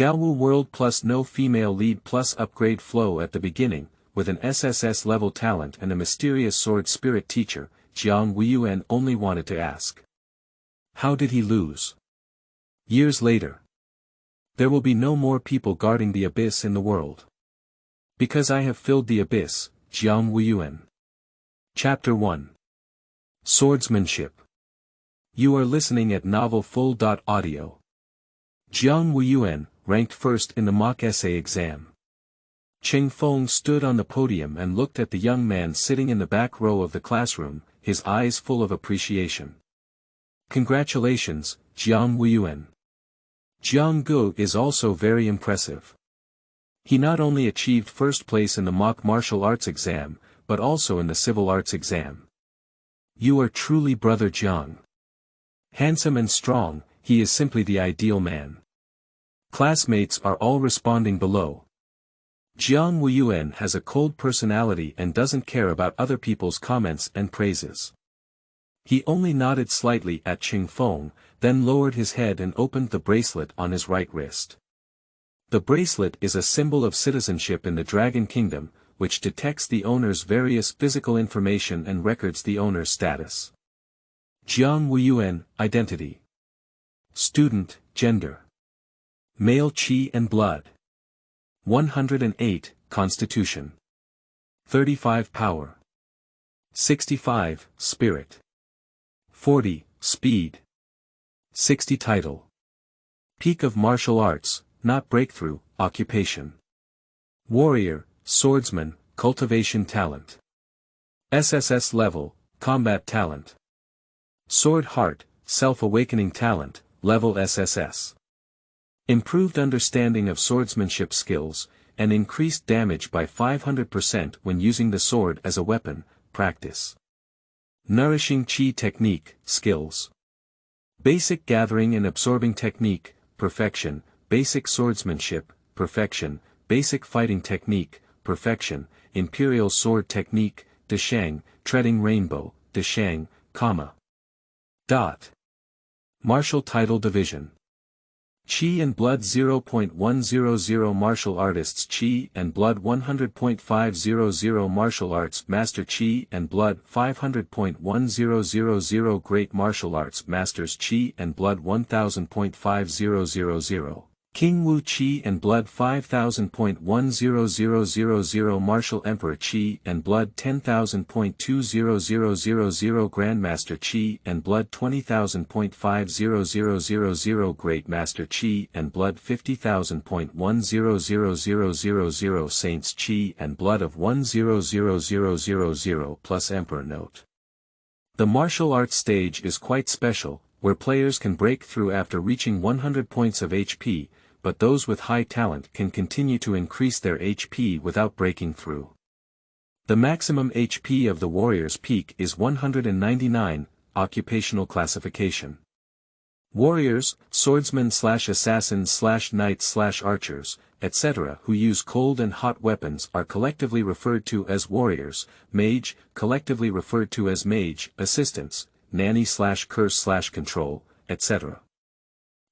Gaowu World+No female Lead+Upgrade flow at the beginning, with an SSS level talent and a mysterious sword spirit teacher, Jiang Wuyuan only wanted to ask. How did he lose? Years later. There will be no more people guarding the abyss in the world. Because I have filled the abyss, Jiang Wuyuan. Chapter 1. Swordsmanship. You are listening at Novel Full.audio. Jiang Wuyuan, ranked first in the mock essay exam. Cheng Feng stood on the podium and looked at the young man sitting in the back row of the classroom, his eyes full of appreciation. Congratulations, Jiang Wuyuan. Jiang Gu is also very impressive. He not only achieved first place in the mock martial arts exam, but also in the civil arts exam. You are truly brother Jiang. Handsome and strong, he is simply the ideal man. Classmates are all responding below. Jiang Wuyuan has a cold personality and doesn't care about other people's comments and praises. He only nodded slightly at Cheng Feng, then lowered his head and opened the bracelet on his right wrist. The bracelet is a symbol of citizenship in the Dragon Kingdom, which detects the owner's various physical information and records the owner's status. Jiang Wuyuan, identity. Student, gender. Male chi and blood. 108, constitution. 35 power. 65, spirit. 40, speed. 60 title. Peak of martial arts, not breakthrough, occupation. Warrior, swordsman, cultivation talent. SSS level, combat talent. Sword heart, self-awakening talent, level SSS. Improved understanding of swordsmanship skills, and increased damage by 500% when using the sword as a weapon, practice. Nourishing chi technique, skills. Basic gathering and absorbing technique, perfection, basic swordsmanship, perfection, basic fighting technique, perfection, imperial sword technique, deshang, treading rainbow, deshang, comma. Dot. Martial title division. Chi and Blood 0.100 Martial Artists Chi and Blood 100.500 Martial Arts Master Chi and Blood 500.1000 Great Martial Arts Masters Chi and Blood 1000.5000 King Wu Chi and Blood 5000.10000 Martial Emperor Chi and Blood 10,000.2000 Grandmaster Chi and Blood 20,000.5000 Great Master Chi and Blood 50,000.10000 Saints Chi and Blood of 100,000 plus Emperor. Note. The martial arts stage is quite special, where players can break through after reaching 100 points of HP, but those with high talent can continue to increase their HP without breaking through. The maximum HP of the warrior's peak is 199, occupational classification. Warriors, swordsmen/assassins/knights/archers, etc. who use cold and hot weapons are collectively referred to as warriors, mage, collectively referred to as mage, assistants, nanny/curse/control, etc.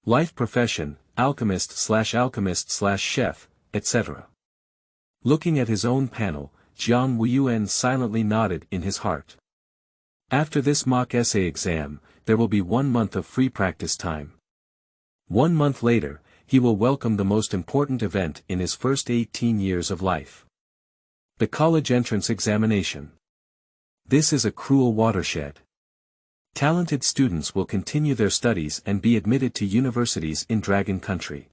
Life profession, alchemist/chef, etc. Looking at his own panel, Jiang Wuyuan silently nodded in his heart. After this mock essay exam, there will be 1 month of free practice time. 1 month later, he will welcome the most important event in his first 18 years of life. The college entrance examination. This is a cruel watershed. Talented students will continue their studies and be admitted to universities in Dragon Country.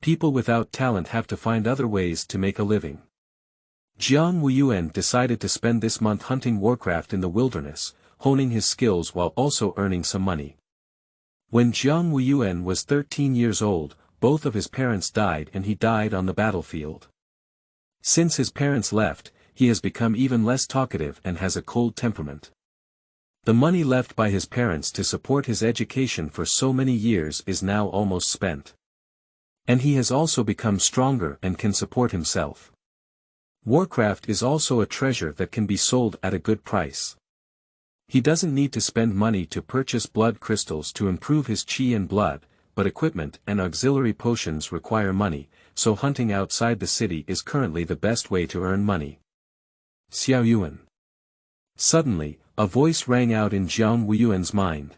People without talent have to find other ways to make a living. Jiang Wuyuan decided to spend this month hunting warcraft in the wilderness, honing his skills while also earning some money. When Jiang Wuyuan was 13 years old, both of his parents died and he died on the battlefield. Since his parents left, he has become even less talkative and has a cold temperament. The money left by his parents to support his education for so many years is now almost spent. And he has also become stronger and can support himself. Warcraft is also a treasure that can be sold at a good price. He doesn't need to spend money to purchase blood crystals to improve his chi and blood, but equipment and auxiliary potions require money, so hunting outside the city is currently the best way to earn money. Xiao Yuan. Suddenly, a voice rang out in Jiang Wuyuan's mind.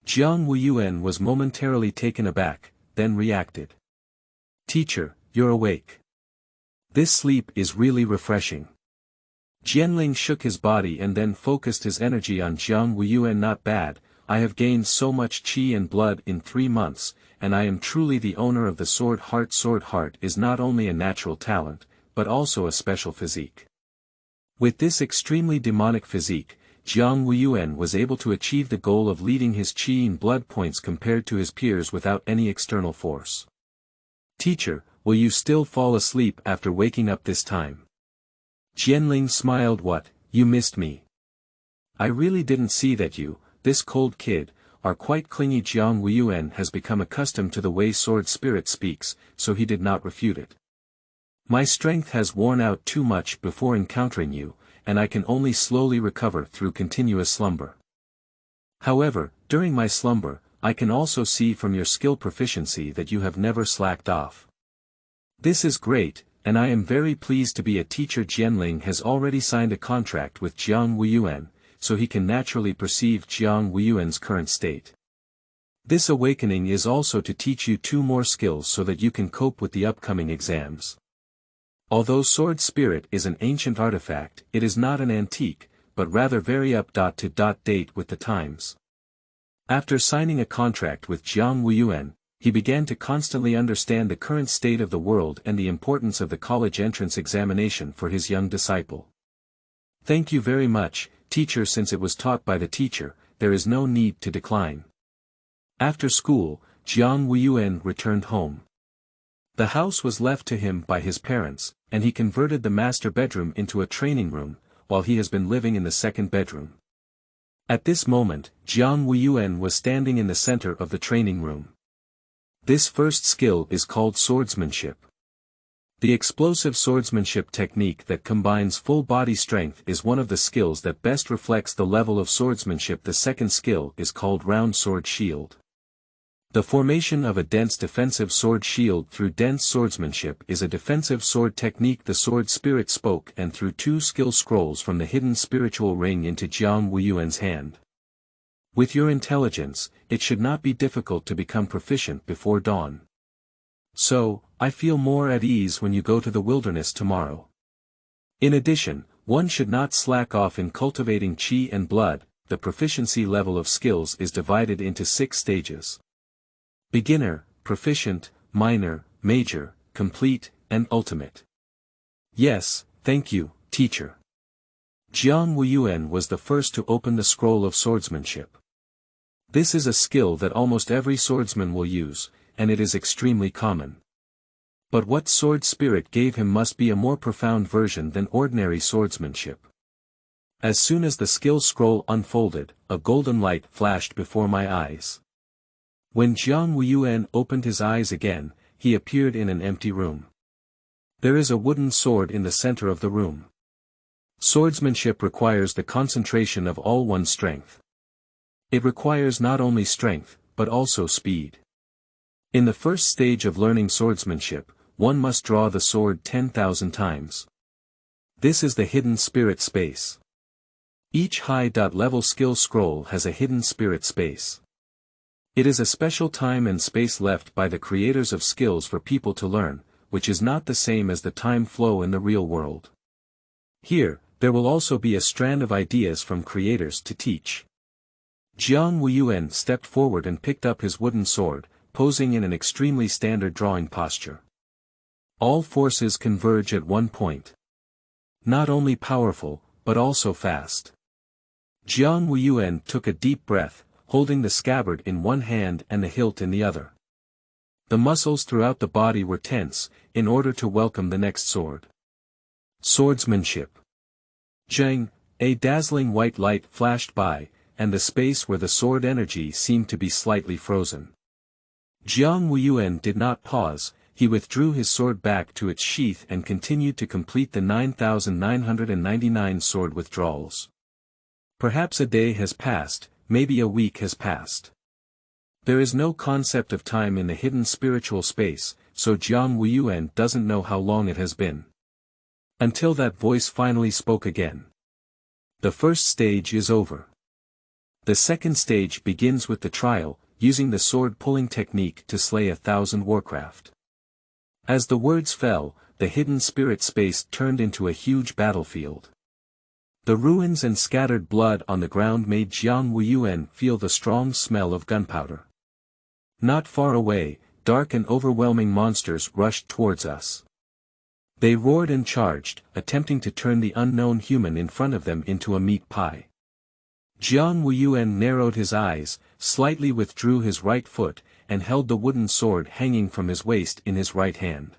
Jiang Wuyuan was momentarily taken aback, then reacted. Teacher, you're awake. This sleep is really refreshing. Jianling shook his body and then focused his energy on Jiang Wuyuan. Not bad, I have gained so much qi and blood in 3 months, and I am truly the owner of the Sword Heart. Sword Heart is not only a natural talent, but also a special physique. With this extremely demonic physique, Jiang Wuyuan was able to achieve the goal of leading his qi and blood points compared to his peers without any external force. Teacher, will you still fall asleep after waking up this time? Jianling smiled. What, you missed me? I really didn't see that you, this cold kid, are quite clingy. Jiang Wuyuan has become accustomed to the way sword spirit speaks, so he did not refute it. My strength has worn out too much before encountering you, and I can only slowly recover through continuous slumber. However, during my slumber, I can also see from your skill proficiency that you have never slacked off. This is great, and I am very pleased to be a teacher. Jianling has already signed a contract with Jiang Wuyuan, so he can naturally perceive Jiang Wuyuan's current state. This awakening is also to teach you 2 more skills so that you can cope with the upcoming exams. Although sword spirit is an ancient artifact, it is not an antique, but rather very up-to-date with the times. After signing a contract with Jiang Wuyuan, he began to constantly understand the current state of the world and the importance of the college entrance examination for his young disciple. Thank you very much, teacher. Since it was taught by the teacher, there is no need to decline. After school, Jiang Wuyuan returned home. The house was left to him by his parents, and he converted the master bedroom into a training room, while he has been living in the second bedroom. At this moment, Jiang Wuyuan was standing in the center of the training room. This first skill is called swordsmanship. The explosive swordsmanship technique that combines full body strength is one of the skills that best reflects the level of swordsmanship. The second skill is called round sword shield. The formation of a dense defensive sword shield through dense swordsmanship is a defensive sword technique. The sword spirit spoke and threw 2 skill scrolls from the hidden spiritual ring into Jiang Wuyuan's hand. With your intelligence, it should not be difficult to become proficient before dawn. So, I feel more at ease when you go to the wilderness tomorrow. In addition, one should not slack off in cultivating qi and blood. The proficiency level of skills is divided into 6 stages. Beginner, proficient, minor, major, complete, and ultimate. Yes, thank you, teacher. Jiang Wuyuan was the first to open the scroll of swordsmanship. This is a skill that almost every swordsman will use, and it is extremely common. But what sword spirit gave him must be a more profound version than ordinary swordsmanship. As soon as the skill scroll unfolded, a golden light flashed before my eyes. When Jiang Wuyuan opened his eyes again, he appeared in an empty room. There is a wooden sword in the center of the room. Swordsmanship requires the concentration of all one's strength. It requires not only strength, but also speed. In the first stage of learning swordsmanship, one must draw the sword 10,000 times. This is the hidden spirit space. Each high-level skill scroll has a hidden spirit space. It is a special time and space left by the creators of skills for people to learn, which is not the same as the time flow in the real world. Here, there will also be a strand of ideas from creators to teach. Jiang Wuyuan stepped forward and picked up his wooden sword, posing in an extremely standard drawing posture. All forces converge at one point. Not only powerful, but also fast. Jiang Wuyuan took a deep breath, holding the scabbard in one hand and the hilt in the other. The muscles throughout the body were tense, in order to welcome the next sword. Swordsmanship. Zheng, a dazzling white light flashed by, and the space where the sword energy seemed to be slightly frozen. Jiang Wuyuan did not pause, he withdrew his sword back to its sheath and continued to complete the 9,999 sword withdrawals. Perhaps a day has passed, maybe a week has passed. There is no concept of time in the hidden spiritual space, so Jiang Wuyuan doesn't know how long it has been. Until that voice finally spoke again. The first stage is over. The second stage begins with the trial, using the sword-pulling technique to slay 1,000 warcraft. As the words fell, the hidden spirit space turned into a huge battlefield. The ruins and scattered blood on the ground made Jiang Wuyuan feel the strong smell of gunpowder. Not far away, dark and overwhelming monsters rushed towards us. They roared and charged, attempting to turn the unknown human in front of them into a meat pie. Jiang Wuyuan narrowed his eyes, slightly withdrew his right foot, and held the wooden sword hanging from his waist in his right hand.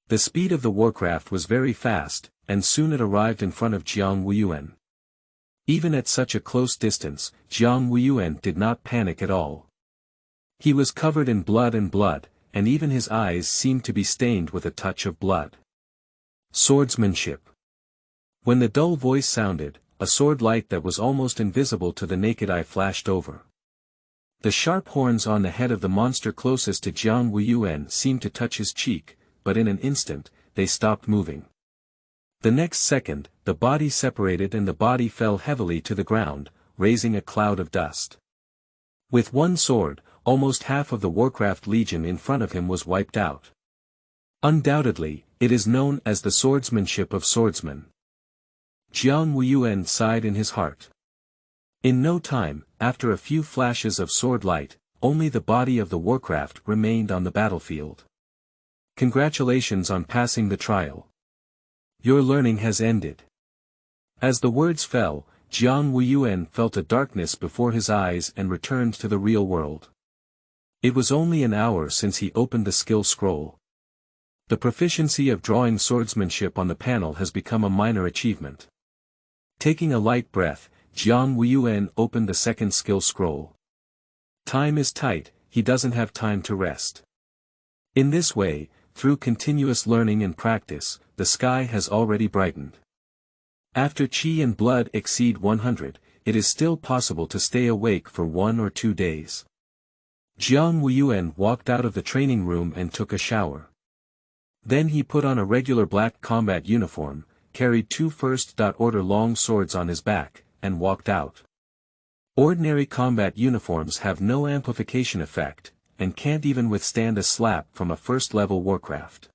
The speed of the warcraft was very fast, and soon it arrived in front of Jiang Wuyuan. Even at such a close distance, Jiang Wuyuan did not panic at all. He was covered in blood, and even his eyes seemed to be stained with a touch of blood. Swordsmanship. When the dull voice sounded, a sword light that was almost invisible to the naked eye flashed over. The sharp horns on the head of the monster closest to Jiang Wuyuan seemed to touch his cheek, but in an instant, they stopped moving. The next second, the body separated and the body fell heavily to the ground, raising a cloud of dust. With one sword, almost half of the Warcraft Legion in front of him was wiped out. Undoubtedly, it is known as the swordsmanship of swordsmen. Jiang Wuyuan sighed in his heart. In no time, after a few flashes of sword light, only the body of the Warcraft remained on the battlefield. Congratulations on passing the trial. Your learning has ended. As the words fell, Jiang Wuyuan felt a darkness before his eyes and returned to the real world. It was only an hour since he opened the skill scroll. The proficiency of drawing swordsmanship on the panel has become a minor achievement. Taking a light breath, Jiang Wuyuan opened the second skill scroll. Time is tight, he doesn't have time to rest. In this way, through continuous learning and practice, the sky has already brightened. After qi and blood exceed 100, it is still possible to stay awake for 1 or 2 days. Jiang Wuyuan walked out of the training room and took a shower. Then he put on a regular black combat uniform, carried 2 first-order long swords on his back, and walked out. Ordinary combat uniforms have no amplification effect, and can't even withstand a slap from a first-level warcraft.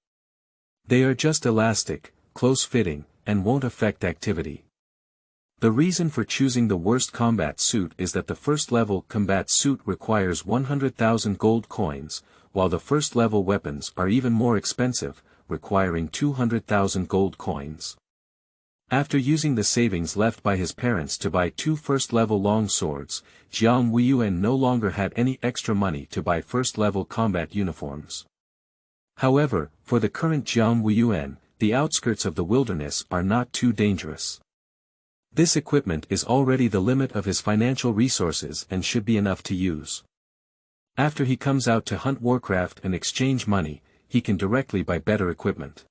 They are just elastic, close-fitting, and won't affect activity. The reason for choosing the worst combat suit is that the first-level combat suit requires 100,000 gold coins, while the first-level weapons are even more expensive, requiring 200,000 gold coins. After using the savings left by his parents to buy 2 first-level long swords, Jiang Wuyuan no longer had any extra money to buy first-level combat uniforms. However, for the current Jiang Wuyuan, the outskirts of the wilderness are not too dangerous. This equipment is already the limit of his financial resources and should be enough to use. After he comes out to hunt Warcraft and exchange money, he can directly buy better equipment.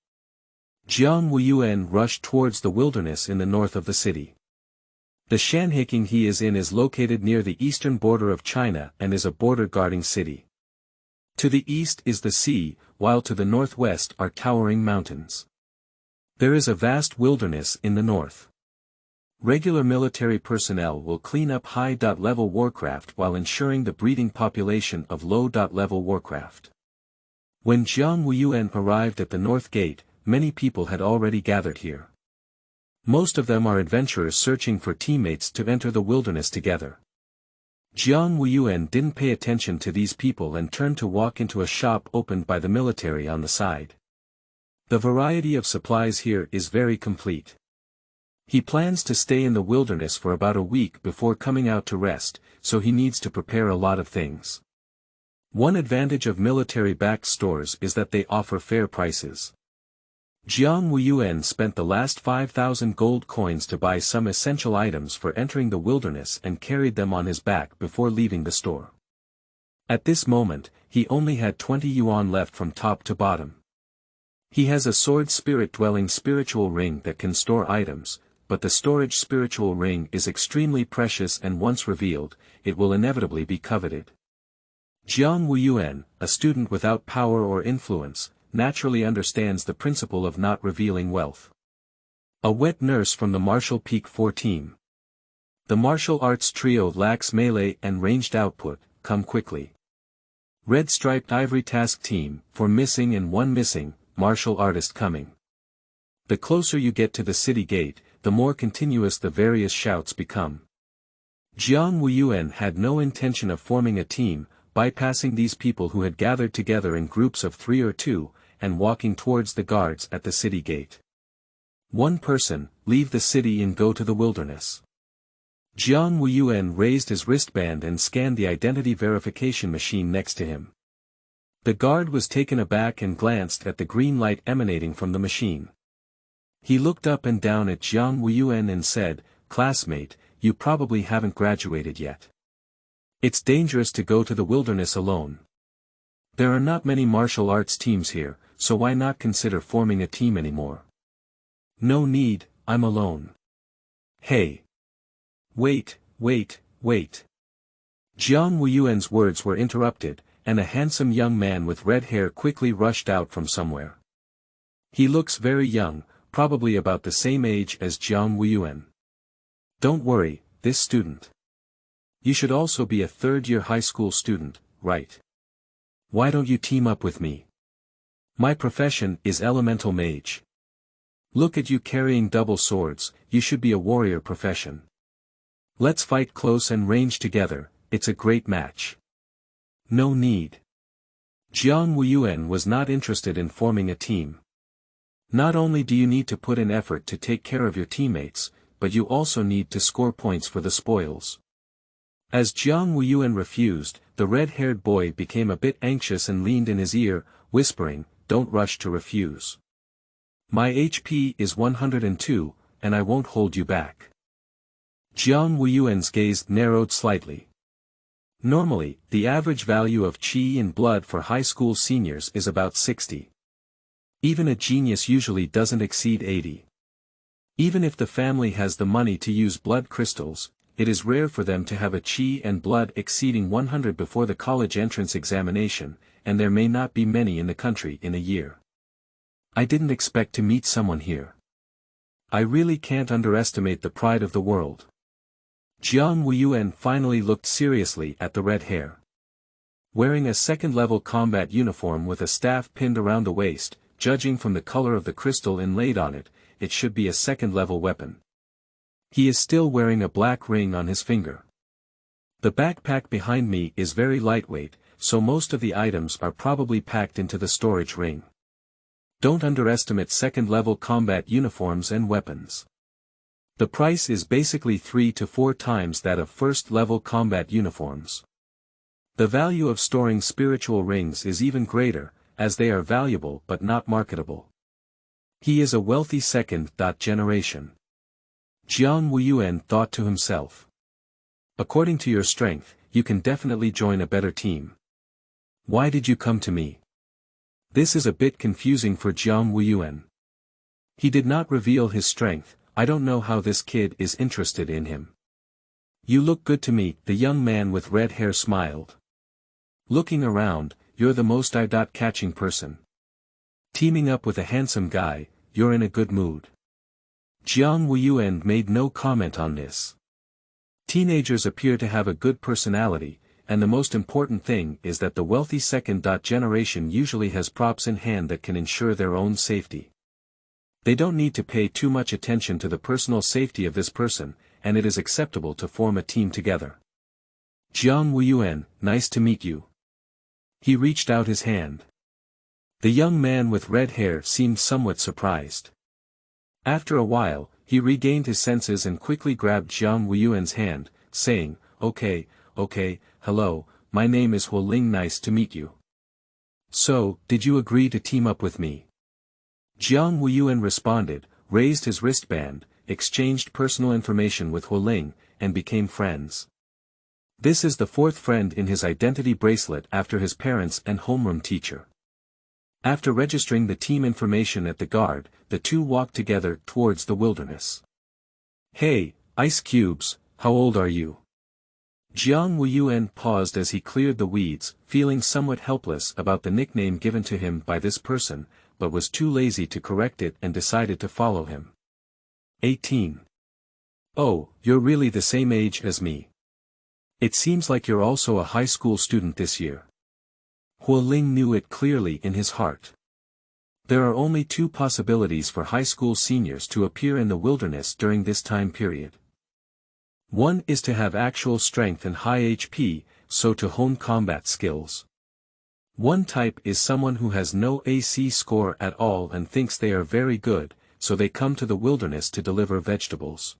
Jiang Wuyuan rushed towards the wilderness in the north of the city. The Shanhaking he is in is located near the eastern border of China and is a border-guarding city. To the east is the sea, while to the northwest are towering mountains. There is a vast wilderness in the north. Regular military personnel will clean up high-level warcraft while ensuring the breeding population of low-level warcraft. When Jiang Wuyuan arrived at the north gate, many people had already gathered here. Most of them are adventurers searching for teammates to enter the wilderness together. Jiang Wuyuan didn't pay attention to these people and turned to walk into a shop opened by the military on the side. The variety of supplies here is very complete. He plans to stay in the wilderness for about a week before coming out to rest, so he needs to prepare a lot of things. One advantage of military-backed stores is that they offer fair prices. Jiang Wuyuan spent the last 5,000 gold coins to buy some essential items for entering the wilderness and carried them on his back before leaving the store. At this moment, he only had 20 yuan left from top to bottom. He has a sword spirit-dwelling spiritual ring that can store items, but the storage spiritual ring is extremely precious and once revealed, it will inevitably be coveted. Jiang Wuyuan, a student without power or influence, naturally understands the principle of not revealing wealth. A wet nurse from the Martial Peak 4 team. The martial arts trio lacks melee and ranged output, come quickly. Red striped ivory task team, 4 missing and 1 missing, martial artist coming. The closer you get to the city gate, the more continuous the various shouts become. Jiang Wuyuan had no intention of forming a team, bypassing these people who had gathered together in groups of 3 or 2, and walking towards the guards at the city gate. One person, leave the city and go to the wilderness. Jiang Wuyuan raised his wristband and scanned the identity verification machine next to him. The guard was taken aback and glanced at the green light emanating from the machine. He looked up and down at Jiang Wuyuan and said, "Classmate, you probably haven't graduated yet. It's dangerous to go to the wilderness alone. There are not many martial arts teams here, so why not consider forming a team anymore?" "No need, I'm alone." "Hey. Wait. Jiang Wuyuan's words were interrupted, and a handsome young man with red hair quickly rushed out from somewhere. He looks very young, probably about the same age as Jiang Wuyuan. "Don't worry, this student. You should also be a third-year high school student, right? Why don't you team up with me? My profession is elemental mage. Look at you carrying double swords, you should be a warrior profession. Let's fight close and range together, it's a great match." "No need." Jiang Wuyuan was not interested in forming a team. Not only do you need to put in effort to take care of your teammates, but you also need to score points for the spoils. As Jiang Wuyuan refused, the red-haired boy became a bit anxious and leaned in his ear, whispering, "Don't rush to refuse. My HP is 102, and I won't hold you back." Jiang Wuyuan's gaze narrowed slightly. Normally, the average value of qi in blood for high school seniors is about 60. Even a genius usually doesn't exceed 80. Even if the family has the money to use blood crystals, it is rare for them to have a qi and blood exceeding 100 before the college entrance examination, and there may not be many in the country in a year. "I didn't expect to meet someone here. I really can't underestimate the pride of the world." Jiang Wuyuan finally looked seriously at the red hair. Wearing a second-level combat uniform with a staff pinned around the waist, judging from the color of the crystal inlaid on it, it should be a second-level weapon. He is still wearing a black ring on his finger. The backpack behind me is very lightweight, so most of the items are probably packed into the storage ring. Don't underestimate second-level combat uniforms and weapons. The price is basically 3 to 4 times that of first-level combat uniforms. The value of storing spiritual rings is even greater, as they are valuable but not marketable. He is a wealthy second generation. Jiang Wuyuan thought to himself. According to your strength, you can definitely join a better team. Why did you come to me? This is a bit confusing for Jiang Wuyuan. He did not reveal his strength. I don't know how this kid is interested in him. You look good to me, the young man with red hair smiled. Looking around, you're the most eye-catching person. Teaming up with a handsome guy, you're in a good mood. Jiang Wuyuan made no comment on this. Teenagers appear to have a good personality, and the most important thing is that the wealthy second generation usually has props in hand that can ensure their own safety. They don't need to pay too much attention to the personal safety of this person, and it is acceptable to form a team together. Jiang Wuyuan, nice to meet you. He reached out his hand. The young man with red hair seemed somewhat surprised. After a while, he regained his senses and quickly grabbed Jiang Wuyuan's hand, saying, Okay, hello, my name is Huoling, nice to meet you. So, did you agree to team up with me? Jiang Wuyuan responded, raised his wristband, exchanged personal information with Huoling, and became friends. This is the 4th friend in his identity bracelet after his parents and homeroom teacher. After registering the team information at the guard, the two walked together towards the wilderness. Hey, Ice Cubes, how old are you? Jiang Wuyuan paused as he cleared the weeds, feeling somewhat helpless about the nickname given to him by this person, but was too lazy to correct it and decided to follow him. 18. Oh, you're really the same age as me. It seems like you're also a high school student this year. Hualing knew it clearly in his heart. There are only two possibilities for high school seniors to appear in the wilderness during this time period. One is to have actual strength and high HP, so to hone combat skills. One type is someone who has no AC score at all and thinks they are very good, so they come to the wilderness to deliver vegetables.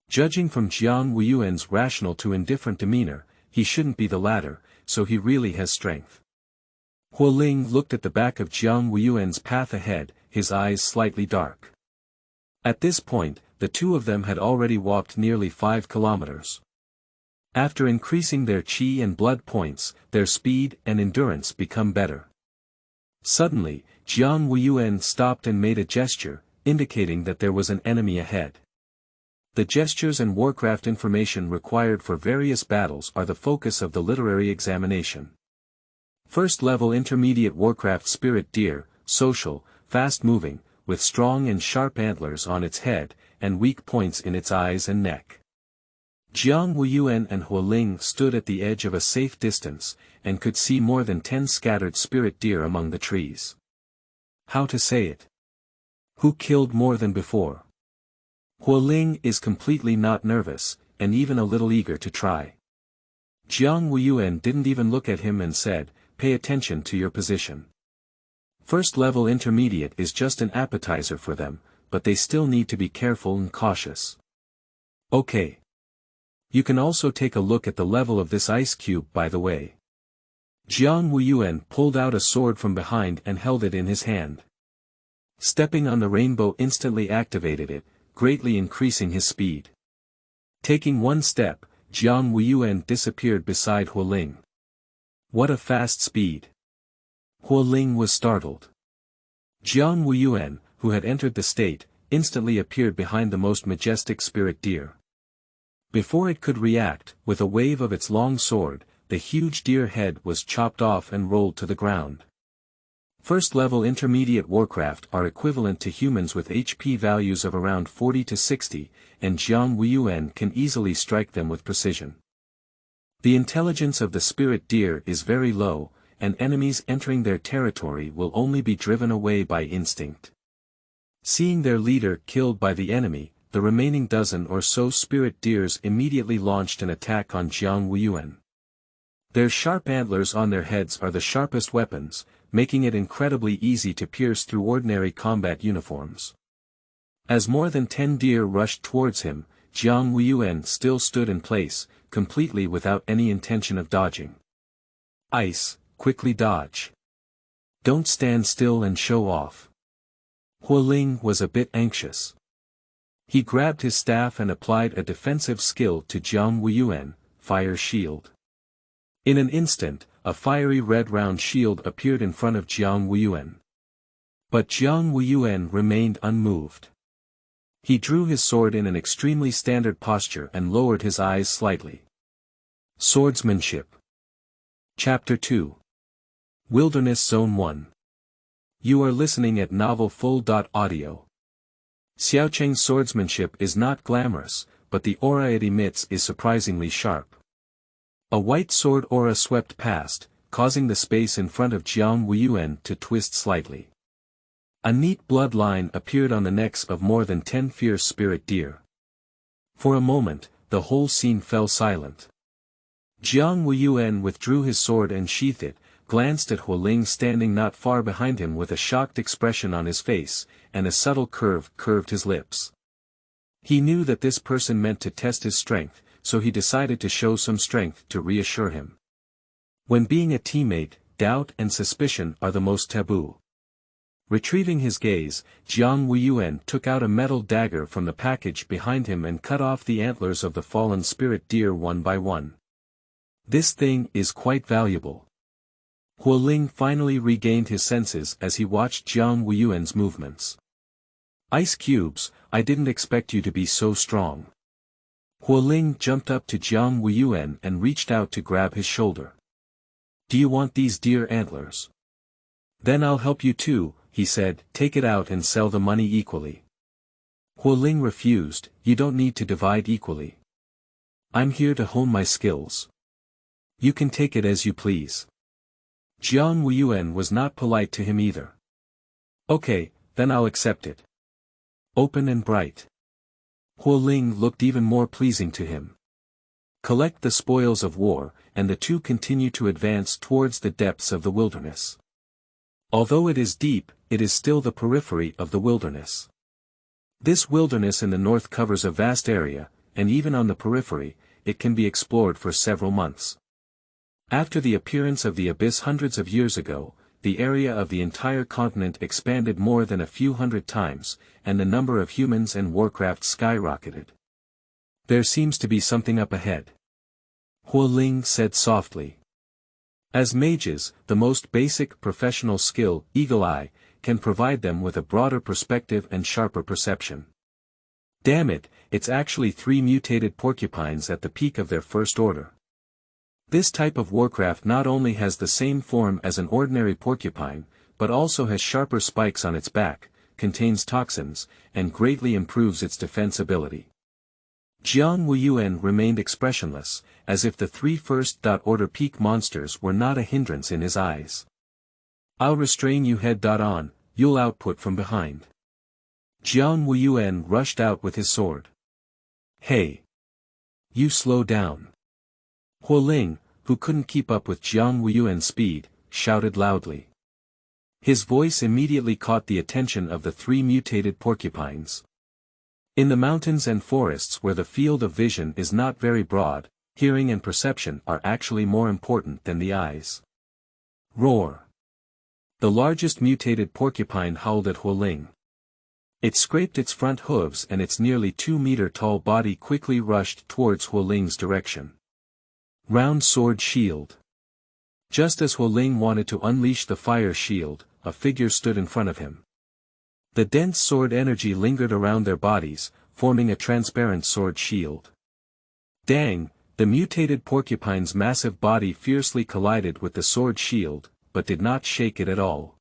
Judging from Jiang Wuyuan's rational to indifferent demeanor, he shouldn't be the latter, so he really has strength. Hualing looked at the back of Jiang Wuyuan's path ahead, his eyes slightly dark. At this point, the two of them had already walked nearly 5 kilometers. After increasing their qi and blood points, their speed and endurance become better. Suddenly, Jiang Wuyuan stopped and made a gesture, indicating that there was an enemy ahead. The gestures and Warcraft information required for various battles are the focus of the literary examination. First level intermediate Warcraft spirit deer, social, fast-moving, with strong and sharp antlers on its head, and weak points in its eyes and neck. Jiang Wuyuan and Hualing stood at the edge of a safe distance, and could see more than 10 scattered spirit deer among the trees. How to say it? Who killed more than before? Hualing is completely not nervous, and even a little eager to try. Jiang Wuyuan didn't even look at him and said, "Pay attention to your position." First level intermediate is just an appetizer for them, but they still need to be careful and cautious. Okay. You can also take a look at the level of this ice cube by the way. Jiang Wuyuan pulled out a sword from behind and held it in his hand. Stepping on the rainbow instantly activated it, greatly increasing his speed. Taking one step, Jiang Wuyuan disappeared beside Hualing. What a fast speed! Hualing was startled. Jiang Wuyuan, who had entered the state, instantly appeared behind the most majestic spirit deer. Before it could react, with a wave of its long sword, the huge deer head was chopped off and rolled to the ground. First-level intermediate Warcraft are equivalent to humans with HP values of around 40 to 60, and Jiang Wuyuan can easily strike them with precision. The intelligence of the spirit deer is very low, and enemies entering their territory will only be driven away by instinct. Seeing their leader killed by the enemy, the remaining dozen or so spirit deers immediately launched an attack on Jiang Wuyuan. Their sharp antlers on their heads are the sharpest weapons, making it incredibly easy to pierce through ordinary combat uniforms. As more than 10 deer rushed towards him, Jiang Wuyuan still stood in place, completely without any intention of dodging. Ice, quickly dodge. Don't stand still and show off. Hualing was a bit anxious. He grabbed his staff and applied a defensive skill to Jiang Wuyuan, Fire Shield. In an instant, a fiery red round shield appeared in front of Jiang Wuyuan. But Jiang Wuyuan remained unmoved. He drew his sword in an extremely standard posture and lowered his eyes slightly. Swordsmanship. Chapter 2. Wilderness Zone 1. You are listening at novelfull.audio. Xiaocheng's swordsmanship is not glamorous, but the aura it emits is surprisingly sharp. A white sword aura swept past, causing the space in front of Jiang Wuyuan to twist slightly. A neat bloodline appeared on the necks of more than 10 fierce spirit deer. For a moment, the whole scene fell silent. Jiang Wuyuan withdrew his sword and sheathed it, glanced at Hualing standing not far behind him with a shocked expression on his face, and a subtle curve curved his lips. He knew that this person meant to test his strength, so he decided to show some strength to reassure him. When being a teammate, doubt and suspicion are the most taboo. Retrieving his gaze, Jiang Wuyuan took out a metal dagger from the package behind him and cut off the antlers of the fallen spirit deer one by one. This thing is quite valuable. Hualing finally regained his senses as he watched Jiang Wuyuan's movements. Ice cubes, I didn't expect you to be so strong. Hualing jumped up to Jiang Wuyuan and reached out to grab his shoulder. Do you want these deer antlers? Then I'll help you too, he said, take it out and sell the money equally. Hualing refused, you don't need to divide equally. I'm here to hone my skills. You can take it as you please. Jiang Wuyuan was not polite to him either. Okay, then I'll accept it. Open and bright. Hualing looked even more pleasing to him. Collect the spoils of war, and the two continue to advance towards the depths of the wilderness. Although it is deep, it is still the periphery of the wilderness. This wilderness in the north covers a vast area, and even on the periphery, it can be explored for several months. After the appearance of the abyss hundreds of years ago, the area of the entire continent expanded more than a few hundred times, and the number of humans and warcraft skyrocketed. There seems to be something up ahead. Hualing said softly. As mages, the most basic professional skill, Eagle Eye, can provide them with a broader perspective and sharper perception. Damn it, it's actually 3 mutated porcupines at the peak of their first order. This type of warcraft not only has the same form as an ordinary porcupine, but also has sharper spikes on its back, contains toxins, and greatly improves its defense ability. Jiang Wuyuan remained expressionless, as if the 3 first-order peak monsters were not a hindrance in his eyes. I'll restrain you head on, you'll output from behind. Jiang Wuyuan rushed out with his sword. Hey! You slow down. Hualing, who couldn't keep up with Jiang Wuyuan's speed, shouted loudly. His voice immediately caught the attention of the 3 mutated porcupines. In the mountains and forests where the field of vision is not very broad, hearing and perception are actually more important than the eyes. Roar! The largest mutated porcupine howled at Hualing. It scraped its front hooves and its nearly 2-meter-tall body quickly rushed towards Hualing's direction. Round sword shield. Just as Hualing wanted to unleash the fire shield, a figure stood in front of him. The dense sword energy lingered around their bodies, forming a transparent sword shield. Dang, the mutated porcupine's massive body fiercely collided with the sword shield, but did not shake it at all.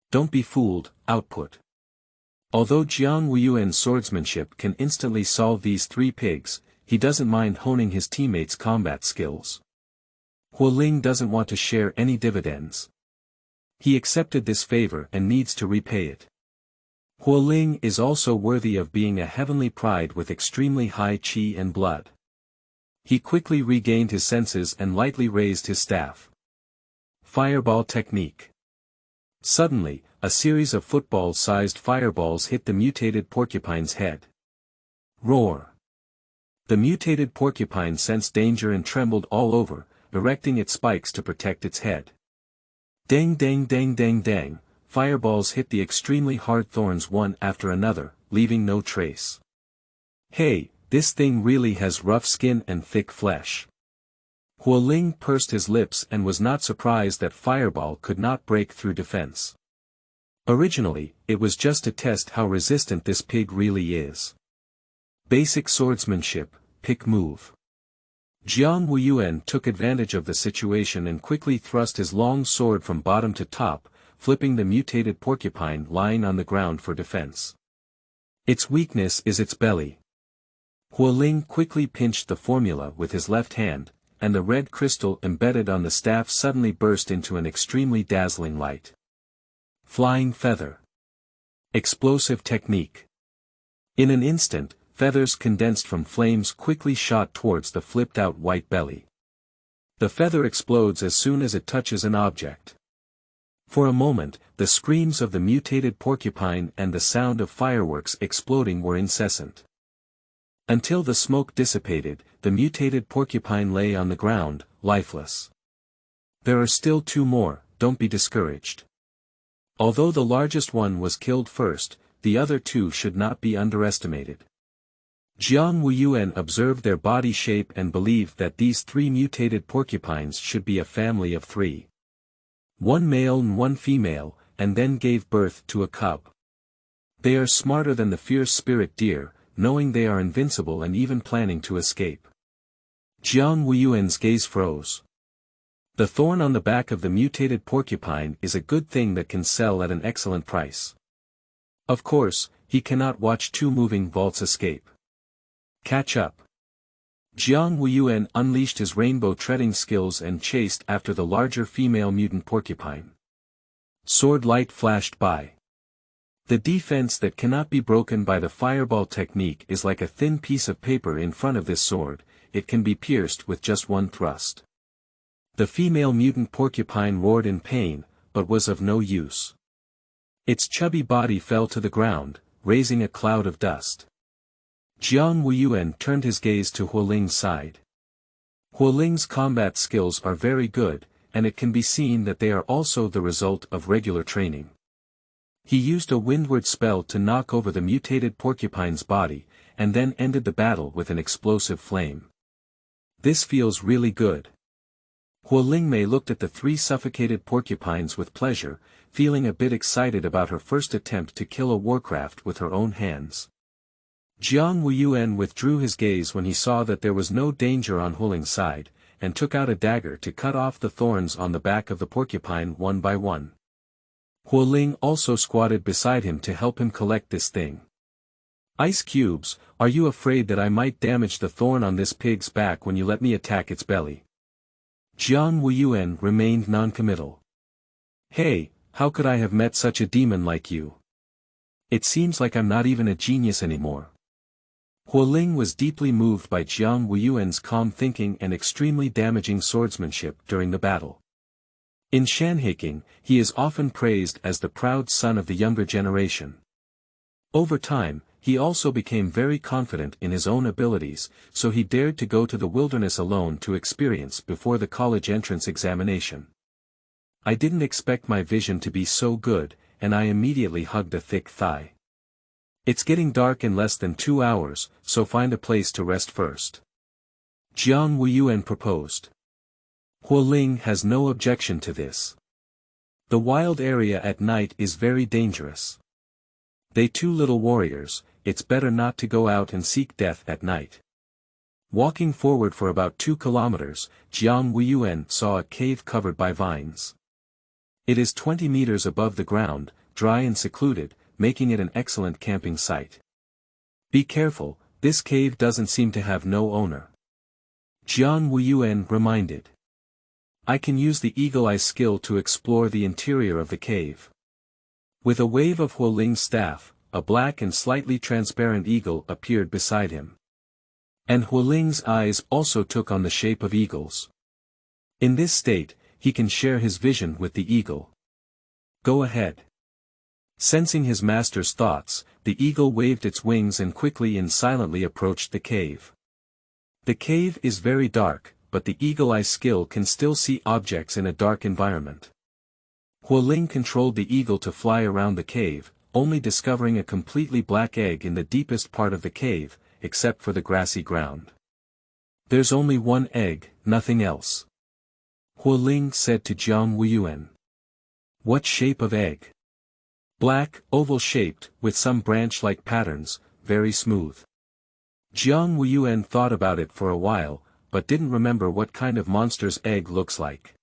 Don't be fooled, output. Although Jiang Wuyuan's swordsmanship can instantly solve these 3 pigs, he doesn't mind honing his teammates' combat skills. Hualing doesn't want to share any dividends. He accepted this favor and needs to repay it. Hualing is also worthy of being a heavenly pride with extremely high qi and blood. He quickly regained his senses and lightly raised his staff. Fireball technique. Suddenly, a series of football-sized fireballs hit the mutated porcupine's head. Roar! The mutated porcupine sensed danger and trembled all over, erecting its spikes to protect its head. Dang dang dang dang dang, fireballs hit the extremely hard thorns one after another, leaving no trace. Hey, this thing really has rough skin and thick flesh. Hualing pursed his lips and was not surprised that fireball could not break through defense. Originally, it was just to test how resistant this pig really is. Basic swordsmanship, pick move. Jiang Wuyuan took advantage of the situation and quickly thrust his long sword from bottom to top, flipping the mutated porcupine lying on the ground for defense. Its weakness is its belly. Hualing quickly pinched the formula with his left hand, and the red crystal embedded on the staff suddenly burst into an extremely dazzling light. Flying feather. Explosive technique. In an instant, feathers condensed from flames quickly shot towards the flipped-out white belly. The feather explodes as soon as it touches an object. For a moment, the screams of the mutated porcupine and the sound of fireworks exploding were incessant. Until the smoke dissipated, the mutated porcupine lay on the ground, lifeless. There are still 2 more, don't be discouraged. Although the largest one was killed first, the other 2 should not be underestimated. Jiang Wuyuan observed their body shape and believed that these 3 mutated porcupines should be a family of 3. 1 male and 1 female, and then gave birth to a cub. They are smarter than the fierce spirit deer, knowing they are invincible and even planning to escape. Jiang Wuyuan's gaze froze. The thorn on the back of the mutated porcupine is a good thing that can sell at an excellent price. Of course, he cannot watch two moving vaults escape. Catch up. Jiang Wuyuan unleashed his rainbow treading skills and chased after the larger female mutant porcupine. Sword light flashed by. The defense that cannot be broken by the fireball technique is like a thin piece of paper in front of this sword, it can be pierced with just one thrust. The female mutant porcupine roared in pain, but was of no use. Its chubby body fell to the ground, raising a cloud of dust. Jiang Wuyuan turned his gaze to Huoling's side. Huoling's combat skills are very good, and it can be seen that they are also the result of regular training. He used a windward spell to knock over the mutated porcupine's body, and then ended the battle with an explosive flame. This feels really good. Huolingmei looked at the three suffocated porcupines with pleasure, feeling a bit excited about her first attempt to kill a warcraft with her own hands. Jiang Wuyuan withdrew his gaze when he saw that there was no danger on Huoling's side, and took out a dagger to cut off the thorns on the back of the porcupine one by one. Huoling also squatted beside him to help him collect this thing. Ice cubes, are you afraid that I might damage the thorn on this pig's back when you let me attack its belly? Jiang Wuyuan remained non-committal. Hey, how could I have met such a demon like you? It seems like I'm not even a genius anymore. Huoling was deeply moved by Jiang Wuyuan's calm thinking and extremely damaging swordsmanship during the battle. In Shanhaking, he is often praised as the proud son of the younger generation. Over time, he also became very confident in his own abilities, so he dared to go to the wilderness alone to experience before the college entrance examination. I didn't expect my vision to be so good, and I immediately hugged a thick thigh. It's getting dark in less than 2 hours, so find a place to rest first. Jiang Wuyuan proposed. Huoling has no objection to this. The wild area at night is very dangerous. They two little warriors, it's better not to go out and seek death at night. Walking forward for about 2 kilometers, Jiang Wuyuan saw a cave covered by vines. It is 20 meters above the ground, dry and secluded, making it an excellent camping site. Be careful, this cave doesn't seem to have no owner. Jiang Wuyuan reminded. I can use the eagle eye skill to explore the interior of the cave. With a wave of Huoling's staff, a black and slightly transparent eagle appeared beside him. And Huoling's eyes also took on the shape of eagles. In this state, he can share his vision with the eagle. Go ahead. Sensing his master's thoughts, the eagle waved its wings and quickly and silently approached the cave. The cave is very dark, but the eagle eye skill can still see objects in a dark environment. Huoling controlled the eagle to fly around the cave, only discovering a completely black egg in the deepest part of the cave, except for the grassy ground. There's only one egg, nothing else. Huoling said to Jiang Wuyuan. What shape of egg? Black, oval-shaped, with some branch-like patterns, very smooth. Jiang Wuyuan thought about it for a while, but didn't remember what kind of monster's egg looks like.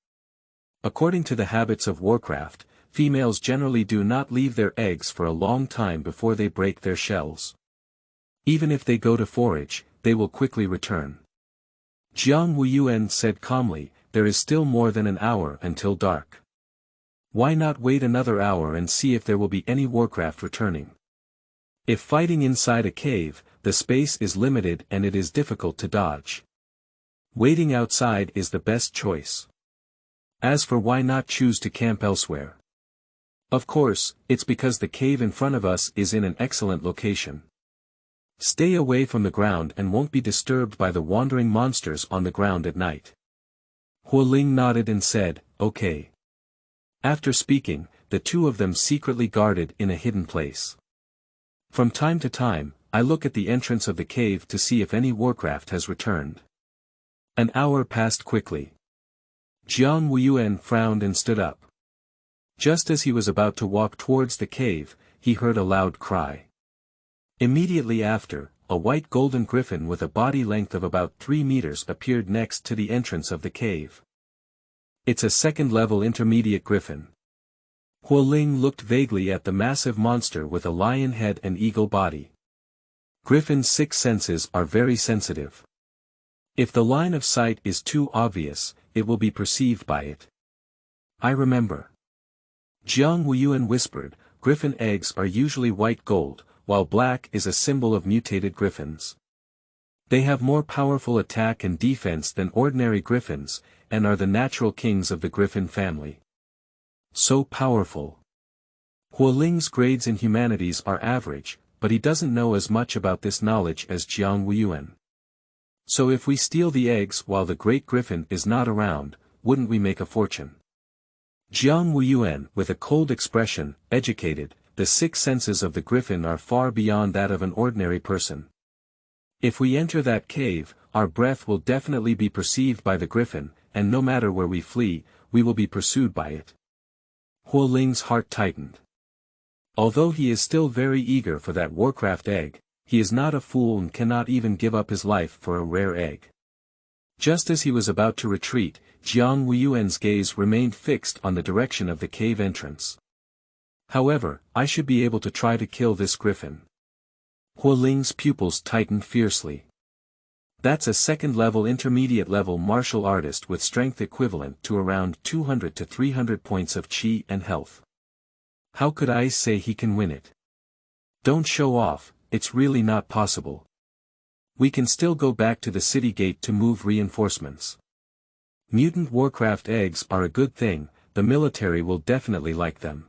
According to the habits of Warcraft, females generally do not leave their eggs for a long time before they break their shells. Even if they go to forage, they will quickly return. Jiang Wuyuan said calmly, there is still more than an hour until dark. Why not wait another hour and see if there will be any Warcraft returning? If fighting inside a cave, the space is limited and it is difficult to dodge. Waiting outside is the best choice. As for why not choose to camp elsewhere? Of course, it's because the cave in front of us is in an excellent location. Stay away from the ground and won't be disturbed by the wandering monsters on the ground at night. Huoling nodded and said, okay. After speaking, the two of them secretly guarded in a hidden place. From time to time, I look at the entrance of the cave to see if any Warcraft has returned. An hour passed quickly. Jiang Wuyuan frowned and stood up. Just as he was about to walk towards the cave, he heard a loud cry. Immediately after, a white golden griffin with a body length of about 3 meters appeared next to the entrance of the cave. It's a second-level intermediate griffin. Huoling looked vaguely at the massive monster with a lion head and eagle body. Griffins' sixth senses are very sensitive. If the line of sight is too obvious, it will be perceived by it. I remember. Jiang Wuyuan whispered, griffin eggs are usually white gold, while black is a symbol of mutated griffins. They have more powerful attack and defense than ordinary griffins, and are the natural kings of the griffin family. So powerful. Huoling's grades in humanities are average, but he doesn't know as much about this knowledge as Jiang Wuyuan. So if we steal the eggs while the great griffin is not around, wouldn't we make a fortune? Jiang Wuyuan, with a cold expression, educated, the six senses of the griffin are far beyond that of an ordinary person. If we enter that cave, our breath will definitely be perceived by the griffin, and no matter where we flee, we will be pursued by it. Huoling's heart tightened. Although he is still very eager for that Warcraft egg, he is not a fool and cannot even give up his life for a rare egg. Just as he was about to retreat, Jiang Wuyuan's gaze remained fixed on the direction of the cave entrance. However, I should be able to try to kill this griffin. Huoling's pupils tightened fiercely. That's a second-level intermediate-level martial artist with strength equivalent to around 200 to 300 points of chi and health. How could I say he can win it? Don't show off, it's really not possible. We can still go back to the city gate to move reinforcements. Mutant Warcraft eggs are a good thing, the military will definitely like them.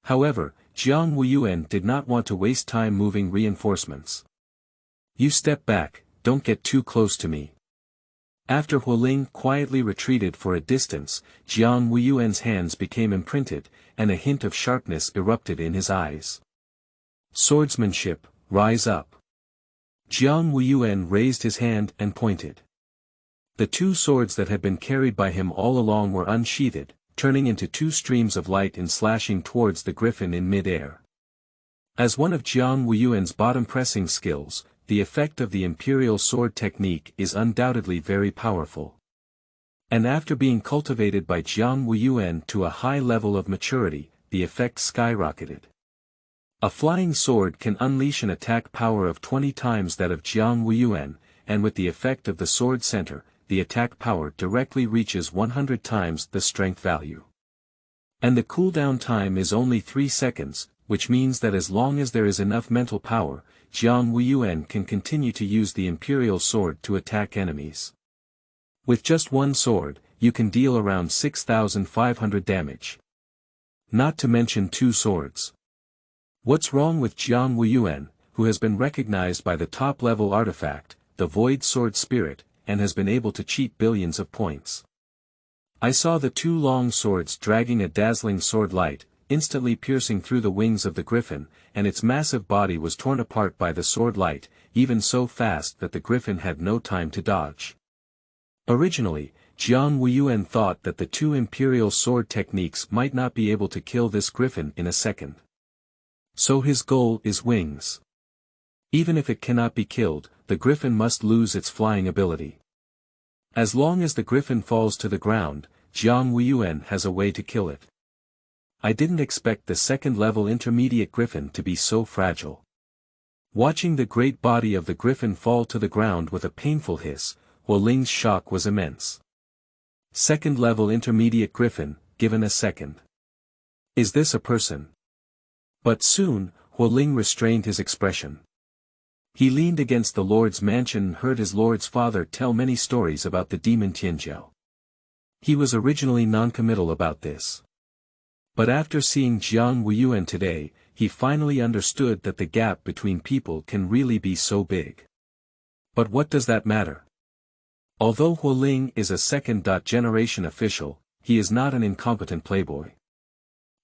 However, Jiang Wuyuan did not want to waste time moving reinforcements. You step back, don't get too close to me. After Huoling quietly retreated for a distance, Jiang Wuyuan's hands became imprinted, and a hint of sharpness erupted in his eyes. Swordsmanship, rise up. Jiang Wuyuan raised his hand and pointed. The two swords that had been carried by him all along were unsheathed, turning into two streams of light and slashing towards the griffin in mid-air. As one of Jiang Wuyuan's bottom-pressing skills, the effect of the Imperial Sword technique is undoubtedly very powerful. And after being cultivated by Jiang Wuyuan to a high level of maturity, the effect skyrocketed. A flying sword can unleash an attack power of 20 times that of Jiang Wuyuan, and with the effect of the sword center, the attack power directly reaches 100 times the strength value. And the cooldown time is only 3 seconds, which means that as long as there is enough mental power, Jiang Wuyuan can continue to use the Imperial Sword to attack enemies. With just one sword, you can deal around 6,500 damage. Not to mention two swords. What's wrong with Jiang Wuyuan, who has been recognized by the top-level artifact, the Void Sword Spirit, and has been able to cheat billions of points? I saw the two long swords dragging a dazzling sword light, instantly piercing through the wings of the griffin, and its massive body was torn apart by the sword light, even so fast that the griffin had no time to dodge. Originally, Jiang Wuyuan thought that the two Imperial Sword techniques might not be able to kill this griffin in a second. So his goal is wings. Even if it cannot be killed, the griffin must lose its flying ability. As long as the griffin falls to the ground, Jiang Wuyuan has a way to kill it. I didn't expect the second-level intermediate griffin to be so fragile. Watching the great body of the griffin fall to the ground with a painful hiss, Huoling's shock was immense. Second-level intermediate griffin, given a second. Is this a person? But soon, Huoling restrained his expression. He leaned against the Lord's mansion and heard his Lord's father tell many stories about the demon Tianjiao. He was originally non-committal about this. But after seeing Jiang Wuyuan today, he finally understood that the gap between people can really be so big. But what does that matter? Although Huoling is a second-generation official, he is not an incompetent playboy.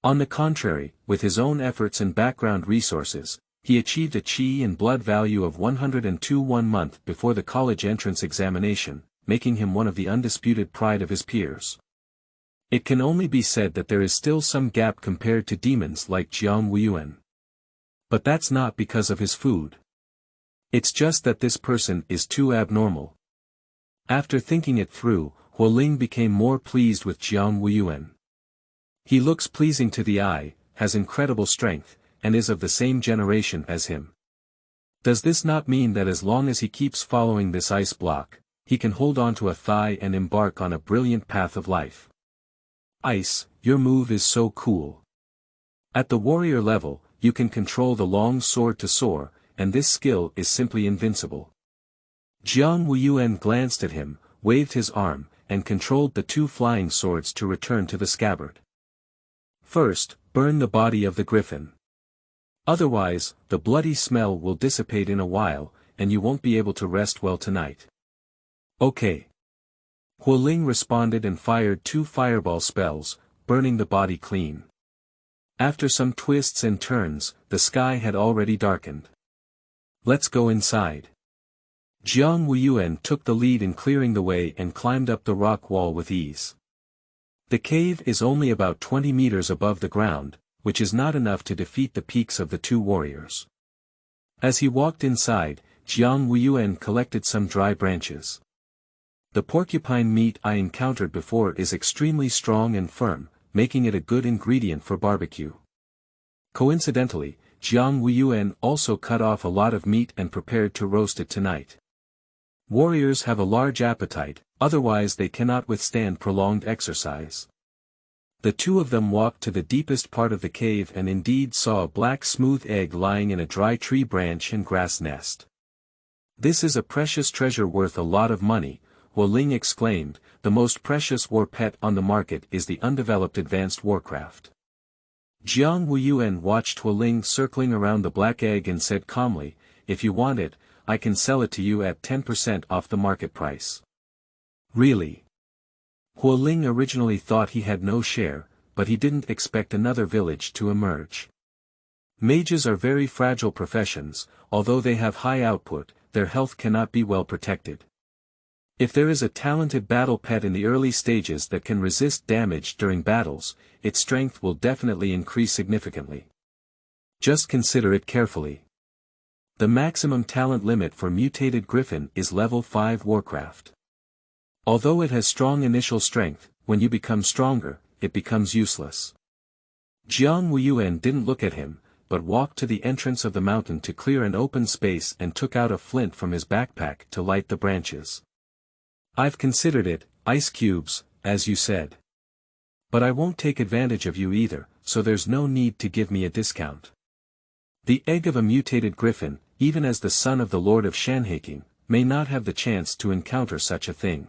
On the contrary, with his own efforts and background resources, he achieved a chi and blood value of 102 1 month before the college entrance examination, making him one of the undisputed pride of his peers. It can only be said that there is still some gap compared to demons like Jiang Wuyuan. But that's not because of his food. It's just that this person is too abnormal. After thinking it through, Huoling became more pleased with Jiang Wuyuan. He looks pleasing to the eye, has incredible strength, and is of the same generation as him. Does this not mean that as long as he keeps following this ice block, he can hold on to a thigh and embark on a brilliant path of life? Ice, your move is so cool. At the warrior level, you can control the long sword to soar, and this skill is simply invincible. Jiang Wuyuan glanced at him, waved his arm, and controlled the two flying swords to return to the scabbard. First, burn the body of the griffin. Otherwise, the bloody smell will dissipate in a while, and you won't be able to rest well tonight. Okay. Huoling responded and fired two fireball spells, burning the body clean. After some twists and turns, the sky had already darkened. Let's go inside. Jiang Wuyuan took the lead in clearing the way and climbed up the rock wall with ease. The cave is only about 20 meters above the ground, which is not enough to defeat the peaks of the two warriors. As he walked inside, Jiang Wuyuan collected some dry branches. The porcupine meat I encountered before is extremely strong and firm, making it a good ingredient for barbecue. Coincidentally, Jiang Wuyuan also cut off a lot of meat and prepared to roast it tonight. Warriors have a large appetite, otherwise they cannot withstand prolonged exercise. The two of them walked to the deepest part of the cave and indeed saw a black smooth egg lying in a dry tree branch and grass nest. This is a precious treasure worth a lot of money, Huoling exclaimed. The most precious war pet on the market is the undeveloped advanced warcraft. Jiang Wuyuan watched Huoling circling around the black egg and said calmly, if you want it, I can sell it to you at 10% off the market price. Really? Huoling originally thought he had no share, but he didn't expect another village to emerge. Mages are very fragile professions, although they have high output, their health cannot be well protected. If there is a talented battle pet in the early stages that can resist damage during battles, its strength will definitely increase significantly. Just consider it carefully. The maximum talent limit for mutated griffin is level 5 warcraft. Although it has strong initial strength, when you become stronger, it becomes useless. Jiang Wuyuan didn't look at him, but walked to the entrance of the mountain to clear an open space and took out a flint from his backpack to light the branches. I've considered it, ice cubes, as you said. But I won't take advantage of you either, so there's no need to give me a discount. The egg of a mutated griffin, even as the son of the Lord of Shanhaking, may not have the chance to encounter such a thing.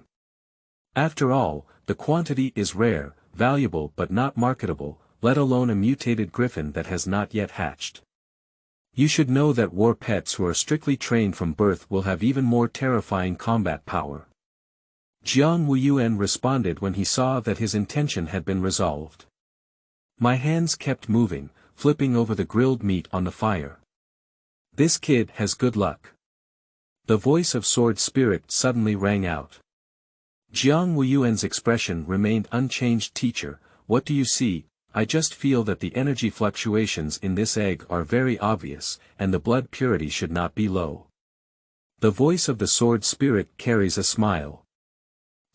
After all, the quantity is rare, valuable but not marketable, let alone a mutated griffin that has not yet hatched. You should know that war pets who are strictly trained from birth will have even more terrifying combat power. Jiang Wuyuan responded when he saw that his intention had been resolved. My hands kept moving, flipping over the grilled meat on the fire. This kid has good luck. The voice of Sword Spirit suddenly rang out. Jiang Wuyuan's expression remained unchanged. Teacher, what do you see? I just feel that the energy fluctuations in this egg are very obvious, and the blood purity should not be low. The voice of the Sword Spirit carries a smile.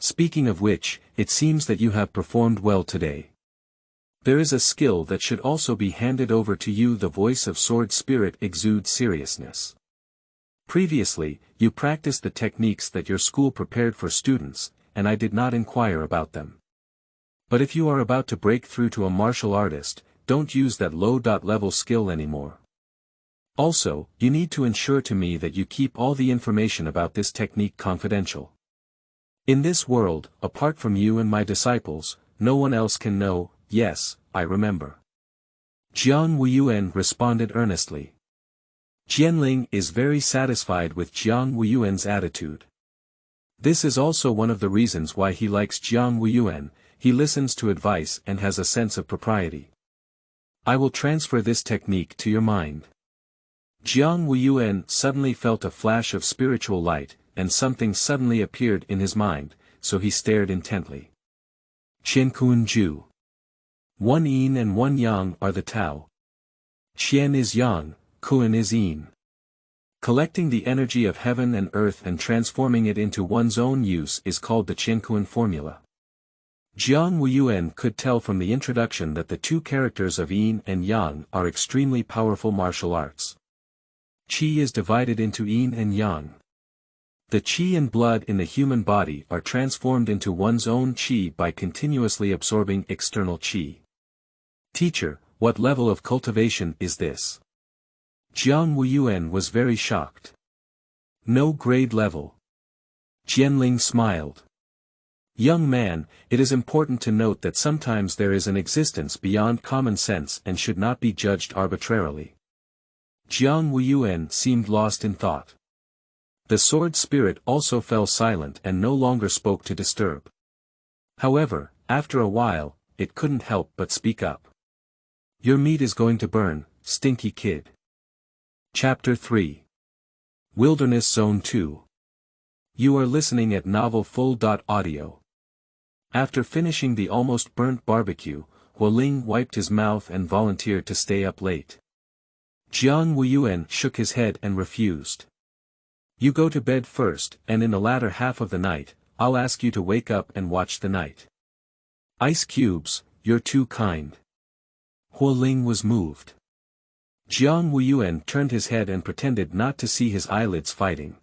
Speaking of which, it seems that you have performed well today. There is a skill that should also be handed over to you. The voice of Sword Spirit exudes seriousness. Previously, you practiced the techniques that your school prepared for students, and I did not inquire about them. But if you are about to break through to a martial artist, don't use that low-level skill anymore. Also, you need to ensure to me that you keep all the information about this technique confidential. In this world, apart from you and my disciples, no one else can know. Yes, I remember. Jiang Wuyuan responded earnestly. Jianling is very satisfied with Jiang Wuyuan's attitude. This is also one of the reasons why he likes Jiang Wuyuan. He listens to advice and has a sense of propriety. I will transfer this technique to your mind. Jiang Wuyuan suddenly felt a flash of spiritual light, and something suddenly appeared in his mind, so he stared intently. Qian Ju. One yin and one yang are the Tao. Qian is yang, Kun is yin. Collecting the energy of heaven and earth and transforming it into one's own use is called the Qiankuan formula. Jiang Wuyuan could tell from the introduction that the two characters of yin and yang are extremely powerful martial arts. Qi is divided into yin and yang. The qi and blood in the human body are transformed into one's own qi by continuously absorbing external qi. Teacher, what level of cultivation is this? Jiang Wuyuan was very shocked. No grade level. Jianling smiled. Young man, it is important to note that sometimes there is an existence beyond common sense and should not be judged arbitrarily. Jiang Wuyuan seemed lost in thought. The sword spirit also fell silent and no longer spoke to disturb. However, after a while, it couldn't help but speak up. Your meat is going to burn, stinky kid. Chapter 3. Wilderness Zone 2. You are listening at Novel Full.audio. After finishing the almost burnt barbecue, Hualing wiped his mouth and volunteered to stay up late. Jiang Wuyuan shook his head and refused. You go to bed first, and in the latter half of the night, I'll ask you to wake up and watch the night. Ice cubes, you're too kind. Hualing was moved. Jiang Wuyuan turned his head and pretended not to see his eyelids fighting.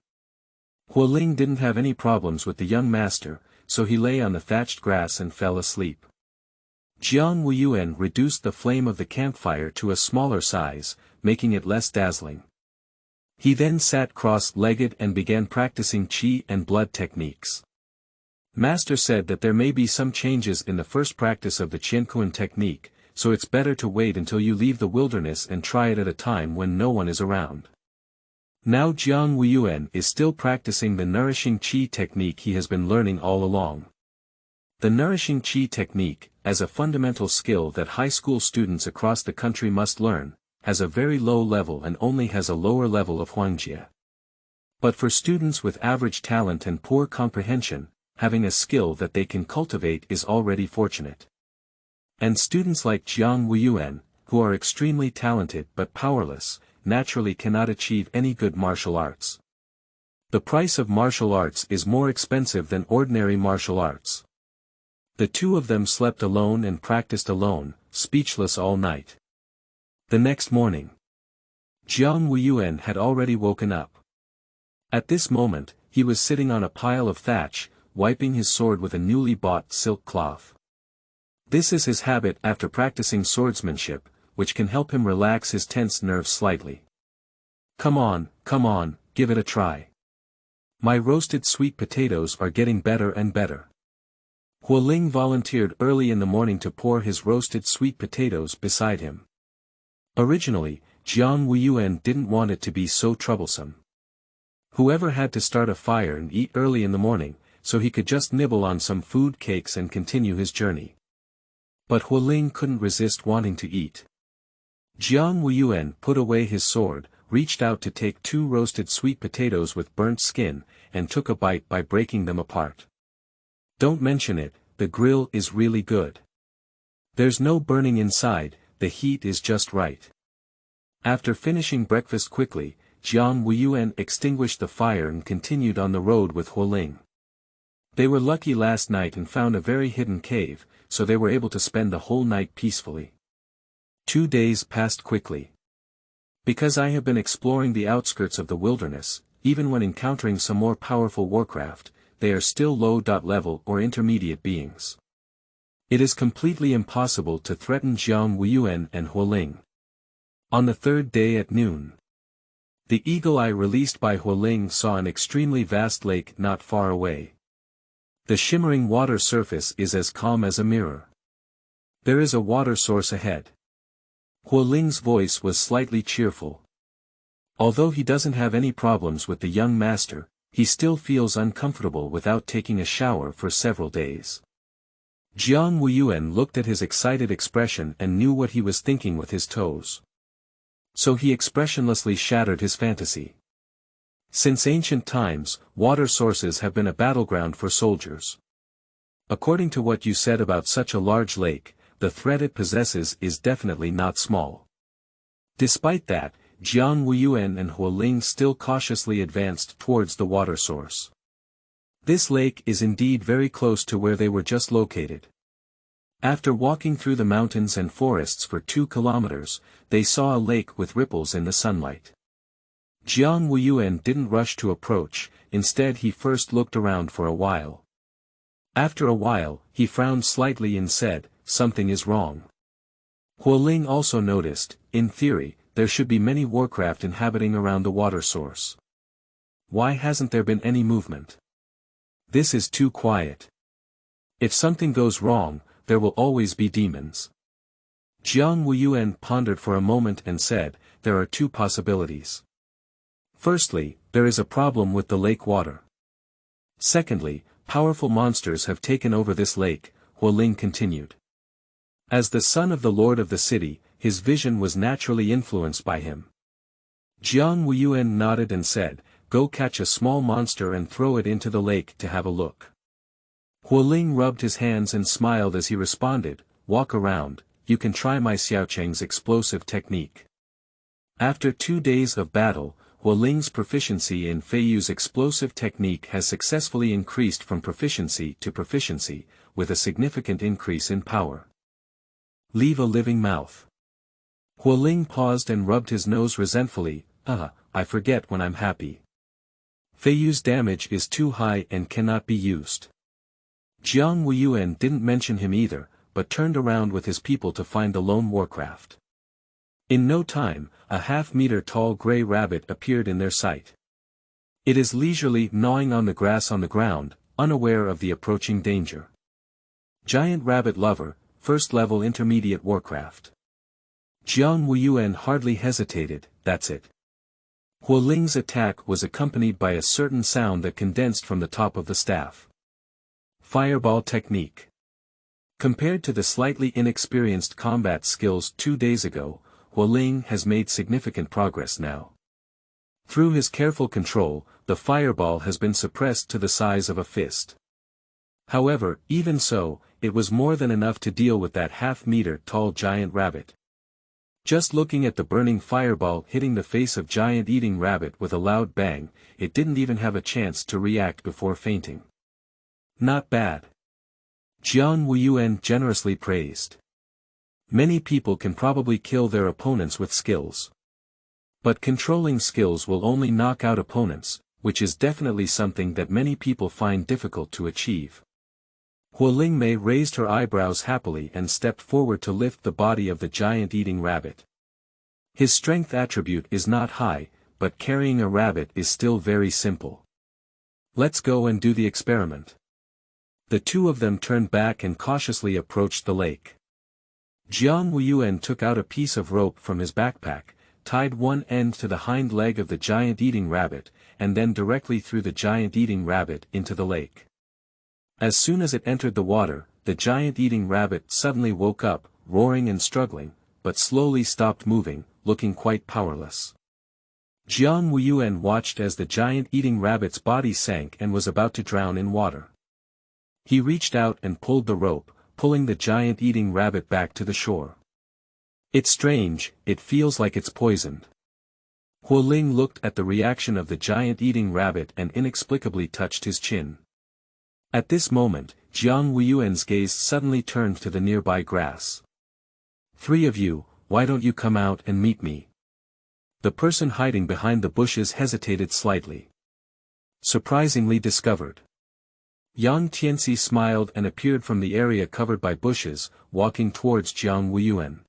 Hualing didn't have any problems with the young master, so he lay on the thatched grass and fell asleep. Jiang Wuyuan reduced the flame of the campfire to a smaller size, making it less dazzling. He then sat cross-legged and began practicing qi and blood techniques. Master said that there may be some changes in the first practice of the Qiankuan technique, so it's better to wait until you leave the wilderness and try it at a time when no one is around. Now Jiang Wuyuan is still practicing the nourishing qi technique he has been learning all along. The nourishing qi technique, as a fundamental skill that high school students across the country must learn, has a very low level and only has a lower level of huangjie. But for students with average talent and poor comprehension, having a skill that they can cultivate is already fortunate. And students like Jiang Wuyuan, who are extremely talented but powerless, naturally cannot achieve any good martial arts. The price of martial arts is more expensive than ordinary martial arts. The two of them slept alone and practiced alone, speechless all night. The next morning, Jiang Wuyuan had already woken up. At this moment, he was sitting on a pile of thatch, wiping his sword with a newly bought silk cloth. This is his habit after practicing swordsmanship, which can help him relax his tense nerves slightly. Come on, give it a try. My roasted sweet potatoes are getting better and better. Hualing volunteered early in the morning to pour his roasted sweet potatoes beside him. Originally, Jiang Wuyuan didn't want it to be so troublesome. Whoever had to start a fire and eat early in the morning, so he could just nibble on some food cakes and continue his journey. But Hualing couldn't resist wanting to eat. Jiang Wuyuan put away his sword, reached out to take 2 roasted sweet potatoes with burnt skin, and took a bite by breaking them apart. Don't mention it, the grill is really good. There's no burning inside, the heat is just right. After finishing breakfast quickly, Jiang Wuyuan extinguished the fire and continued on the road with Hualing. They were lucky last night and found a very hidden cave, so they were able to spend the whole night peacefully. 2 days passed quickly. Because I have been exploring the outskirts of the wilderness, even when encountering some more powerful warcraft, they are still low-level or intermediate beings. It is completely impossible to threaten Jiang Wuyuan and Hualing. On the 3rd day at noon, the eagle eye released by Hualing saw an extremely vast lake not far away. The shimmering water surface is as calm as a mirror. There is a water source ahead. Hualing's voice was slightly cheerful. Although he doesn't have any problems with the young master, he still feels uncomfortable without taking a shower for several days. Jiang Wuyuan looked at his excited expression and knew what he was thinking with his toes. So he expressionlessly shattered his fantasy. Since ancient times, water sources have been a battleground for soldiers. According to what you said about such a large lake, the threat it possesses is definitely not small. Despite that, Jiang Wuyuan and Hualing still cautiously advanced towards the water source. This lake is indeed very close to where they were just located. After walking through the mountains and forests for 2 kilometers, they saw a lake with ripples in the sunlight. Jiang Wuyuan didn't rush to approach, instead he first looked around for a while. After a while, he frowned slightly and said, "Something is wrong." Hualing also noticed, in theory, there should be many warcraft inhabiting around the water source. Why hasn't there been any movement? This is too quiet. If something goes wrong, there will always be demons. Jiang Wuyuan pondered for a moment and said, "There are 2 possibilities. Firstly, there is a problem with the lake water. Secondly, powerful monsters have taken over this lake," Hualing continued. As the son of the lord of the city, his vision was naturally influenced by him. Jiang Wuyuan nodded and said, "Go catch a small monster and throw it into the lake to have a look." Hualing rubbed his hands and smiled as he responded, "Walk around, you can try my Xiaocheng's explosive technique." After 2 days of battle, Hualing's proficiency in Feiyu's explosive technique has successfully increased from proficiency to proficiency, with a significant increase in power. Leave a living mouth. Hualing paused and rubbed his nose resentfully, I forget when I'm happy. Feiyu's damage is too high and cannot be used." Jiang Wuyuan didn't mention him either, but turned around with his people to find the lone warcraft. In no time, a half-meter tall gray rabbit appeared in their sight. It is leisurely gnawing on the grass on the ground, unaware of the approaching danger. Giant rabbit lover, first-level intermediate warcraft. Jiang Wuyuan hardly hesitated, "That's it." Hualing's attack was accompanied by a certain sound that condensed from the top of the staff. Fireball technique. Compared to the slightly inexperienced combat skills 2 days ago, Hualing has made significant progress now. Through his careful control, the fireball has been suppressed to the size of a fist. However, even so, it was more than enough to deal with that half-meter tall giant rabbit. Just looking at the burning fireball hitting the face of giant eating rabbit with a loud bang, it didn't even have a chance to react before fainting. Not bad. Jiang Wuyuan generously praised. Many people can probably kill their opponents with skills. But controlling skills will only knock out opponents, which is definitely something that many people find difficult to achieve. Hualing Mei raised her eyebrows happily and stepped forward to lift the body of the giant eating rabbit. His strength attribute is not high, but carrying a rabbit is still very simple. Let's go and do the experiment. The 2 of them turned back and cautiously approached the lake. Jiang Wuyuan took out a piece of rope from his backpack, tied one end to the hind leg of the giant eating rabbit, and then directly threw the giant eating rabbit into the lake. As soon as it entered the water, the giant eating rabbit suddenly woke up, roaring and struggling, but slowly stopped moving, looking quite powerless. Jiang Wuyuan watched as the giant eating rabbit's body sank and was about to drown in water. He reached out and pulled the rope, pulling the giant eating rabbit back to the shore. "It's strange, it feels like it's poisoned." Hualing looked at the reaction of the giant eating rabbit and inexplicably touched his chin. At this moment, Jiang Wuyuan's gaze suddenly turned to the nearby grass. "3 of you, why don't you come out and meet me?" The person hiding behind the bushes hesitated slightly. Surprisingly discovered. Yang Tianxi smiled and appeared from the area covered by bushes, walking towards Jiang Wuyuan.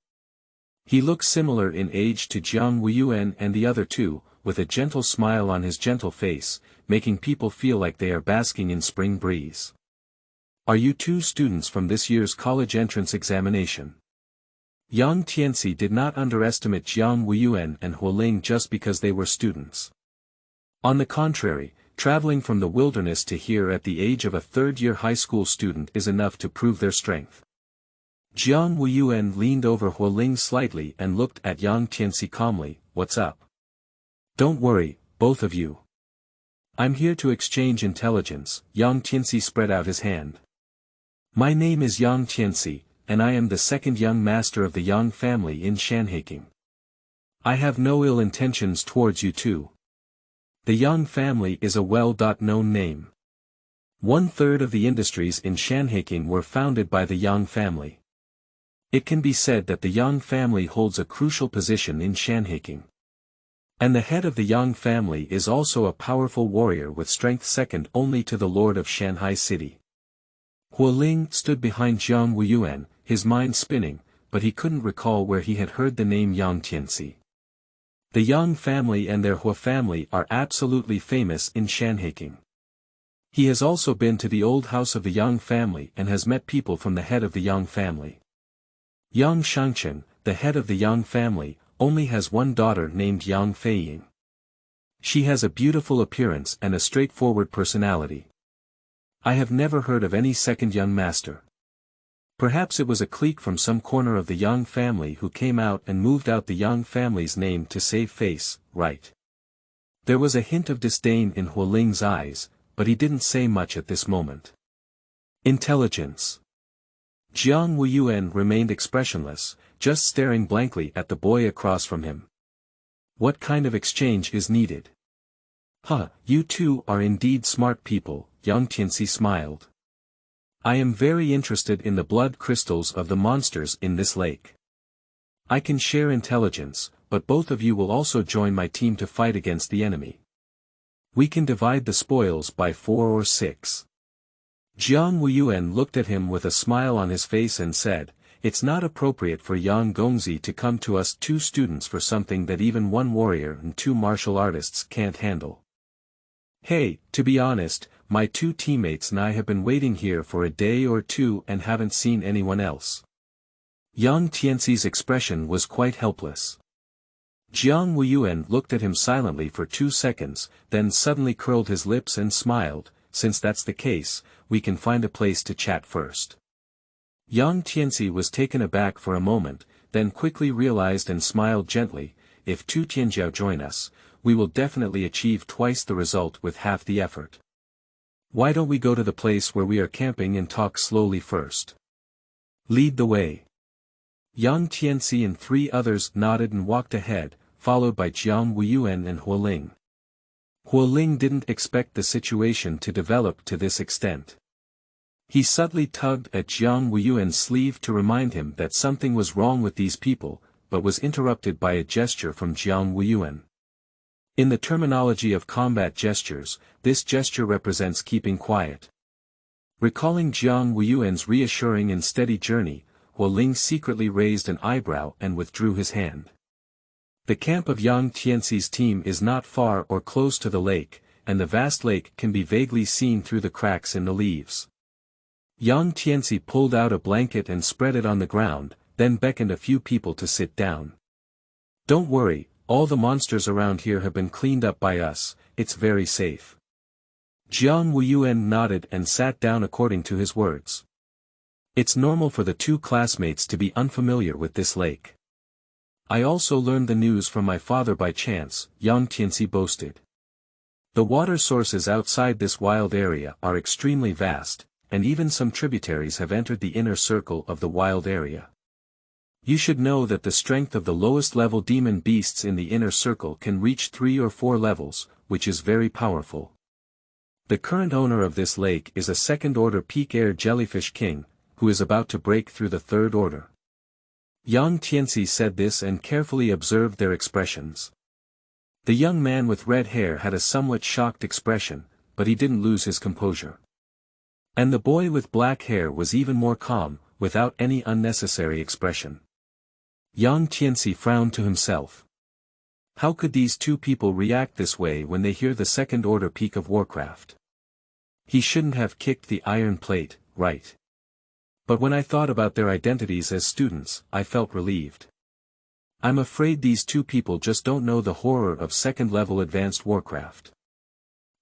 He looked similar in age to Jiang Wuyuan and the other 2, with a gentle smile on his gentle face, making people feel like they are basking in spring breeze. "Are you 2 students from this year's college entrance examination?" Yang Tianxi did not underestimate Jiang Wuyuan and Hualing just because they were students. On the contrary, traveling from the wilderness to here at the age of a 3rd-year high school student is enough to prove their strength. Jiang Wuyuan leaned over Hualing slightly and looked at Yang Tianxi calmly, "What's up?" "Don't worry, both of you. I'm here to exchange intelligence." Yang Tianxi spread out his hand. "My name is Yang Tianxi, and I am the 2nd young master of the Yang family in Shanhaking. I have no ill intentions towards you too. The Yang family is a well-known name. 1/3 of the industries in Shanhaking were founded by the Yang family. It can be said that the Yang family holds a crucial position in Shanhaking. And the head of the Yang family is also a powerful warrior with strength second only to the Lord of Shanghai City. Hualing stood behind Jiang Wuyuan, his mind spinning, but he couldn't recall where he had heard the name Yang Tianxi. The Yang family and their Hua family are absolutely famous in Shanhaking. He has also been to the old house of the Yang family and has met people from the head of the Yang family. Yang Shangcheng, the head of the Yang family, only has one daughter named Yang Feiying. She has a beautiful appearance and a straightforward personality. I have never heard of any second young master. Perhaps it was a clique from some corner of the Yang family who came out and moved out the Yang family's name to save face, right? There was a hint of disdain in Hualing's eyes, but he didn't say much at this moment. Intelligence. Jiang Wuyuan remained expressionless, just staring blankly at the boy across from him. What kind of exchange is needed? Huh, you two are indeed smart people, Yang Tianxi smiled. I am very interested in the blood crystals of the monsters in this lake. I can share intelligence, but both of you will also join my team to fight against the enemy. We can divide the spoils by 4 or 6. Jiang Wuyuan looked at him with a smile on his face and said, "It's not appropriate for Yang Gongzi to come to us 2 students for something that even 1 warrior and 2 martial artists can't handle. Hey, to be honest, my 2 teammates and I have been waiting here for a day or 2 and haven't seen anyone else." Yang Tianxi's expression was quite helpless. Jiang Wuyuan looked at him silently for 2 seconds, then suddenly curled his lips and smiled, "Since that's the case, we can find a place to chat first." Yang Tianxi was taken aback for a moment, then quickly realized and smiled gently, "If 2 Tianjiao join us, we will definitely achieve twice the result with half the effort. Why don't we go to the place where we are camping and talk slowly first? Lead the way." Yang Tianxi and 3 others nodded and walked ahead, followed by Jiang Wuyuan and Hualing. Hualing didn't expect the situation to develop to this extent. He subtly tugged at Jiang Wuyuan's sleeve to remind him that something was wrong with these people, but was interrupted by a gesture from Jiang Wuyuan. In the terminology of combat gestures, this gesture represents keeping quiet. Recalling Jiang Wuyuan's reassuring and steady journey, Hualing secretly raised an eyebrow and withdrew his hand. The camp of Yang Tianxi's team is not far or close to the lake, and the vast lake can be vaguely seen through the cracks in the leaves. Yang Tianxi pulled out a blanket and spread it on the ground, then beckoned a few people to sit down. "Don't worry, all the monsters around here have been cleaned up by us, it's very safe." Jiang Wuyuan nodded and sat down according to his words. "It's normal for the 2 classmates to be unfamiliar with this lake. I also learned the news from my father by chance," Yang Tianxi boasted. "The water sources outside this wild area are extremely vast, and even some tributaries have entered the inner circle of the wild area. You should know that the strength of the lowest level demon beasts in the inner circle can reach 3 or 4 levels, which is very powerful. The current owner of this lake is a 2nd order peak air jellyfish king, who is about to break through the 3rd order." Yang Tianxi said this and carefully observed their expressions. The young man with red hair had a somewhat shocked expression, but he didn't lose his composure. And the boy with black hair was even more calm, without any unnecessary expression. Yang Tianxi frowned to himself. How could these 2 people react this way when they hear the 2nd order peak of Warcraft? He shouldn't have kicked the iron plate, right? But when I thought about their identities as students, I felt relieved. I'm afraid these 2 people just don't know the horror of 2nd level advanced Warcraft.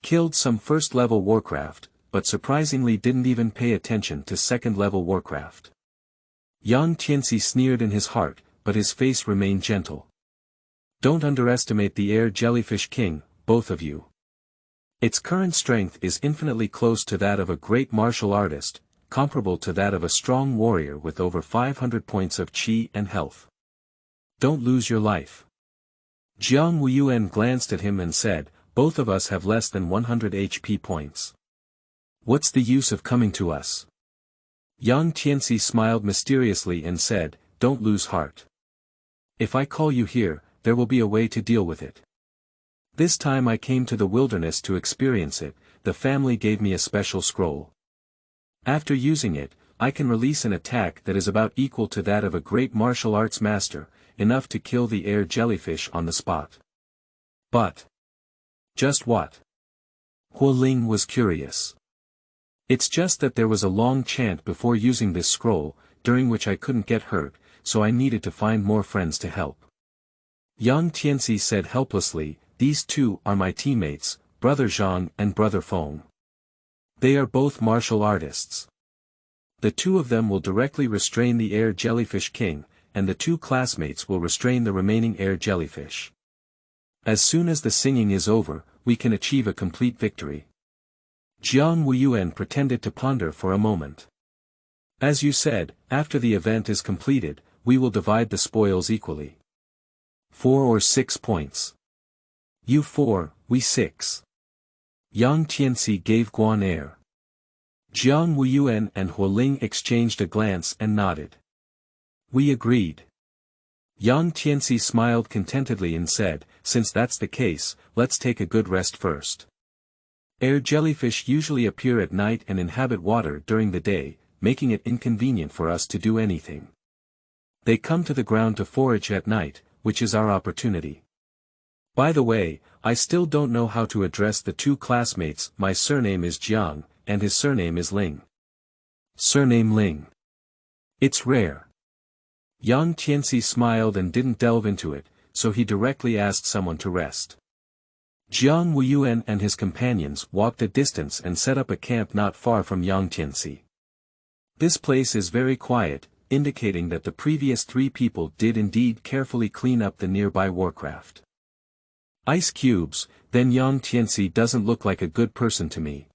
Killed some 1st level Warcraft, but surprisingly didn't even pay attention to 2nd level Warcraft. Yang Tianxi sneered in his heart, but his face remained gentle. Don't underestimate the air jellyfish king, both of you. Its current strength is infinitely close to that of a great martial artist, comparable to that of a strong warrior with over 500 points of chi and health. Don't lose your life. Jiang Wuyuan glanced at him and said, "Both of us have less than 100 HP points. What's the use of coming to us?" Yang Tianxi smiled mysteriously and said, "Don't lose heart. If I call you here, there will be a way to deal with it. This time I came to the wilderness to experience it. The family gave me a special scroll. After using it, I can release an attack that is about equal to that of a great martial arts master, enough to kill the air jellyfish on the spot." "But just what?" Huoling was curious. "It's just that there was a long chant before using this scroll, during which I couldn't get hurt, so I needed to find more friends to help." Yang Tianxi said helplessly, "These two are my teammates, Brother Zhang and Brother Feng. They are both martial artists. The two of them will directly restrain the air jellyfish king, and the two classmates will restrain the remaining air jellyfish. As soon as the singing is over, we can achieve a complete victory." Jiang Wuyuan pretended to ponder for a moment. "As you said, after the event is completed, we will divide the spoils equally. 4 or 6 points. You 4, we 6. Yang Tianxi gave Guan air. Jiang Wuyuan and Huoling exchanged a glance and nodded. "We agreed." Yang Tianxi smiled contentedly and said, "Since that's the case, let's take a good rest first. Air jellyfish usually appear at night and inhabit water during the day, making it inconvenient for us to do anything. They come to the ground to forage at night, which is our opportunity. By the way, I still don't know how to address the two classmates. My surname is Jiang, and his surname is Ling." "Surname Ling. It's rare." Yang Tianxi smiled and didn't delve into it, so he directly asked someone to rest. Jiang Wuyuan and his companions walked a distance and set up a camp not far from Yang Tianxi. This place is very quiet, indicating that the previous 3 people did indeed carefully clean up the nearby warcraft. "Ice cubes, then Yang Tianxi doesn't look like a good person to me."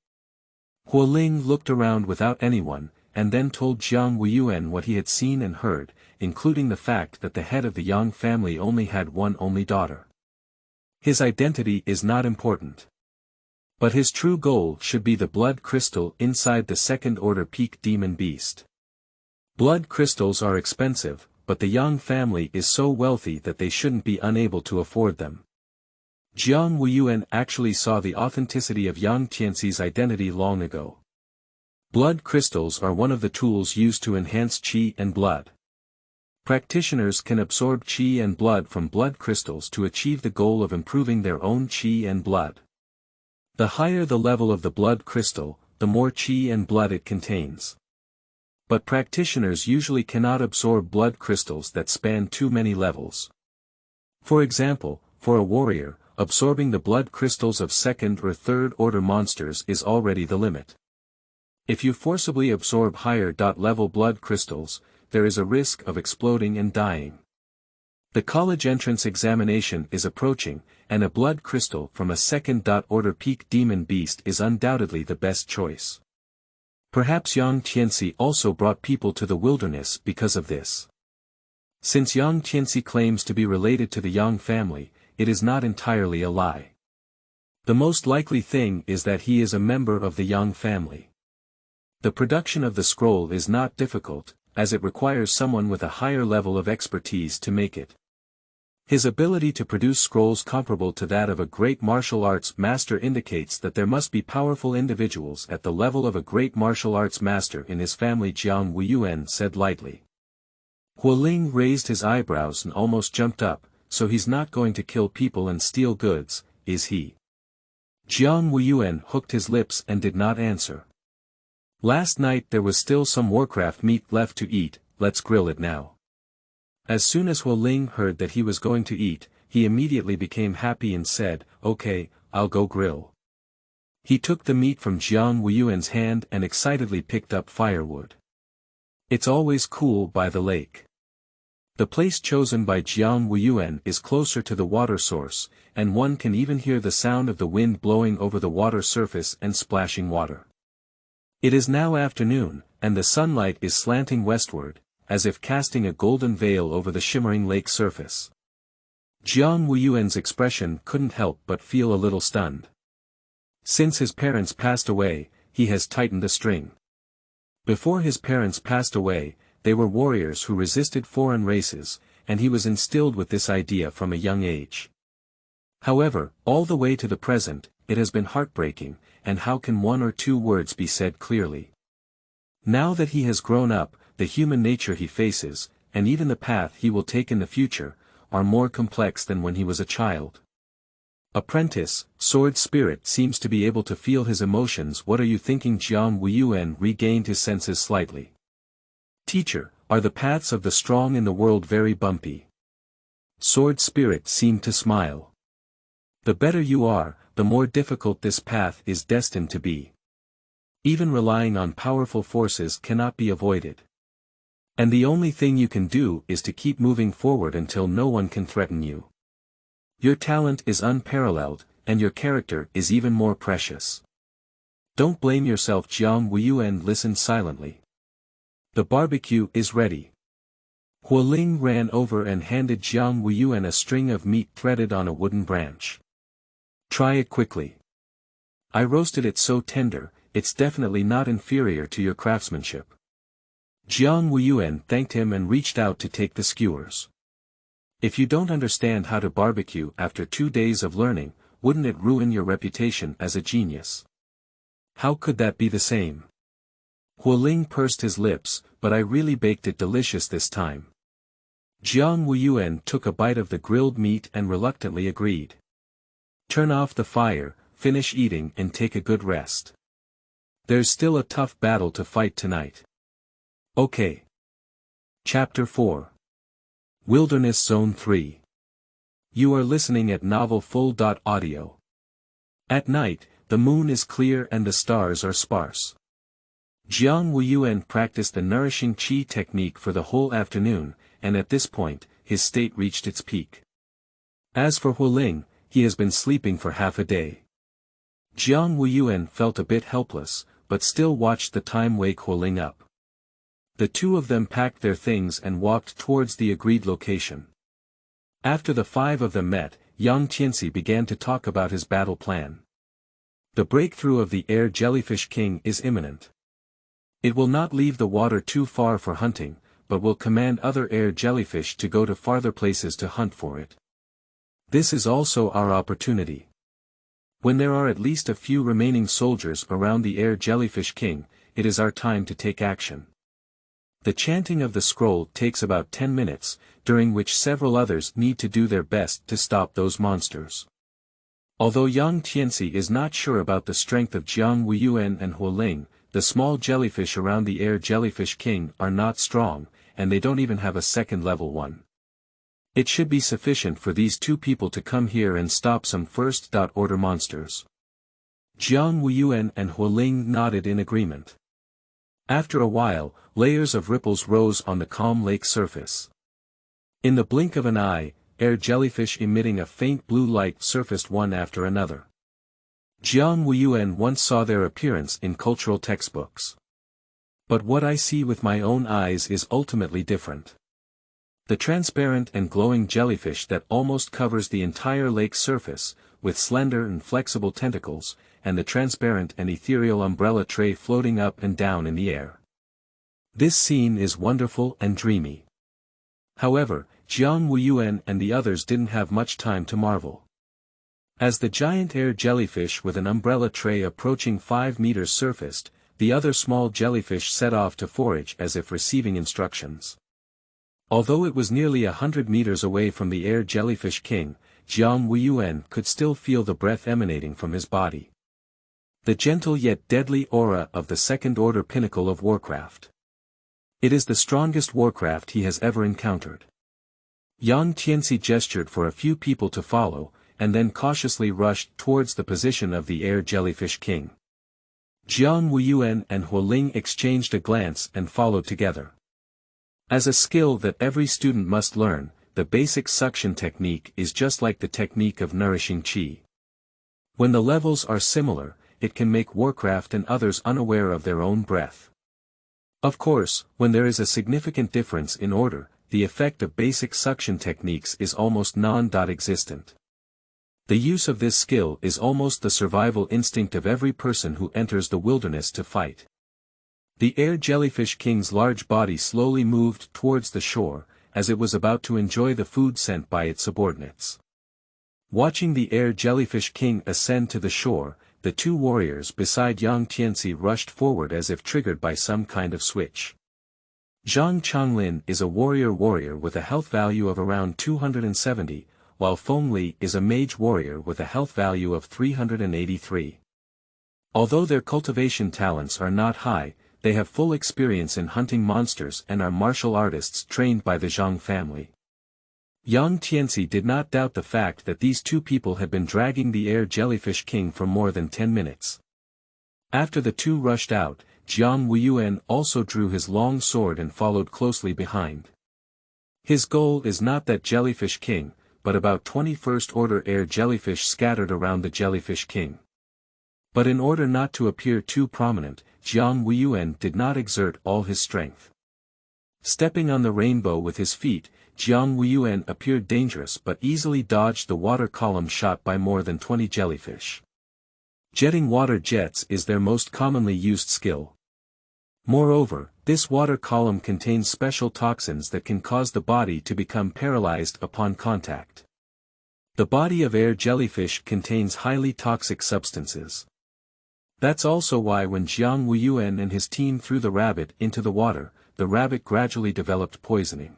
Huoling looked around without anyone, and then told Jiang Wuyuan what he had seen and heard, including the fact that the head of the Yang family only had one only daughter. His identity is not important. But his true goal should be the blood crystal inside the second-order peak demon beast. Blood crystals are expensive, but the Yang family is so wealthy that they shouldn't be unable to afford them. Jiang Wuyuan actually saw the authenticity of Yang Tianxi's identity long ago. Blood crystals are one of the tools used to enhance qi and blood. Practitioners can absorb qi and blood from blood crystals to achieve the goal of improving their own qi and blood. The higher the level of the blood crystal, the more qi and blood it contains. But practitioners usually cannot absorb blood crystals that span too many levels. For example, for a warrior, absorbing the blood crystals of second or third order monsters is already the limit. If you forcibly absorb higher level blood crystals, there is a risk of exploding and dying. The college entrance examination is approaching, and a blood crystal from a second-order peak demon beast is undoubtedly the best choice. Perhaps Yang Tianxi also brought people to the wilderness because of this. Since Yang Tianxi claims to be related to the Yang family, it is not entirely a lie. The most likely thing is that he is a member of the Yang family. The production of the scroll is not difficult, as it requires someone with a higher level of expertise to make it. His ability to produce scrolls comparable to that of a great martial arts master indicates that there must be powerful individuals at the level of a great martial arts master in his family. Jiang Wuyuan said lightly. Huoling raised his eyebrows and almost jumped up, "So he's not going to kill people and steal goods, is he?" Jiang Wuyuan hooked his lips and did not answer. "Last night there was still some warcraft meat left to eat, let's grill it now." As soon as Huoling heard that he was going to eat, he immediately became happy and said, "Okay, I'll go grill." He took the meat from Jiang Wuyuan's hand and excitedly picked up firewood. It's always cool by the lake. The place chosen by Jiang Wuyuan is closer to the water source, and one can even hear the sound of the wind blowing over the water surface and splashing water. It is now afternoon, and the sunlight is slanting westward, as if casting a golden veil over the shimmering lake surface. Jiang Wuyuan's expression couldn't help but feel a little stunned. Since his parents passed away, he has tightened the string. Before his parents passed away, they were warriors who resisted foreign races, and he was instilled with this idea from a young age. However, all the way to the present, it has been heartbreaking, and how can one or two words be said clearly? Now that he has grown up, the human nature he faces, and even the path he will take in the future, are more complex than when he was a child. Apprentice, Sword Spirit seems to be able to feel his emotions. What are you thinking? Jiang Wuyuan regained his senses slightly. Teacher, are the paths of the strong in the world very bumpy? Sword Spirit seemed to smile. The better you are, the more difficult this path is destined to be. Even relying on powerful forces cannot be avoided. And the only thing you can do is to keep moving forward until no one can threaten you. Your talent is unparalleled, and your character is even more precious. Don't blame yourself. Jiang Wuyuan listened silently. The barbecue is ready. Hualing ran over and handed Jiang Wuyuan a string of meat threaded on a wooden branch. Try it quickly. I roasted it so tender, it's definitely not inferior to your craftsmanship. Jiang Wuyuan thanked him and reached out to take the skewers. If you don't understand how to barbecue after 2 days of learning, wouldn't it ruin your reputation as a genius? How could that be the same? Hualing pursed his lips, but I really baked it delicious this time. Jiang Wuyuan took a bite of the grilled meat and reluctantly agreed. Turn off the fire, finish eating and take a good rest. There's still a tough battle to fight tonight. Okay. Chapter 4. Wilderness Zone 3. You are listening at Novel Full.audio. At night, the moon is clear and the stars are sparse. Jiang Wuyuan practiced the nourishing qi technique for the whole afternoon, and at this point, his state reached its peak. As for Hualing, he has been sleeping for half a day. Jiang Wuyuan felt a bit helpless, but still watched the time wake Hualing up. The two of them packed their things and walked towards the agreed location. After the 5 of them met, Yang Tianxi began to talk about his battle plan. The breakthrough of the air jellyfish king is imminent. It will not leave the water too far for hunting, but will command other air jellyfish to go to farther places to hunt for it. This is also our opportunity. When there are at least a few remaining soldiers around the air jellyfish king, it is our time to take action. The chanting of the scroll takes about 10 minutes, during which several others need to do their best to stop those monsters. Although Yang Tianxi is not sure about the strength of Jiang Wuyuan and Hualing, the small jellyfish around the air jellyfish king are not strong, and they don't even have a second level one. It should be sufficient for these 2 people to come here and stop some first-order monsters. Jiang Wuyuan and Hualing nodded in agreement. After a while, layers of ripples rose on the calm lake surface. In the blink of an eye, air jellyfish emitting a faint blue light surfaced one after another. Jiang Wuyuan once saw their appearance in cultural textbooks. But what I see with my own eyes is ultimately different. The transparent and glowing jellyfish that almost covers the entire lake surface, with slender and flexible tentacles, and the transparent and ethereal umbrella tray floating up and down in the air. This scene is wonderful and dreamy. However, Jiang Wuyuan and the others didn't have much time to marvel. As the giant air jellyfish with an umbrella tray approaching 5 meters surfaced, the other small jellyfish set off to forage as if receiving instructions. Although it was nearly 100 meters away from the air jellyfish king, Jiang Wuyuan could still feel the breath emanating from his body. The gentle yet deadly aura of the second-order pinnacle of warcraft. It is the strongest warcraft he has ever encountered. Yang Tianxi gestured for a few people to follow, and then cautiously rushed towards the position of the air jellyfish king. Jiang Wuyuan and Hualing exchanged a glance and followed together. As a skill that every student must learn, the basic suction technique is just like the technique of nourishing qi. When the levels are similar, it can make Warcraft and others unaware of their own breath. Of course, when there is a significant difference in order, the effect of basic suction techniques is almost non-existent. The use of this skill is almost the survival instinct of every person who enters the wilderness to fight. The air jellyfish king's large body slowly moved towards the shore, as it was about to enjoy the food sent by its subordinates. Watching the air jellyfish king ascend to the shore, the two warriors beside Yang Tianci rushed forward as if triggered by some kind of switch. Zhang Changlin is a warrior with a health value of around 270, while Feng Li is a mage warrior with a health value of 383. Although their cultivation talents are not high, they have full experience in hunting monsters and are martial artists trained by the Zhang family. Yang Tianci did not doubt the fact that these two people had been dragging the air jellyfish king for more than 10 minutes. After the two rushed out, Jiang Wuyuan also drew his long sword and followed closely behind. His goal is not that jellyfish king, but about 21st order air jellyfish scattered around the jellyfish king. But in order not to appear too prominent, Jiang Wuyuan did not exert all his strength. Stepping on the rainbow with his feet, Jiang Wuyuan appeared dangerous but easily dodged the water column shot by more than 20 jellyfish. Jetting water jets is their most commonly used skill. Moreover, this water column contains special toxins that can cause the body to become paralyzed upon contact. The body of air jellyfish contains highly toxic substances. That's also why when Jiang Wuyuan and his team threw the rabbit into the water, the rabbit gradually developed poisoning.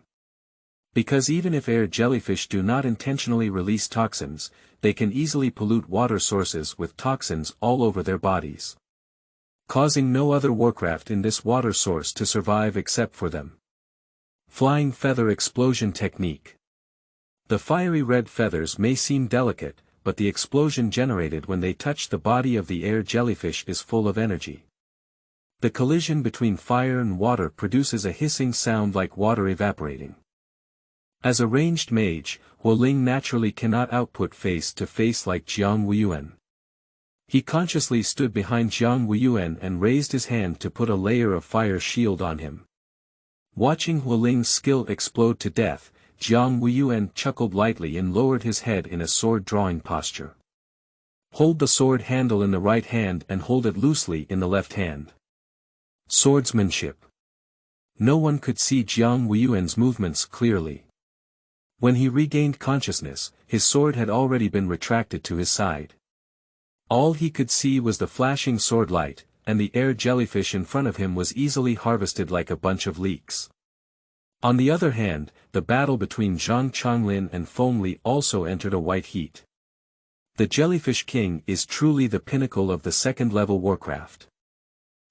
Because even if air jellyfish do not intentionally release toxins, they can easily pollute water sources with toxins all over their bodies, causing no other warcraft in this water source to survive except for them. Flying feather explosion technique. The fiery red feathers may seem delicate, but the explosion generated when they touch the body of the air jellyfish is full of energy. The collision between fire and water produces a hissing sound like water evaporating. As a ranged mage, Huoling naturally cannot output face-to-face like Jiang Wuyuan. He consciously stood behind Jiang Wuyuan and raised his hand to put a layer of fire shield on him. Watching Huoling's skill explode to death, Jiang Wuyuan chuckled lightly and lowered his head in a sword-drawing posture. Hold the sword handle in the right hand and hold it loosely in the left hand. Swordsmanship. No one could see Jiang Wuyuan's movements clearly. When he regained consciousness, his sword had already been retracted to his side. All he could see was the flashing sword light, and the air jellyfish in front of him was easily harvested like a bunch of leeks. On the other hand, the battle between Zhang Changlin and Feng Li also entered a white heat. The Jellyfish King is truly the pinnacle of the second-level warcraft.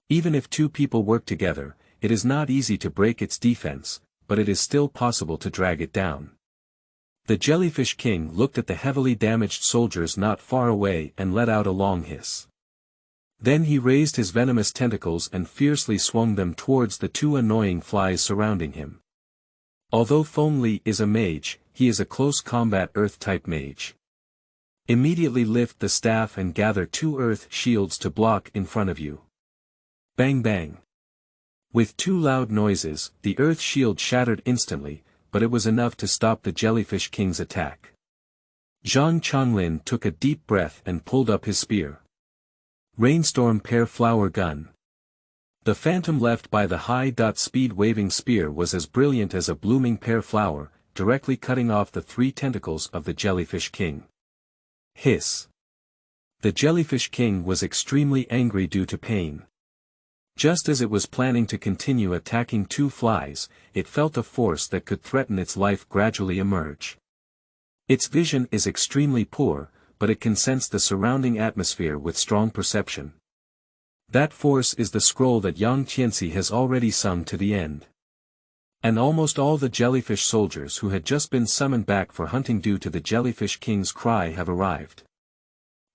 Even if two people work together, it is not easy to break its defense, but it is still possible to drag it down. The Jellyfish King looked at the heavily damaged soldiers not far away and let out a long hiss. Then he raised his venomous tentacles and fiercely swung them towards the two annoying flies surrounding him. Although Feng Li is a mage, he is a close combat earth-type mage. Immediately lift the staff and gather 2 earth shields to block in front of you. Bang bang. With 2 loud noises, the earth shield shattered instantly, but it was enough to stop the Jellyfish King's attack. Zhang Changlin took a deep breath and pulled up his spear. Rainstorm Pear Flower Gun. The phantom left by the high-speed waving spear was as brilliant as a blooming pear flower, directly cutting off the 3 tentacles of the Jellyfish King. Hiss. The Jellyfish King was extremely angry due to pain. Just as it was planning to continue attacking 2 flies, it felt a force that could threaten its life gradually emerge. Its vision is extremely poor, but it can sense the surrounding atmosphere with strong perception. That force is the scroll that Yang Tianci has already sung to the end. And almost all the jellyfish soldiers who had just been summoned back for hunting due to the Jellyfish King's cry have arrived.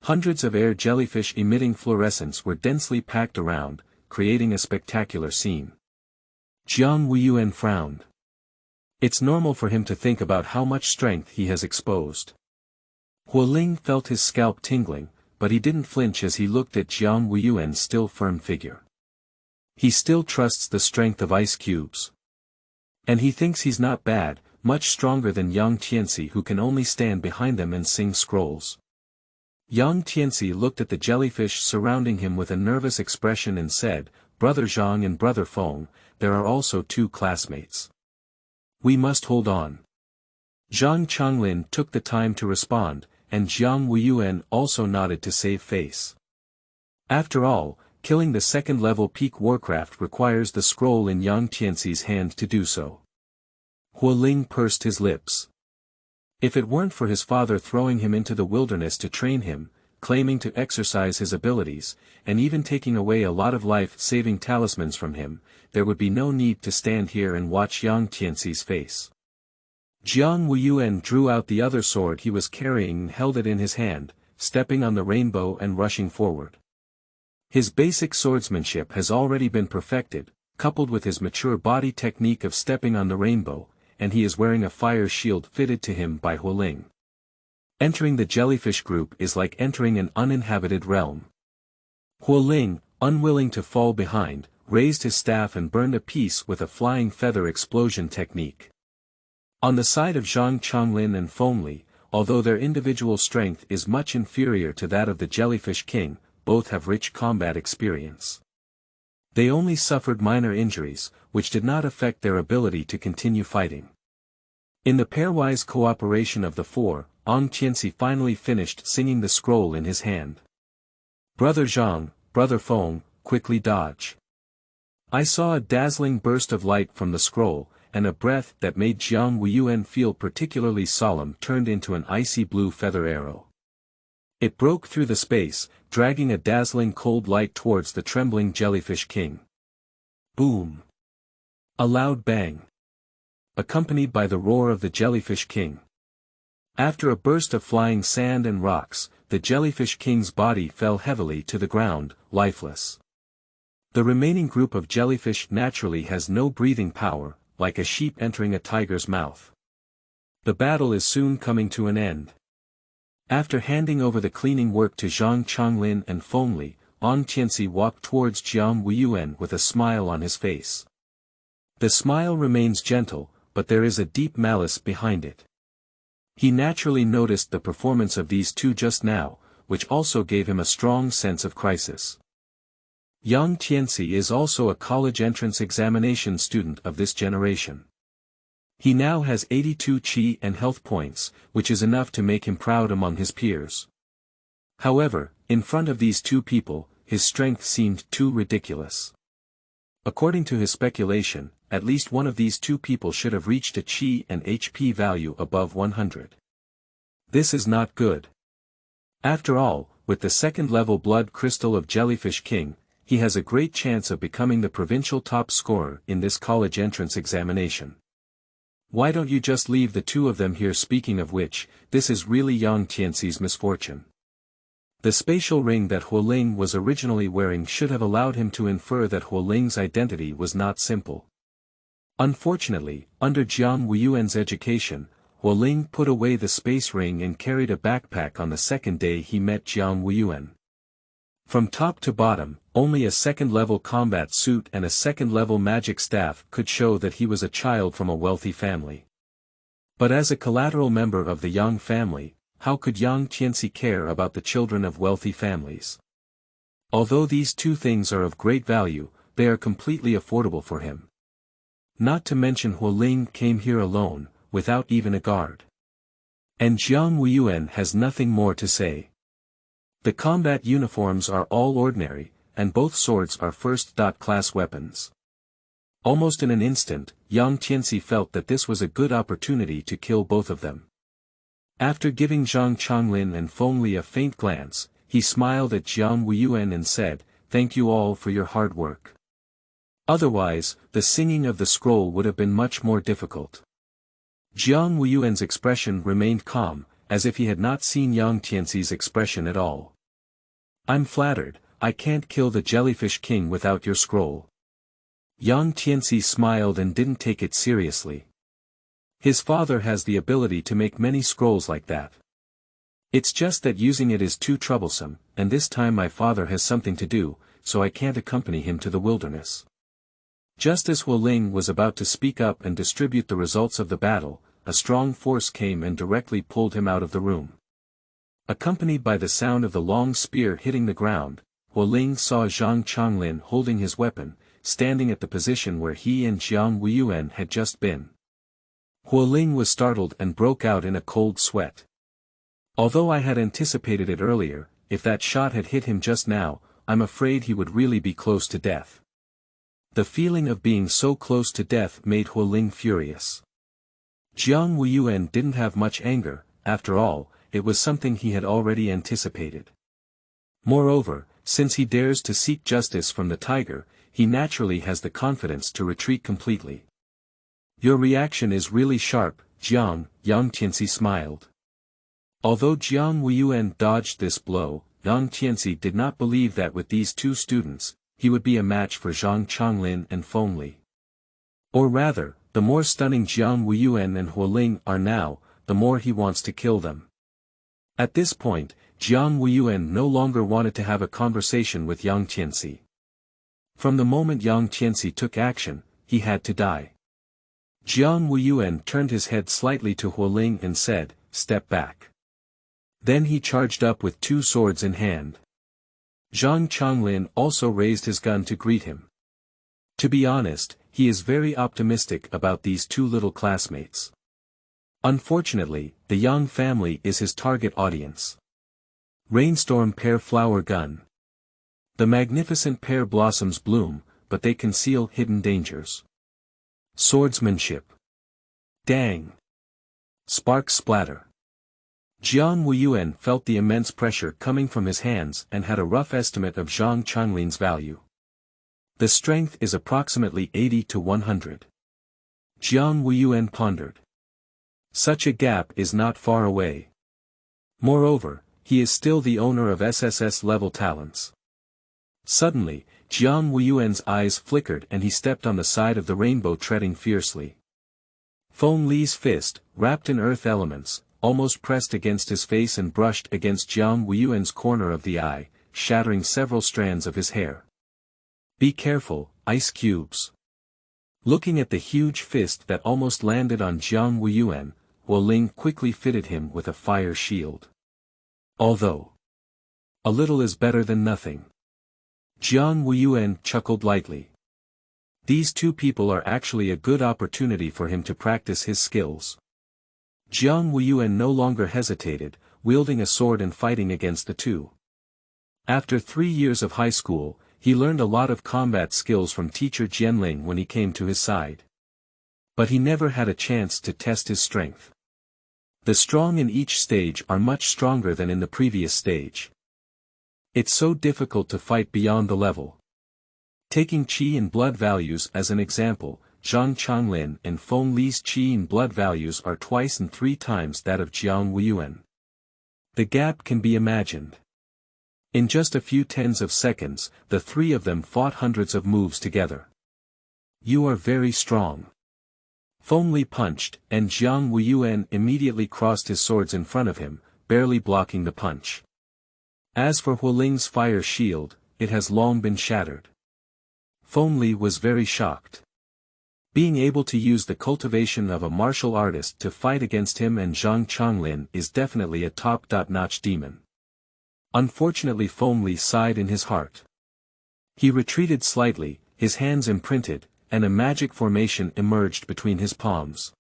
Hundreds of air jellyfish emitting fluorescence were densely packed around, creating a spectacular scene. Jiang Wuyuan frowned. It's normal for him to think about how much strength he has exposed. Huoling felt his scalp tingling, but he didn't flinch as he looked at Jiang Wuyuan's still firm figure. He still trusts the strength of ice cubes. And he thinks he's not bad, much stronger than Yang Tianci, who can only stand behind them and sing scrolls. Yang Tianci looked at the jellyfish surrounding him with a nervous expression and said, "Brother Zhang and Brother Feng, there are also 2 classmates. We must hold on." Zhang Changlin took the time to respond, and Jiang Wuyuan also nodded to save face. After all, killing the second-level peak warcraft requires the scroll in Yang Tianci's hand to do so. Hualing pursed his lips. If it weren't for his father throwing him into the wilderness to train him, claiming to exercise his abilities, and even taking away a lot of life-saving talismans from him, there would be no need to stand here and watch Yang Tianci's face. Jiang Wuyuan drew out the other sword he was carrying and held it in his hand, stepping on the rainbow and rushing forward. His basic swordsmanship has already been perfected, coupled with his mature body technique of stepping on the rainbow, and he is wearing a fire shield fitted to him by Hualing. Entering the jellyfish group is like entering an uninhabited realm. Hualing, unwilling to fall behind, raised his staff and burned a piece with a flying feather explosion technique. On the side of Zhang Changlin and Fengli, although their individual strength is much inferior to that of the Jellyfish King, both have rich combat experience. They only suffered minor injuries, which did not affect their ability to continue fighting. In the pairwise cooperation of the 4, Yang Tianci finally finished singing the scroll in his hand. "Brother Zhang, Brother Feng, quickly dodge." I saw a dazzling burst of light from the scroll, and a breath that made Jiang Wuyuan feel particularly solemn turned into an icy blue feather arrow. It broke through the space, dragging a dazzling cold light towards the trembling Jellyfish King. Boom! A loud bang, accompanied by the roar of the Jellyfish King. After a burst of flying sand and rocks, the Jellyfish King's body fell heavily to the ground, lifeless. The remaining group of jellyfish naturally has no breathing power, like a sheep entering a tiger's mouth. The battle is soon coming to an end. After handing over the cleaning work to Zhang Changlin and Fengli, Yang Tianci walked towards Jiang Wuyuan with a smile on his face. The smile remains gentle, but there is a deep malice behind it. He naturally noticed the performance of these 2 just now, which also gave him a strong sense of crisis. Yang Tianci is also a college entrance examination student of this generation. He now has 82 qi and health points, which is enough to make him proud among his peers. However, in front of these 2 people, his strength seemed too ridiculous. According to his speculation, at least one of these 2 people should have reached a qi and HP value above 100. This is not good. After all, with the second-level blood crystal of Jellyfish King, he has a great chance of becoming the provincial top scorer in this college entrance examination. Why don't you just leave the 2 of them here? Speaking of which, this is really Yang Tianci's misfortune. The spatial ring that Hualing was originally wearing should have allowed him to infer that Hualing's identity was not simple. Unfortunately, under Jiang Wuyuan's education, Hualing put away the space ring and carried a backpack on the second day he met Jiang Wuyuan. From top to bottom, only a second-level combat suit and a second-level magic staff could show that he was a child from a wealthy family. But as a collateral member of the Yang family, how could Yang Tianci care about the children of wealthy families? Although these 2 things are of great value, they are completely affordable for him. Not to mention Hualing came here alone, without even a guard. And Jiang Wuyuan has nothing more to say. The combat uniforms are all ordinary, and both swords are first-class weapons. Almost in an instant, Yang Tianci felt that this was a good opportunity to kill both of them. After giving Zhang Changlin and Fengli a faint glance, he smiled at Jiang Wuyuan and said, "Thank you all for your hard work. Otherwise, the singing of the scroll would have been much more difficult." Jiang Wuyuan's expression remained calm, as if he had not seen Yang Tianci's expression at all. "I'm flattered, I can't kill the Jellyfish King without your scroll." Yang Tianci smiled and didn't take it seriously. His father has the ability to make many scrolls like that. It's just that using it is too troublesome, and this time my father has something to do, so I can't accompany him to the wilderness. Just as Hualing was about to speak up and distribute the results of the battle, a strong force came and directly pulled him out of the room. Accompanied by the sound of the long spear hitting the ground, Hualing saw Zhang Changlin holding his weapon, standing at the position where he and Jiang Wuyuan had just been. Hualing was startled and broke out in a cold sweat. Although I had anticipated it earlier, if that shot had hit him just now, I'm afraid he would really be close to death. The feeling of being so close to death made Hualing furious. Jiang Wuyuan didn't have much anger, after all, it was something he had already anticipated. Moreover, since he dares to seek justice from the tiger, he naturally has the confidence to retreat completely. Your reaction is really sharp, Jiang, Yang Tianxi smiled. Although Jiang Wuyuan dodged this blow, Yang Tianxi did not believe that with these two students, he would be a match for Zhang Changlin and Feng Li. Or rather, the more stunning Jiang Wuyuan and Hualing are now, the more he wants to kill them. At this point, Jiang Wuyuan no longer wanted to have a conversation with Yang Tianxi. From the moment Yang Tianxi took action, he had to die. Jiang Wuyuan turned his head slightly to Hualing and said, "Step back." Then he charged up with two swords in hand. Zhang Changlin also raised his gun to greet him. To be honest, he is very optimistic about these two little classmates. Unfortunately, the Yang family is his target audience. Rainstorm pear flower gun. The magnificent pear blossoms bloom, but they conceal hidden dangers. Swordsmanship. Dang. Sparks splatter. Jiang Wuyuan felt the immense pressure coming from his hands and had a rough estimate of Zhang Changlin's value. The strength is approximately 80 to 100. Jiang Wuyuan pondered. Such a gap is not far away. Moreover, he is still the owner of SSS level talents. Suddenly, Jiang Wuyuan's eyes flickered and he stepped on the side of the rainbow treading fiercely. Feng Li's fist, wrapped in earth elements, almost pressed against his face and brushed against Jiang Wuyuan's corner of the eye, shattering several strands of his hair. Be careful, ice cubes. Looking at the huge fist that almost landed on Jiang Wuyuan, Hualing quickly fitted him with a fire shield. Although a little is better than nothing. Jiang Wuyuan chuckled lightly. These two people are actually a good opportunity for him to practice his skills. Jiang Wuyuan no longer hesitated, wielding a sword and fighting against the two. After 3 years of high school, he learned a lot of combat skills from teacher Jianling when he came to his side. But he never had a chance to test his strength. The strong in each stage are much stronger than in the previous stage. It's so difficult to fight beyond the level. Taking qi and blood values as an example, Zhang Changlin and Feng Li's qi and blood values are twice and 3 times that of Jiang Wuyuan. The gap can be imagined. In just a few tens of seconds, the three of them fought hundreds of moves together. You are very strong. Feng Li punched, and Jiang Wuyuan immediately crossed his swords in front of him, barely blocking the punch. As for Hualing's fire shield, it has long been shattered. Feng Li was very shocked. Being able to use the cultivation of a martial artist to fight against him and Zhang Changlin is definitely a top-notch demon. Unfortunately, Feng Li sighed in his heart. He retreated slightly, his hands imprinted, and a magic formation emerged between his palms.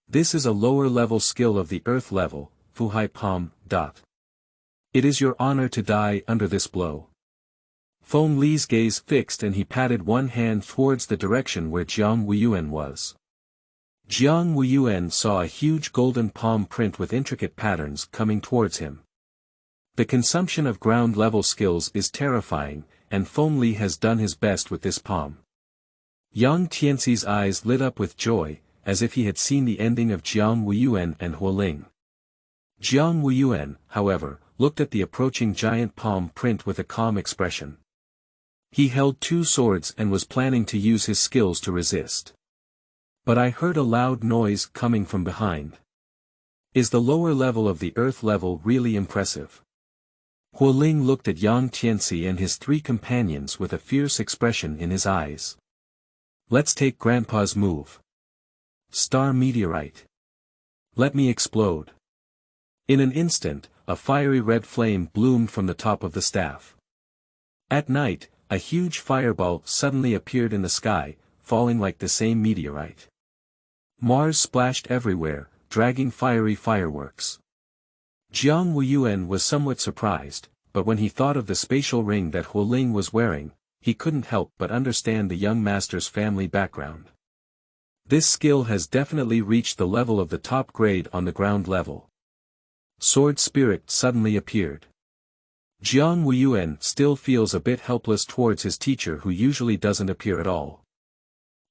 This is a lower-level skill of the earth level, Fuhai Palm. It is your honor to die under this blow. Feng Li's gaze fixed and he patted one hand towards the direction where Jiang Wuyuan was. Jiang Wuyuan saw a huge golden palm print with intricate patterns coming towards him. The consumption of ground-level skills is terrifying, and Feng Li has done his best with this palm. Yang Tianxi's eyes lit up with joy, as if he had seen the ending of Jiang Wuyuan and Hualing. Jiang Wuyuan, however, looked at the approaching giant palm print with a calm expression. He held 2 swords and was planning to use his skills to resist. But I heard a loud noise coming from behind. Is the lower level of the earth level really impressive? Hualing looked at Yang Tianxi and his 3 companions with a fierce expression in his eyes. Let's take Grandpa's move. Star meteorite. Let me explode. In an instant, a fiery red flame bloomed from the top of the staff. At night, a huge fireball suddenly appeared in the sky, falling like the same meteorite. Mars splashed everywhere, dragging fiery fireworks. Jiang Wuyuan was somewhat surprised, but when he thought of the spatial ring that Hualing was wearing, he couldn't help but understand the young master's family background. This skill has definitely reached the level of the top grade on the ground level. Sword Spirit suddenly appeared. Jiang Wuyuan still feels a bit helpless towards his teacher who usually doesn't appear at all.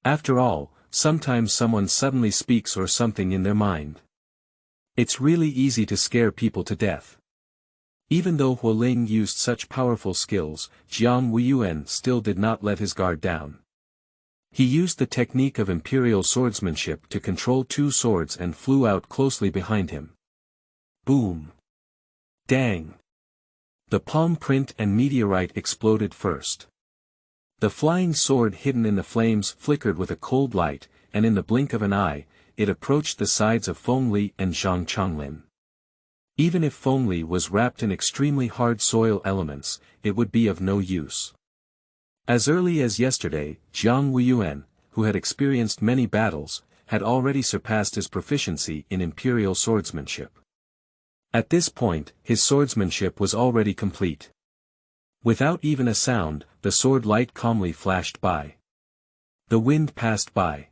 After all, sometimes someone suddenly speaks or something in their mind. It's really easy to scare people to death. Even though Hualing used such powerful skills, Jiang Wuyuan still did not let his guard down. He used the technique of imperial swordsmanship to control two swords and flew out closely behind him. Boom! Dang! The palm print and meteorite exploded first. The flying sword hidden in the flames flickered with a cold light, and in the blink of an eye, it approached the sides of Fengli and Zhang Changlin. Even if Fengli was wrapped in extremely hard soil elements, it would be of no use. As early as yesterday, Jiang Wuyuan, who had experienced many battles, had already surpassed his proficiency in imperial swordsmanship. At this point, his swordsmanship was already complete. Without even a sound, the sword light calmly flashed by. The wind passed by.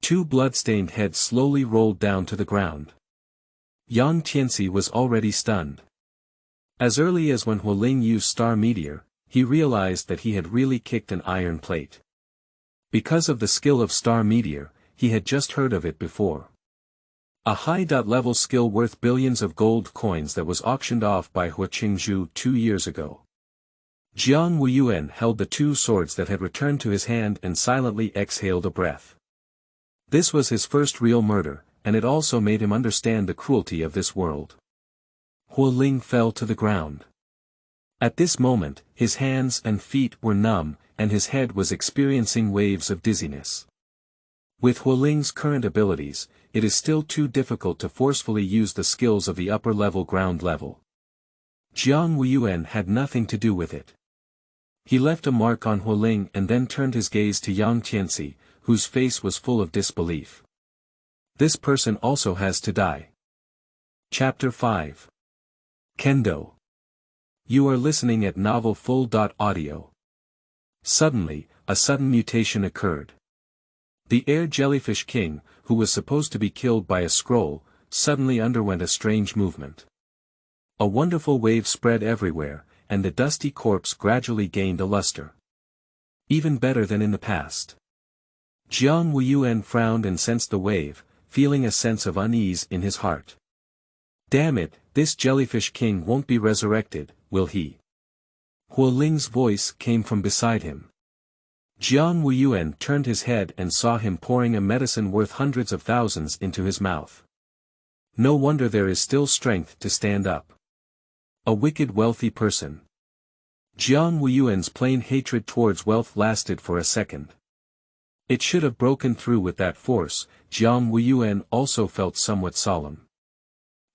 Two blood-stained heads slowly rolled down to the ground. Yang Tianxi was already stunned. As early as when Hualing used Star Meteor, he realized that he had really kicked an iron plate. Because of the skill of Star Meteor, he had just heard of it before. A high-level skill worth billions of gold coins that was auctioned off by Hua Qingzhu 2 years ago. Jiang Wuyuan held the two swords that had returned to his hand and silently exhaled a breath. This was his first real murder, and it also made him understand the cruelty of this world. Hualing fell to the ground. At this moment, his hands and feet were numb, and his head was experiencing waves of dizziness. With Hualing's current abilities, it is still too difficult to forcefully use the skills of the upper-level ground level. Jiang Wuyuan had nothing to do with it. He left a mark on Hualing and then turned his gaze to Yang Tianxi, whose face was full of disbelief. This person also has to die. Chapter 5. Kendo. You are listening at Novel Full.audio. Suddenly, a sudden mutation occurred. The Air Jellyfish King, who was supposed to be killed by a scroll, suddenly underwent a strange movement. A wonderful wave spread everywhere, and the dusty corpse gradually gained a luster. Even better than in the past. Jiang Wuyuan frowned and sensed the wave, feeling a sense of unease in his heart. Damn it, this Jellyfish King won't be resurrected, will he? Hualing's voice came from beside him. Jiang Wuyuan turned his head and saw him pouring a medicine worth hundreds of thousands into his mouth. No wonder there is still strength to stand up. A wicked wealthy person. Jiang Wuyuan's plain hatred towards wealth lasted for a second. It should have broken through with that force. Jiang Wuyuan also felt somewhat solemn.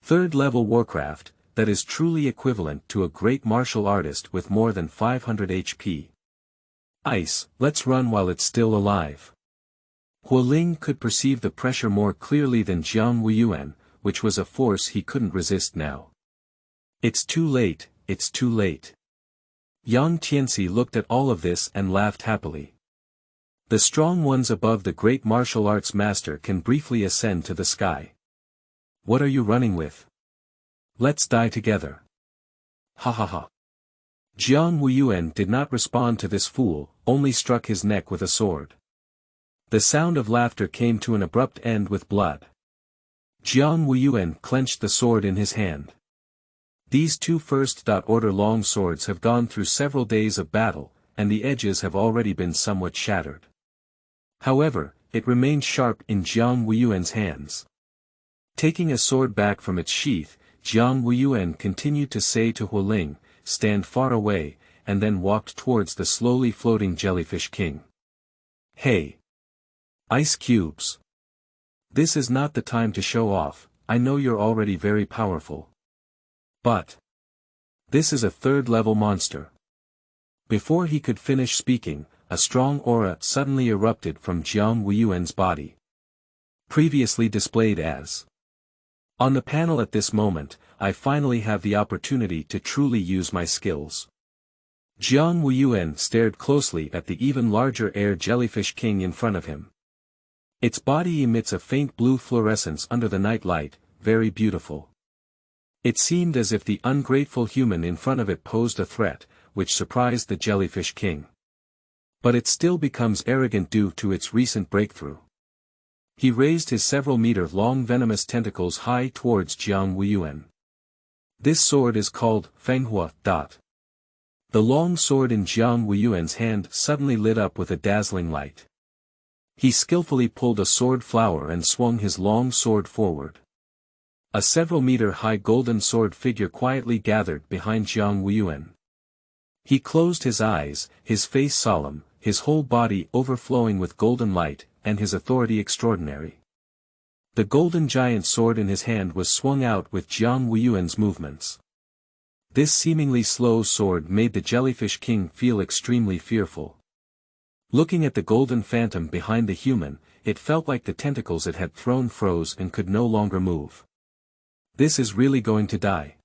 Third-level Warcraft, that is truly equivalent to a great martial artist with more than 500 HP. Ice, let's run while it's still alive. Hualing could perceive the pressure more clearly than Jiang Wuyuan, which was a force he couldn't resist now. It's too late, it's too late. Yang Tianxi looked at all of this and laughed happily. The strong ones above the great martial arts master can briefly ascend to the sky. What are you running with? Let's die together. Ha ha ha. Jiang Wuyuan did not respond to this fool, only struck his neck with a sword. The sound of laughter came to an abrupt end with blood. Jiang Wuyuan clenched the sword in his hand. These two first-order long swords have gone through several days of battle, and the edges have already been somewhat shattered. However, it remained sharp in Jiang Wuyuan's hands. Taking a sword back from its sheath, Jiang Wuyuan continued to say to Hualing, "Stand far away," and then walked towards the slowly floating Jellyfish King. Hey! Ice cubes! This is not the time to show off, I know you're already very powerful. But this is a third-level monster. Before he could finish speaking, a strong aura suddenly erupted from Jiang Wuyuan's body. Previously displayed as. On the panel at this moment, I finally have the opportunity to truly use my skills. Jiang Wuyuan stared closely at the even larger air jellyfish king in front of him. Its body emits a faint blue fluorescence under the night light, very beautiful. It seemed as if the ungrateful human in front of it posed a threat, which surprised the jellyfish king. But it still becomes arrogant due to its recent breakthrough. He raised his several-meter-long venomous tentacles high towards Jiang Wuyuan. This sword is called Fenghua. The long sword in Jiang Wuyuan's hand suddenly lit up with a dazzling light. He skillfully pulled a sword flower and swung his long sword forward. A several-meter-high golden sword figure quietly gathered behind Jiang Wuyuan. He closed his eyes, his face solemn, his whole body overflowing with golden light, and his authority extraordinary. The golden giant sword in his hand was swung out with Jiang Wuyuan's movements. This seemingly slow sword made the jellyfish king feel extremely fearful. Looking at the golden phantom behind the human, it felt like the tentacles it had thrown froze and could no longer move. This is really going to die.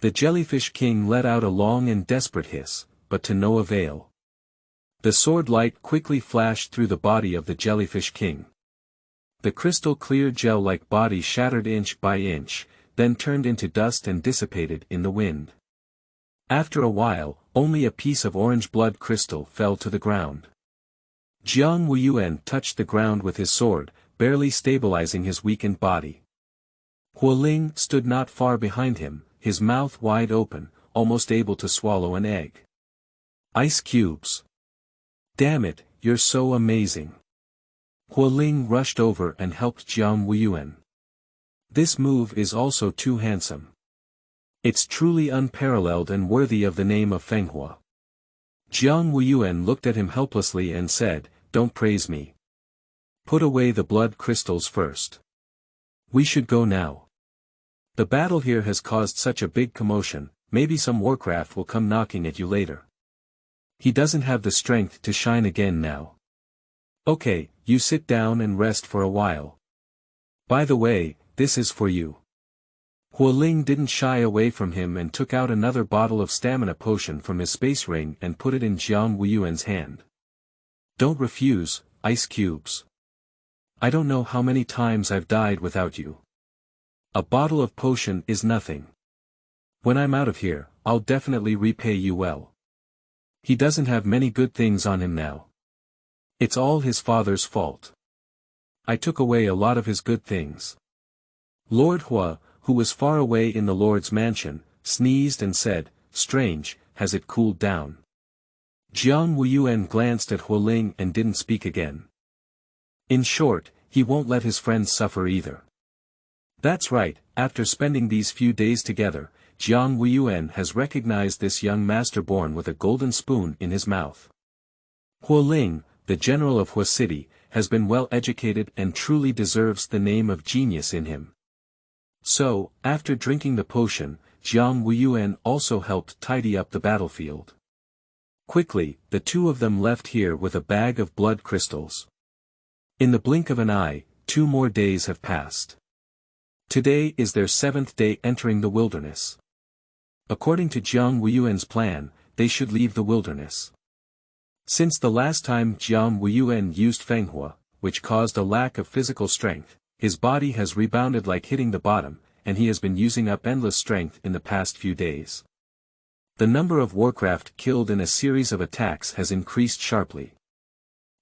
The jellyfish king let out a long and desperate hiss, but to no avail. The sword light quickly flashed through the body of the jellyfish king. The crystal-clear gel-like body shattered inch by inch, then turned into dust and dissipated in the wind. After a while, only a piece of orange blood crystal fell to the ground. Jiang Wuyuan touched the ground with his sword, barely stabilizing his weakened body. Hualing stood not far behind him, his mouth wide open, almost able to swallow an egg. Ice cubes! Damn it, you're so amazing! Hualing rushed over and helped Jiang Wuyuan. This move is also too handsome. It's truly unparalleled and worthy of the name of Fenghua. Jiang Wuyuan looked at him helplessly and said, "Don't praise me. Put away the blood crystals first. We should go now. The battle here has caused such a big commotion, maybe some warcraft will come knocking at you later. He doesn't have the strength to shine again now. Okay, you sit down and rest for a while. By the way, this is for you." Hualing didn't shy away from him and took out another bottle of stamina potion from his space ring and put it in Jiang Wuyuan's hand. "Don't refuse, ice cubes. I don't know how many times I've died without you. A bottle of potion is nothing. When I'm out of here, I'll definitely repay you well. He doesn't have many good things on him now. It's all his father's fault. I took away a lot of his good things." Lord Hua, who was far away in the Lord's mansion, sneezed and said, "Strange, has it cooled down?" Jiang Wuyuan glanced at Hualing and didn't speak again. In short, he won't let his friends suffer either. That's right, after spending these few days together, Jiang Wuyuan has recognized this young master born with a golden spoon in his mouth. Hualing, the general of Hua City, has been well educated and truly deserves the name of genius in him. So, after drinking the potion, Jiang Wuyuan also helped tidy up the battlefield. Quickly, the two of them left here with a bag of blood crystals. In the blink of an eye, 2 more days have passed. Today is their 7th day entering the wilderness. According to Jiang Wuyuan's plan, they should leave the wilderness. Since the last time Jiang Wuyuan used Fenghua, which caused a lack of physical strength, his body has rebounded like hitting the bottom, and he has been using up endless strength in the past few days. The number of warcraft killed in a series of attacks has increased sharply.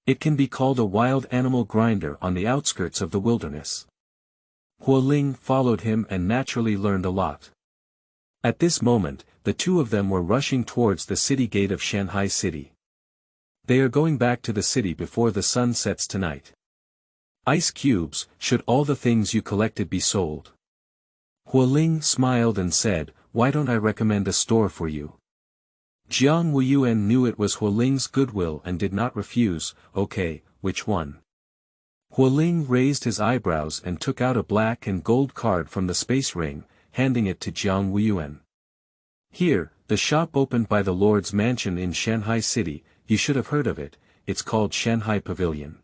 It can be called a wild animal grinder on the outskirts of the wilderness. Hualing followed him and naturally learned a lot. At this moment, the two of them were rushing towards the city gate of Shanghai City. They are going back to the city before the sun sets tonight. Ice cubes, should all the things you collected be sold? Hualing smiled and said, "Why don't I recommend a store for you? Jiang Wuyuan knew it was Huoling's goodwill and did not refuse. Okay, which one? Huoling raised his eyebrows and took out a black and gold card from the space ring, handing it to Jiang Wuyuan. Here, the shop opened by the Lord's mansion in Shanghai City, you should have heard of it, it's called Shanghai Pavilion.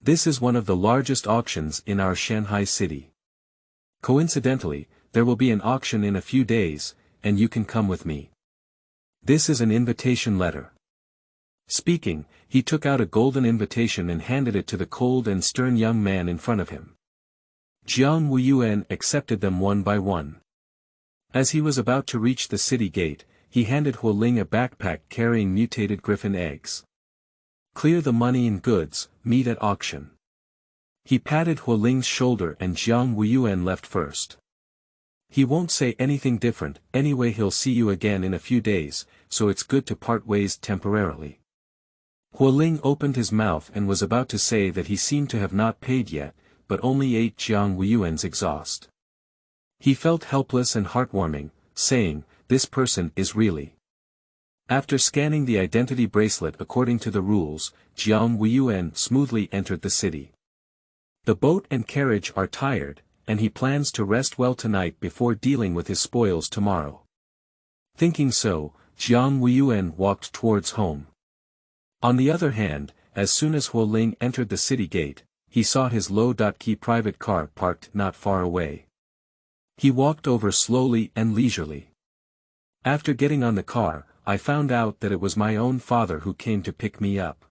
This is one of the largest auctions in our Shanghai City. Coincidentally, there will be an auction in a few days, and you can come with me. This is an invitation letter. Speaking, he took out a golden invitation and handed it to the cold and stern young man in front of him. Jiang Wuyuan accepted them one by one. As he was about to reach the city gate, he handed Huoling a backpack carrying mutated griffin eggs. Clear the money and goods, meet at auction. He patted Huoling's shoulder and Jiang Wuyuan left first. He won't say anything different, anyway he'll see you again in a few days, so it's good to part ways temporarily. Huoling opened his mouth and was about to say that he seemed to have not paid yet, but only ate Jiang Wuyuan's exhaust. He felt helpless and heartwarming, saying, this person is really. After scanning the identity bracelet according to the rules, Jiang Wuyuan smoothly entered the city. The boat and carriage are tired, and he plans to rest well tonight before dealing with his spoils tomorrow. Thinking so, Jiang Wuyuan walked towards home. On the other hand, as soon as Huoling entered the city gate, he saw his low-key private car parked not far away. He walked over slowly and leisurely. After getting on the car, I found out that it was my own father who came to pick me up.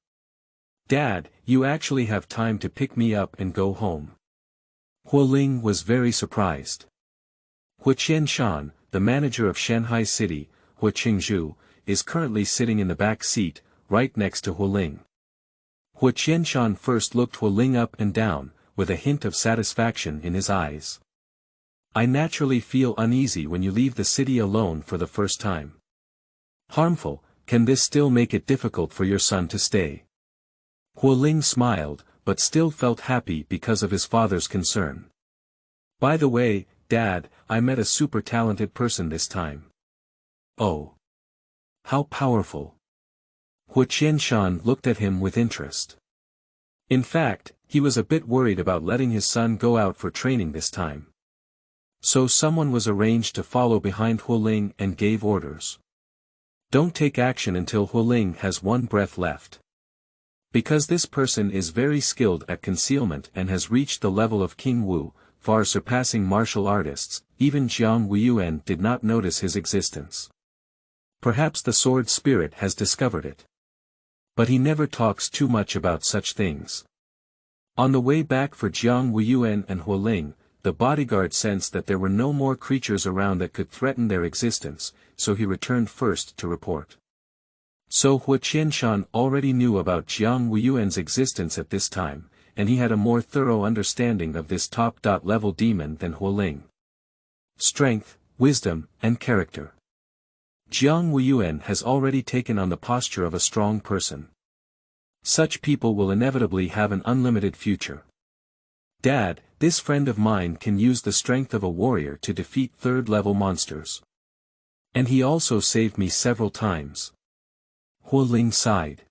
Dad, you actually have time to pick me up and go home. Huoling was very surprised. Hu Qianshan, the manager of Shanghai City, Hu Qingzhu, is currently sitting in the back seat, right next to Huoling. Hu Qianshan first looked Huoling up and down, with a hint of satisfaction in his eyes. I naturally feel uneasy when you leave the city alone for the first time. Harmful, can this still make it difficult for your son to stay? Huoling smiled, but still felt happy because of his father's concern. By the way, Dad, I met a super talented person this time. Oh. How powerful. Hu Qianshan looked at him with interest. In fact, he was a bit worried about letting his son go out for training this time. So someone was arranged to follow behind Huoling and gave orders. Don't take action until Huoling has one breath left. Because this person is very skilled at concealment and has reached the level of King Wu, far surpassing martial artists, even Jiang Wuyuan did not notice his existence. Perhaps the sword spirit has discovered it. But he never talks too much about such things. On the way back for Jiang Wuyuan and Huoling, the bodyguard sensed that there were no more creatures around that could threaten their existence, so he returned first to report. So Hu Qianshan already knew about Jiang Wuyuan's existence at this time, and he had a more thorough understanding of this top-level demon than Huoling. Strength, wisdom, and character. Jiang Wuyuan has already taken on the posture of a strong person. Such people will inevitably have an unlimited future. Dad, this friend of mine can use the strength of a warrior to defeat third-level monsters. And he also saved me several times. Huoling sighed.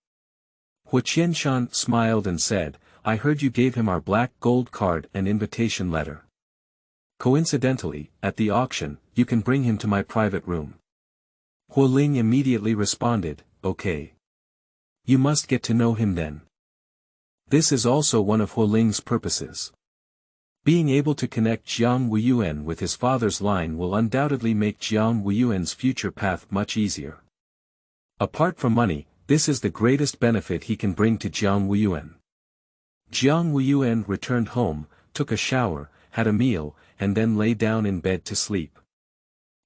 Hu Qianshan smiled and said, I heard you gave him our black gold card and invitation letter. Coincidentally, at the auction, you can bring him to my private room. Huoling immediately responded, okay. You must get to know him then. This is also one of Huoling's purposes. Being able to connect Jiang Wuyuan with his father's line will undoubtedly make Jiang Wuyuan's future path much easier. Apart from money, this is the greatest benefit he can bring to Jiang Wuyuan. Jiang Wuyuan returned home, took a shower, had a meal, and then lay down in bed to sleep.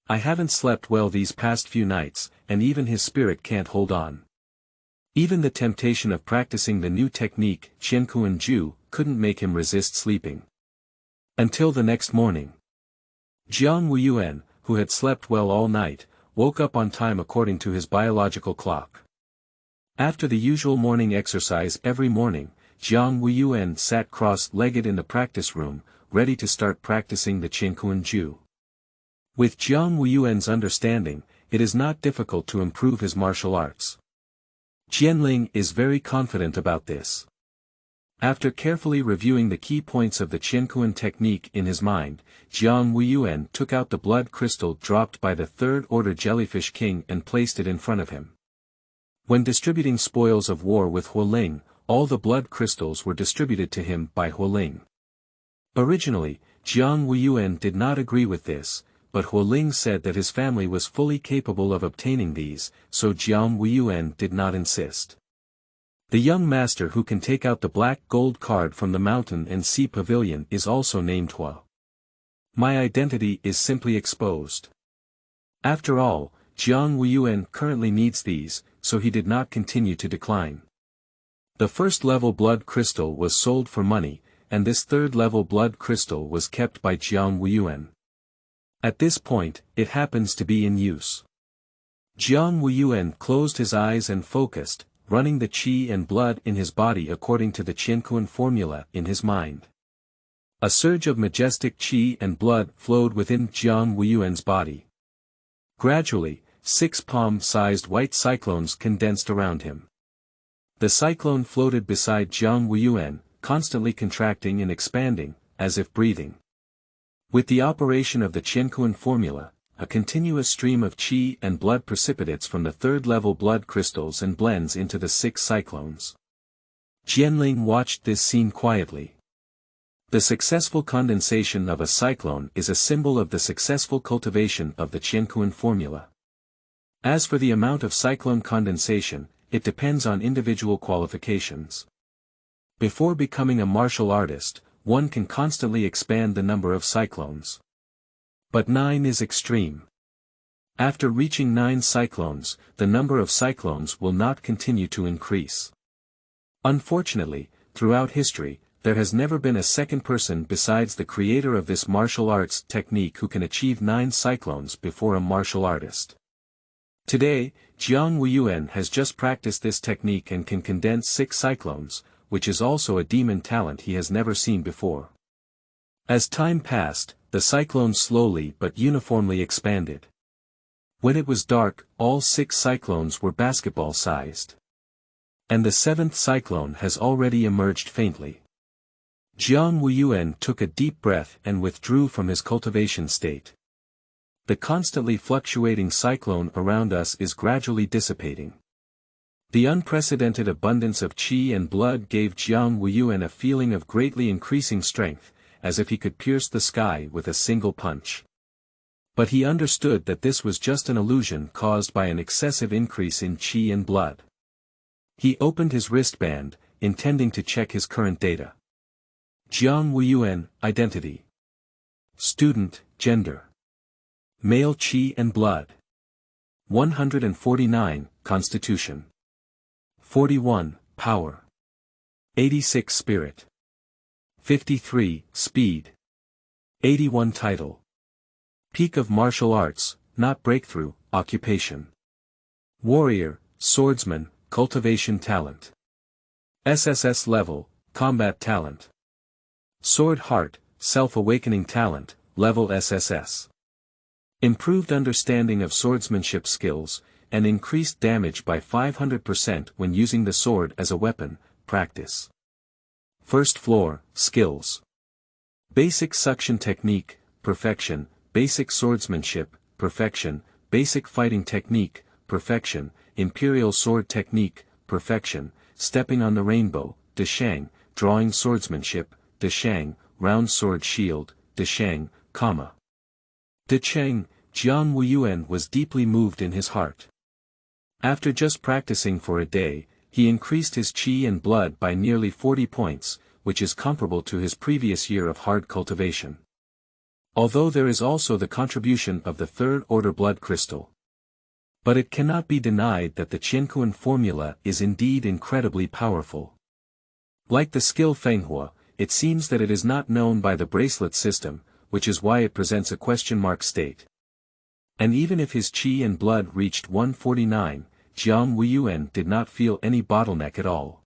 I haven't slept well these past few nights, and even his spirit can't hold on. Even the temptation of practicing the new technique, Qiankuan Ju, couldn't make him resist sleeping. Until the next morning. Jiang Wuyuan, who had slept well all night, woke up on time according to his biological clock. After the usual morning exercise every morning, Jiang Wuyuan sat cross-legged in the practice room, ready to start practicing the Qiankuan Ju. With Jiang Wuyuan's understanding, it is not difficult to improve his martial arts. Jianling is very confident about this. After carefully reviewing the key points of the Qiankuan technique in his mind, Jiang Wuyuan took out the blood crystal dropped by the third-order jellyfish king and placed it in front of him. When distributing spoils of war with Huoling, all the blood crystals were distributed to him by Huoling. Originally, Jiang Wuyuan did not agree with this, but Huoling said that his family was fully capable of obtaining these, so Jiang Wuyuan did not insist. The young master who can take out the black gold card from the mountain and sea pavilion is also named Hua. My identity is simply exposed. After all, Jiang Wuyuan currently needs these, so he did not continue to decline. The first-level blood crystal was sold for money, and this third-level blood crystal was kept by Jiang Wuyuan. At this point, it happens to be in use. Jiang Wuyuan closed his eyes and focused, running the qi and blood in his body according to the Qiankuan formula in his mind. A surge of majestic qi and blood flowed within Jiang Wuyuan's body. Gradually, 6 palm-sized white cyclones condensed around him. The cyclone floated beside Jiang Wuyuan, constantly contracting and expanding, as if breathing. With the operation of the Qiankuan formula, a continuous stream of qi and blood precipitates from the third-level blood crystals and blends into the 6 cyclones. Jianling watched this scene quietly. The successful condensation of a cyclone is a symbol of the successful cultivation of the Qiankuan formula. As for the amount of cyclone condensation, it depends on individual qualifications. Before becoming a martial artist, one can constantly expand the number of cyclones. But 9 is extreme. After reaching 9 cyclones, the number of cyclones will not continue to increase. Unfortunately, throughout history, there has never been a second person besides the creator of this martial arts technique who can achieve 9 cyclones before a martial artist. Today, Jiang Wuyuan has just practiced this technique and can condense 6 cyclones, which is also a demon talent he has never seen before. As time passed, the cyclones slowly but uniformly expanded. When it was dark, all 6 cyclones were basketball-sized. And the 7th cyclone has already emerged faintly. Jiang Wuyuan took a deep breath and withdrew from his cultivation state. The constantly fluctuating cyclone around us is gradually dissipating. The unprecedented abundance of qi and blood gave Jiang Wuyuan a feeling of greatly increasing strength, as if he could pierce the sky with a single punch. But he understood that this was just an illusion caused by an excessive increase in qi and blood. He opened his wristband, intending to check his current data. Jiang Wuyuan, identity. Student, gender. Male qi and blood. 149, constitution. 41, power. 86 spirit. 53, speed. 81 title. Peak of martial arts, not breakthrough, occupation. Warrior, swordsman, cultivation talent. SSS level, combat talent. Sword heart, self-awakening talent, level SSS. Improved understanding of swordsmanship skills, and increased damage by 500% when using the sword as a weapon, practice. First floor, skills. Basic suction technique, perfection, basic swordsmanship, perfection, basic fighting technique, perfection, imperial sword technique, perfection, stepping on the rainbow, Deshang, drawing swordsmanship, Deshang, round sword shield, Deshang, comma. Deshang, Jiang Wuyuan was deeply moved in his heart. After just practicing for a day, he increased his qi and blood by nearly 40 points, which is comparable to his previous year of hard cultivation. Although there is also the contribution of the third-order blood crystal. But it cannot be denied that the Qiankuan formula is indeed incredibly powerful. Like the skill Fenghua, it seems that it is not known by the bracelet system, which is why it presents a question mark state. And even if his qi and blood reached 149, Jiang Wuyuan did not feel any bottleneck at all.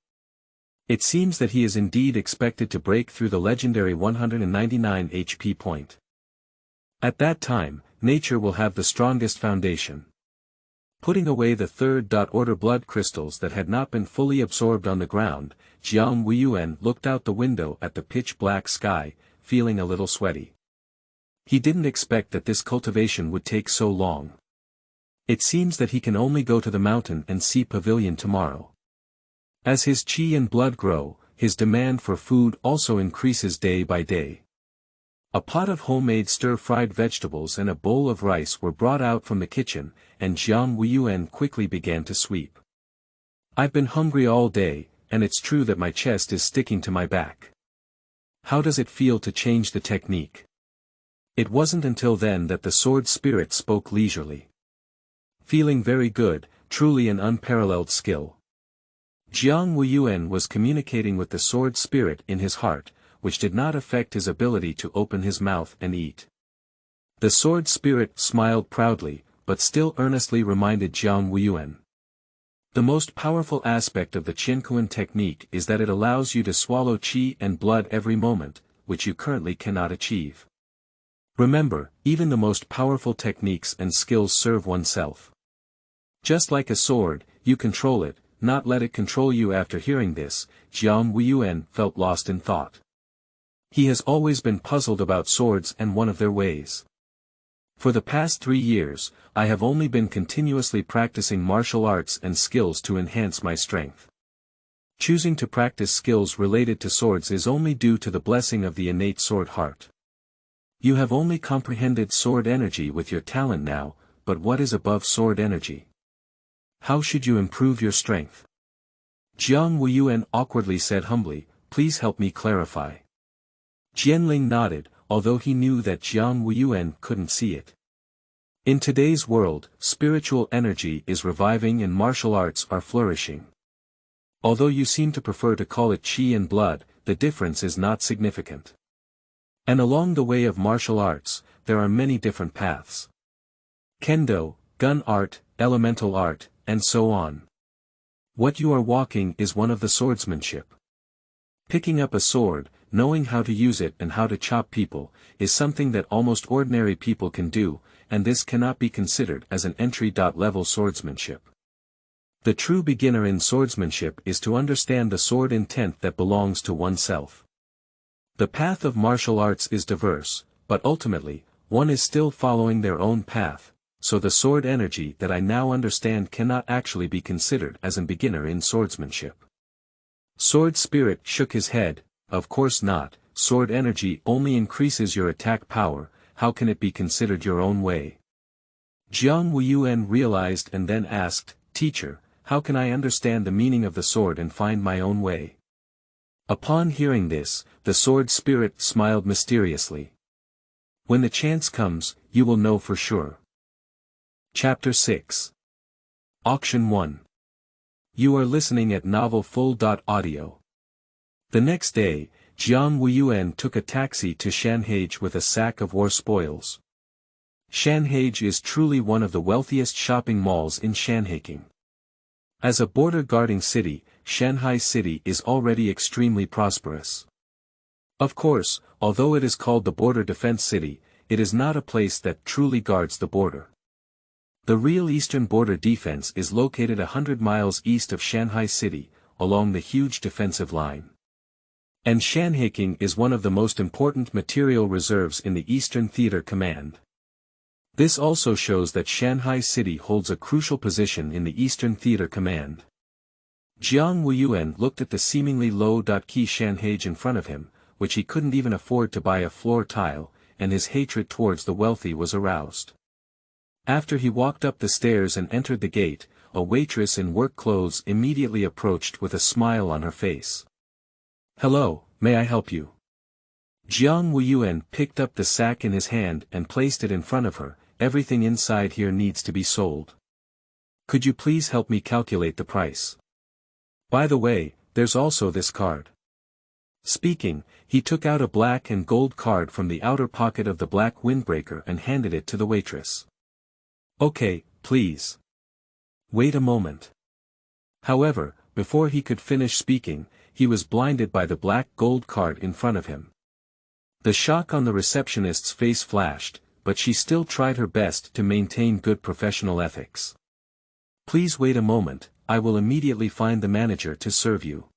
It seems that he is indeed expected to break through the legendary 199 HP point. At that time, nature will have the strongest foundation. Putting away the third-order blood crystals that had not been fully absorbed on the ground, Jiang Wuyuan looked out the window at the pitch-black sky, feeling a little sweaty. He didn't expect that this cultivation would take so long. It seems that he can only go to the mountain and sea pavilion tomorrow. As his qi and blood grow, his demand for food also increases day by day. A pot of homemade stir-fried vegetables and a bowl of rice were brought out from the kitchen, and Jiang Wuyuan quickly began to sweep. I've been hungry all day, and it's true that my chest is sticking to my back. How does it feel to change the technique? It wasn't until then that the sword spirit spoke leisurely. Feeling very good, truly an unparalleled skill. Jiang Wuyuan was communicating with the sword spirit in his heart, which did not affect his ability to open his mouth and eat. The sword spirit smiled proudly, but still earnestly reminded Jiang Wuyuan. The most powerful aspect of the Qiankuan technique is that it allows you to swallow qi and blood every moment, which you currently cannot achieve. Remember, even the most powerful techniques and skills serve oneself. Just like a sword, you control it, not let it control you. After hearing this, Jiang Wuyuan felt lost in thought. He has always been puzzled about swords and one of their ways. For the past 3 years, I have only been continuously practicing martial arts and skills to enhance my strength. Choosing to practice skills related to swords is only due to the blessing of the innate sword heart. You have only comprehended sword energy with your talent now, but what is above sword energy? How should you improve your strength? Jiang Wuyuan awkwardly said humbly, please help me clarify. Jianling nodded, although he knew that Jiang Wuyuan couldn't see it. In today's world, spiritual energy is reviving and martial arts are flourishing. Although you seem to prefer to call it qi and blood, the difference is not significant. And along the way of martial arts, there are many different paths. Kendo, gun art, elemental art, and so on. What you are walking is one of the swordsmanship. Picking up a sword, knowing how to use it and how to chop people, is something that almost ordinary people can do, and this cannot be considered as an entry-level swordsmanship. The true beginner in swordsmanship is to understand the sword intent that belongs to oneself. The path of martial arts is diverse, but ultimately, one is still following their own path, so the sword energy that I now understand cannot actually be considered as a beginner in swordsmanship. Sword spirit shook his head. Of course not, sword energy only increases your attack power, how can it be considered your own way? Jiang Wuyuan realized and then asked, Teacher, how can I understand the meaning of the sword and find my own way? Upon hearing this, the sword spirit smiled mysteriously. When the chance comes, you will know for sure. Chapter 6. Auction 1. You are listening at novelfull.audio. The next day, Jiang Wuyuan took a taxi to Shanhaige with a sack of war spoils. Shanhaige is truly one of the wealthiest shopping malls in Shanhaking. As a border-guarding city, Shanghai City is already extremely prosperous. Of course, although it is called the Border Defense City, it is not a place that truly guards the border. The real eastern border defense is located 100 miles east of Shanghai City, along the huge defensive line. And Shanhaking is one of the most important material reserves in the Eastern Theater Command. This also shows that Shanghai City holds a crucial position in the Eastern Theater Command. Jiang Wuyuan looked at the seemingly low-key Shanhaige in front of him, which he couldn't even afford to buy a floor tile, and his hatred towards the wealthy was aroused. After he walked up the stairs and entered the gate, a waitress in work clothes immediately approached with a smile on her face. Hello, may I help you? Jiang Wuyuan picked up the sack in his hand and placed it in front of her. Everything inside here needs to be sold. Could you please help me calculate the price? By the way, there's also this card. Speaking, he took out a black and gold card from the outer pocket of the black windbreaker and handed it to the waitress. Okay, please. Wait a moment. However, before he could finish speaking, he was blinded by the black gold card in front of him. The shock on the receptionist's face flashed, but she still tried her best to maintain good professional ethics. Please wait a moment, I will immediately find the manager to serve you.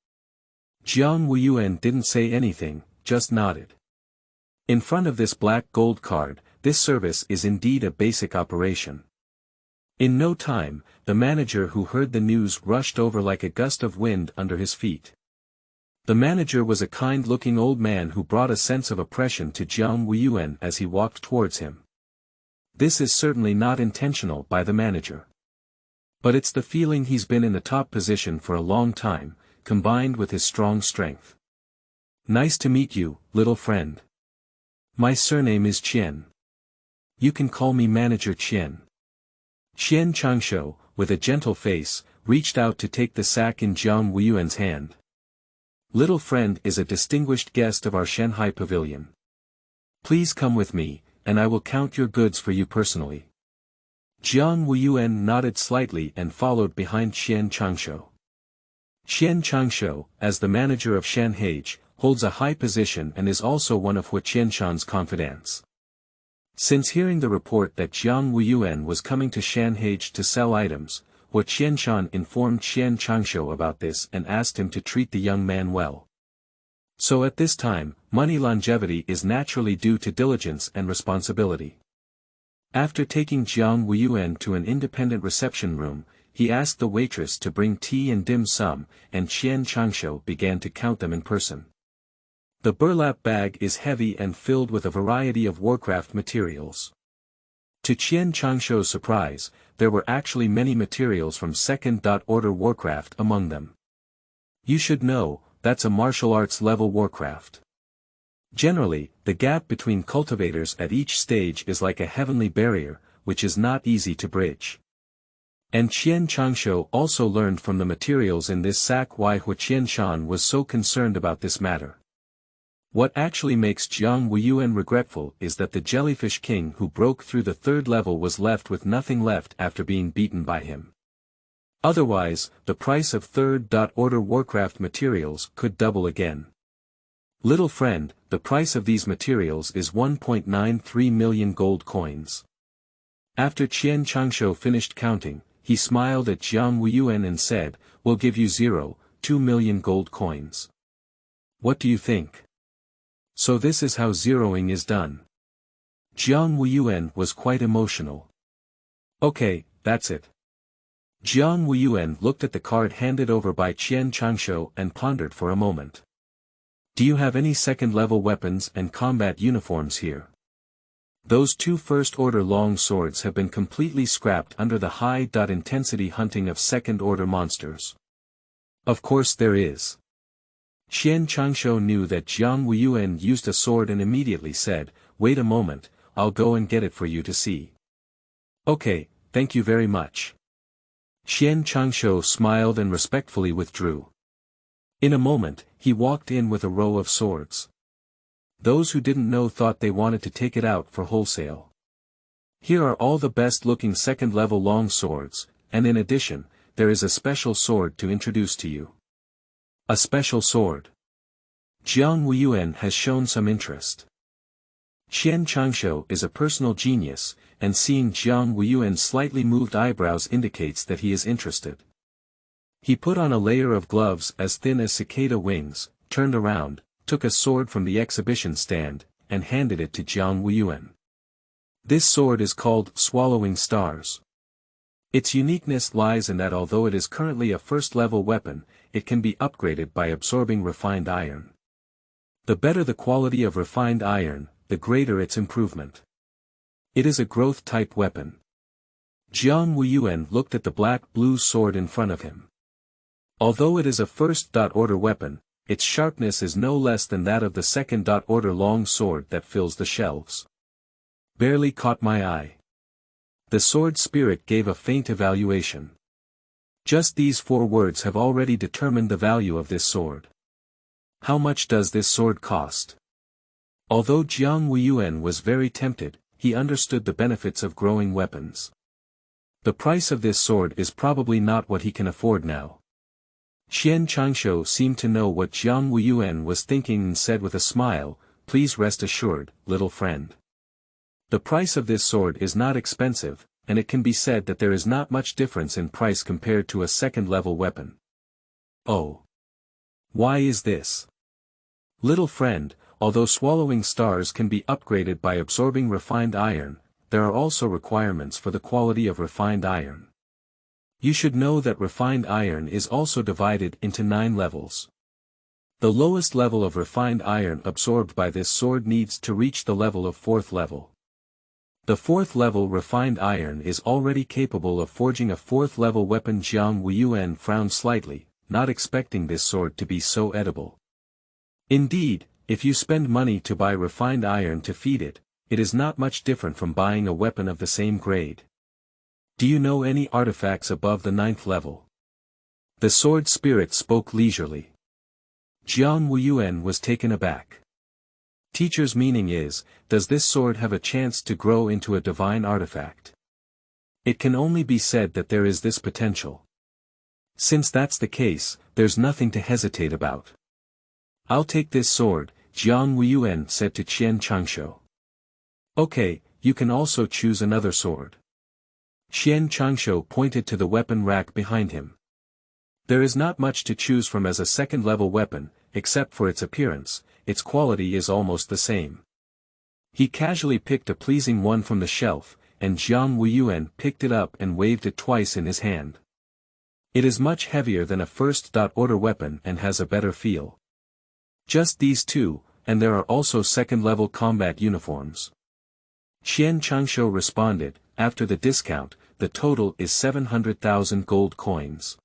Jiang Wuyuan didn't say anything, just nodded. In front of this black gold card, this service is indeed a basic operation. In no time, the manager who heard the news rushed over like a gust of wind under his feet. The manager was a kind-looking old man who brought a sense of oppression to Jiang Wuyuan as he walked towards him. This is certainly not intentional by the manager. But it's the feeling he's been in the top position for a long time, combined with his strong strength. Nice to meet you, little friend. My surname is Qian. You can call me Manager Qian. Qian Changshu, with a gentle face, reached out to take the sack in Jiang Wuyuan's hand. Little friend is a distinguished guest of our Shanghai pavilion. Please come with me, and I will count your goods for you personally. Jiang Wuyuan nodded slightly and followed behind Qian Changshu. Qian Changshu, as the manager of Shanhage, holds a high position and is also one of Hua Qianshan's confidants. Since hearing the report that Jiang Wuyuan was coming to Shanhage to sell items, Hua Qianshan informed Qian Changshu about this and asked him to treat the young man well. So at this time, money longevity is naturally due to diligence and responsibility. After taking Jiang Wuyuan to an independent reception room, he asked the waitress to bring tea and dim sum, and Qian Changshu began to count them in person. The burlap bag is heavy and filled with a variety of Warcraft materials. To Qian Changshu's surprise, there were actually many materials from Second Order Warcraft among them. You should know, that's a martial arts level Warcraft. Generally, the gap between cultivators at each stage is like a heavenly barrier, which is not easy to bridge. And Qian Changshu also learned from the materials in this sack why Hua Qianshan was so concerned about this matter. What actually makes Jiang Wuyuan regretful is that the Jellyfish King who broke through the third level was left with nothing left after being beaten by him. Otherwise, the price of Third Order Warcraft materials could double again. Little friend, the price of these materials is 1.93 million gold coins. After Qian Changshu finished counting, he smiled at Jiang Wuyuan and said, "We'll give you 0.2 million gold coins. What do you think?" So this is how zeroing is done. Jiang Wuyuan was quite emotional. Okay, that's it. Jiang Wuyuan looked at the card handed over by Qian Changshu and pondered for a moment. Do you have any second-level weapons and combat uniforms here? Those 2 first-order long swords have been completely scrapped under the high-intensity hunting of second-order monsters. Of course there is. Qian Changshu knew that Jiang Wuyuan used a sword and immediately said, "Wait a moment, I'll go and get it for you to see." Okay, thank you very much. Qian Changshu smiled and respectfully withdrew. In a moment, he walked in with a row of swords. Those who didn't know thought they wanted to take it out for wholesale. Here are all the best-looking second-level long swords, and in addition, there is a special sword to introduce to you. A special sword. Jiang Wuyuan has shown some interest. Qian Changshu is a personal genius, and seeing Jiang Wuyuan's slightly moved eyebrows indicates that he is interested. He put on a layer of gloves as thin as cicada wings, turned around, took a sword from the exhibition stand, and handed it to Jiang Wuyuan. This sword is called Swallowing Stars. Its uniqueness lies in that although it is currently a first-level weapon, it can be upgraded by absorbing refined iron. The better the quality of refined iron, the greater its improvement. It is a growth-type weapon. Jiang Wuyuan looked at the black-blue sword in front of him. Although it is a first-order weapon, its sharpness is no less than that of the second-order long sword that fills the shelves. Barely caught my eye. The sword spirit gave a faint evaluation. Just these 4 words have already determined the value of this sword. How much does this sword cost? Although Jiang Wuyuan was very tempted, he understood the benefits of growing weapons. The price of this sword is probably not what he can afford now. Qian Changshu seemed to know what Jiang Wuyuan was thinking and said with a smile, "Please rest assured, little friend. The price of this sword is not expensive, and it can be said that there is not much difference in price compared to a second-level weapon. Oh. Why is this? Little friend, although swallowing stars can be upgraded by absorbing refined iron, there are also requirements for the quality of refined iron. You should know that refined iron is also divided into 9 levels. The lowest level of refined iron absorbed by this sword needs to reach the level of 4th level. The 4th level refined iron is already capable of forging a 4th level weapon. Jiang Wuyuan frowned slightly, not expecting this sword to be so edible. Indeed, if you spend money to buy refined iron to feed it, it is not much different from buying a weapon of the same grade. Do you know any artifacts above the 9th level? The sword spirit spoke leisurely. Jiang Wuyuan was taken aback. Teacher's meaning is, does this sword have a chance to grow into a divine artifact? It can only be said that there is this potential. Since that's the case, there's nothing to hesitate about. I'll take this sword, Jiang Wuyuan said to Qian Changshu. Okay, you can also choose another sword. Qian Changshu pointed to the weapon rack behind him. There is not much to choose from as a second-level weapon, except for its appearance. Its quality is almost the same. He casually picked a pleasing one from the shelf, and Jiang Wuyuan picked it up and waved it twice in his hand. It is much heavier than a first-order weapon and has a better feel. Just these two, and there are also second-level combat uniforms. Qian Changshu responded, after the discount, the total is 700,000 gold coins.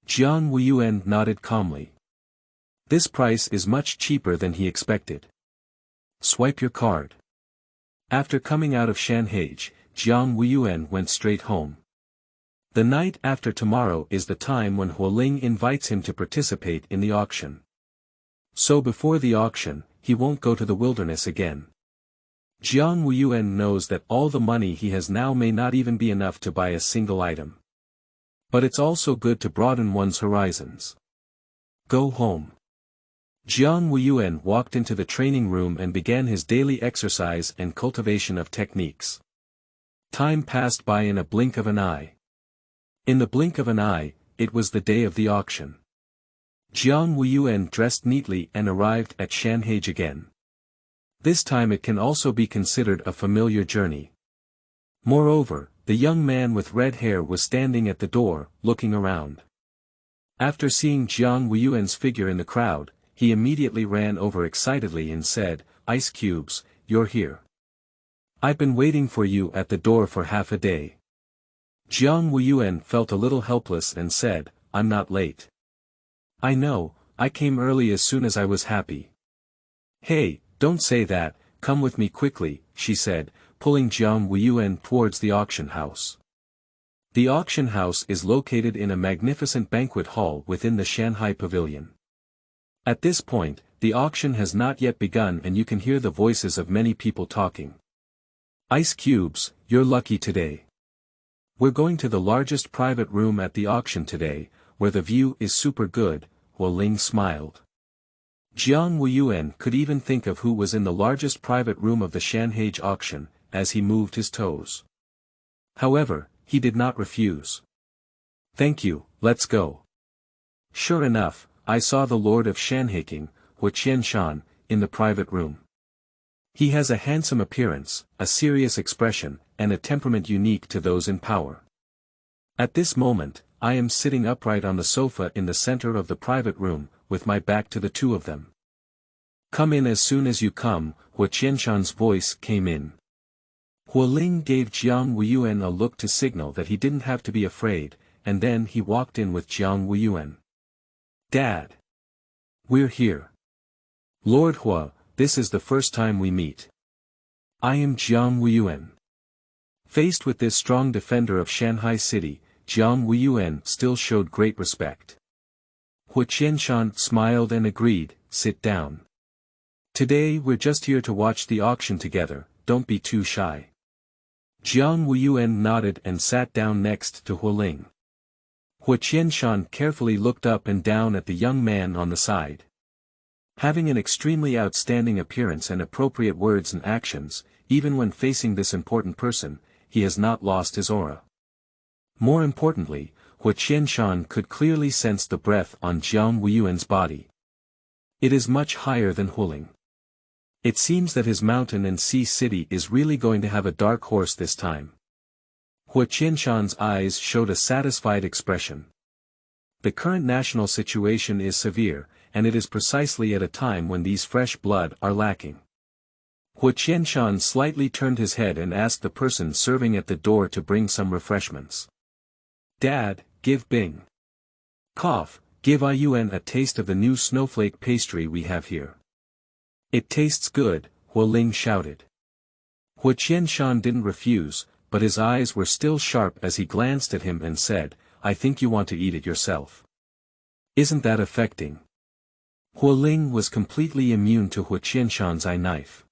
Jiang Wuyuan nodded calmly. This price is much cheaper than he expected. Swipe your card. After coming out of Shanhaige, Jiang Wuyuan went straight home. The night after tomorrow is the time when Hualing invites him to participate in the auction. So before the auction, he won't go to the wilderness again. Jiang Wuyuan knows that all the money he has now may not even be enough to buy a single item. But it's also good to broaden one's horizons. Go home. Jiang Wuyuan walked into the training room and began his daily exercise and cultivation of techniques. Time passed by in a blink of an eye. In the blink of an eye, it was the day of the auction. Jiang Wuyuan dressed neatly and arrived at Shanhaige again. This time it can also be considered a familiar journey. Moreover, the young man with red hair was standing at the door, looking around. After seeing Jiang Wuyuan's figure in the crowd, he immediately ran over excitedly and said, "Ice Cubes, you're here. I've been waiting for you at the door for half a day." Jiang Wuyuan felt a little helpless and said, "I'm not late." "I know, I came early as soon as I was happy." "Hey, don't say that, come with me quickly," she said, pulling Jiang Wuyuan towards the auction house. The auction house is located in a magnificent banquet hall within the Shanghai Pavilion. At this point, the auction has not yet begun and you can hear the voices of many people talking. "Ice Cubes, you're lucky today. We're going to the largest private room at the auction today, where the view is super good," Hualing smiled. Jiang Wuyuan could even think of who was in the largest private room of the Shanhaige auction, as he moved his toes. However, he did not refuse. "Thank you, let's go." Sure enough, I saw the Lord of Shanhaking, Hua Qianshan, in the private room. He has a handsome appearance, a serious expression, and a temperament unique to those in power. At this moment, I am sitting upright on the sofa in the center of the private room, with my back to the two of them. "Come in as soon as you come," Hua Qianshan's voice came in. Hualing gave Jiang Wuyuan a look to signal that he didn't have to be afraid, and then he walked in with Jiang Wuyuan. "Dad. We're here. Lord Hua, this is the first time we meet. I am Jiang Wuyuan." Faced with this strong defender of Shanghai City, Jiang Wuyuan still showed great respect. Hua Qianshan smiled and agreed, "Sit down. Today we're just here to watch the auction together, don't be too shy." Jiang Wuyuan nodded and sat down next to Hualing. Hua Qianshan carefully looked up and down at the young man on the side. Having an extremely outstanding appearance and appropriate words and actions, even when facing this important person, he has not lost his aura. More importantly, Hua Qianshan could clearly sense the breath on Jiang Wuyuan's body. It is much higher than Huling. It seems that his mountain and sea city is really going to have a dark horse this time. Hua Qianshan's eyes showed a satisfied expression. The current national situation is severe, and it is precisely at a time when these fresh blood are lacking. Hua Qianshan slightly turned his head and asked the person serving at the door to bring some refreshments. Dad, give Bing. Cough, give Yuan a taste of the new snowflake pastry we have here. It tastes good, Hua Ling shouted. Hua Qianshan didn't refuse, but his eyes were still sharp as he glanced at him and said, I think you want to eat it yourself. Isn't that affecting? Hua Ling was completely immune to Hua Qianshan's eye knife.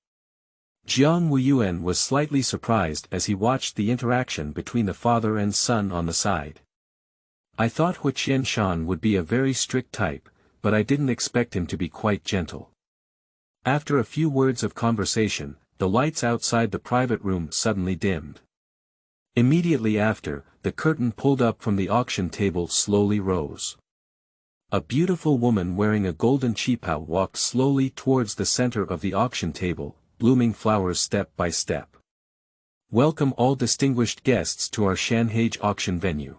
Jiang Wuyuan was slightly surprised as he watched the interaction between the father and son on the side. I thought Hua Qianshan would be a very strict type, but I didn't expect him to be quite gentle. After a few words of conversation, the lights outside the private room suddenly dimmed. Immediately after, the curtain pulled up from the auction table slowly rose. A beautiful woman wearing a golden qipao walked slowly towards the center of the auction table, blooming flowers step by step. Welcome all distinguished guests to our Shanhage auction venue.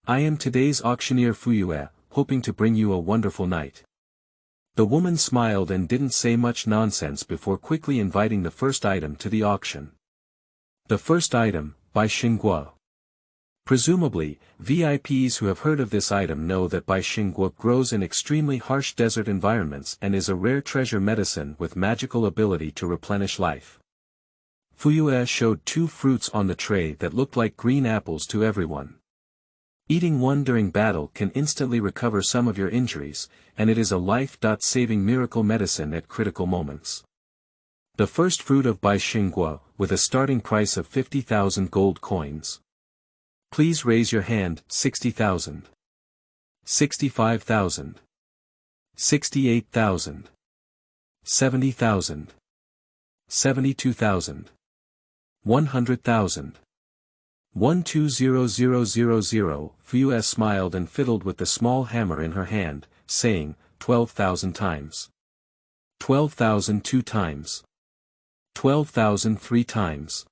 I am today's auctioneer Fuyue, hoping to bring you a wonderful night. The woman smiled and didn't say much nonsense before quickly inviting the first item to the auction. The first item, by Xingguo. Presumably, VIPs who have heard of this item know that Bai Xingguo grows in extremely harsh desert environments and is a rare treasure medicine with magical ability to replenish life. Fuyue showed 2 fruits on the tray that looked like green apples to everyone. Eating one during battle can instantly recover some of your injuries, and it is a life-saving miracle medicine at critical moments. The first fruit of Bai Xingguo, with a starting price of 50,000 gold coins. Please raise your hand. 60,000. 65,000. 68,000. 70,000. 72,000. 100,000. 120000. Fuyue smiled and fiddled with the small hammer in her hand, saying, 12,000 times. 12,000 2 times. 12,000 3 times.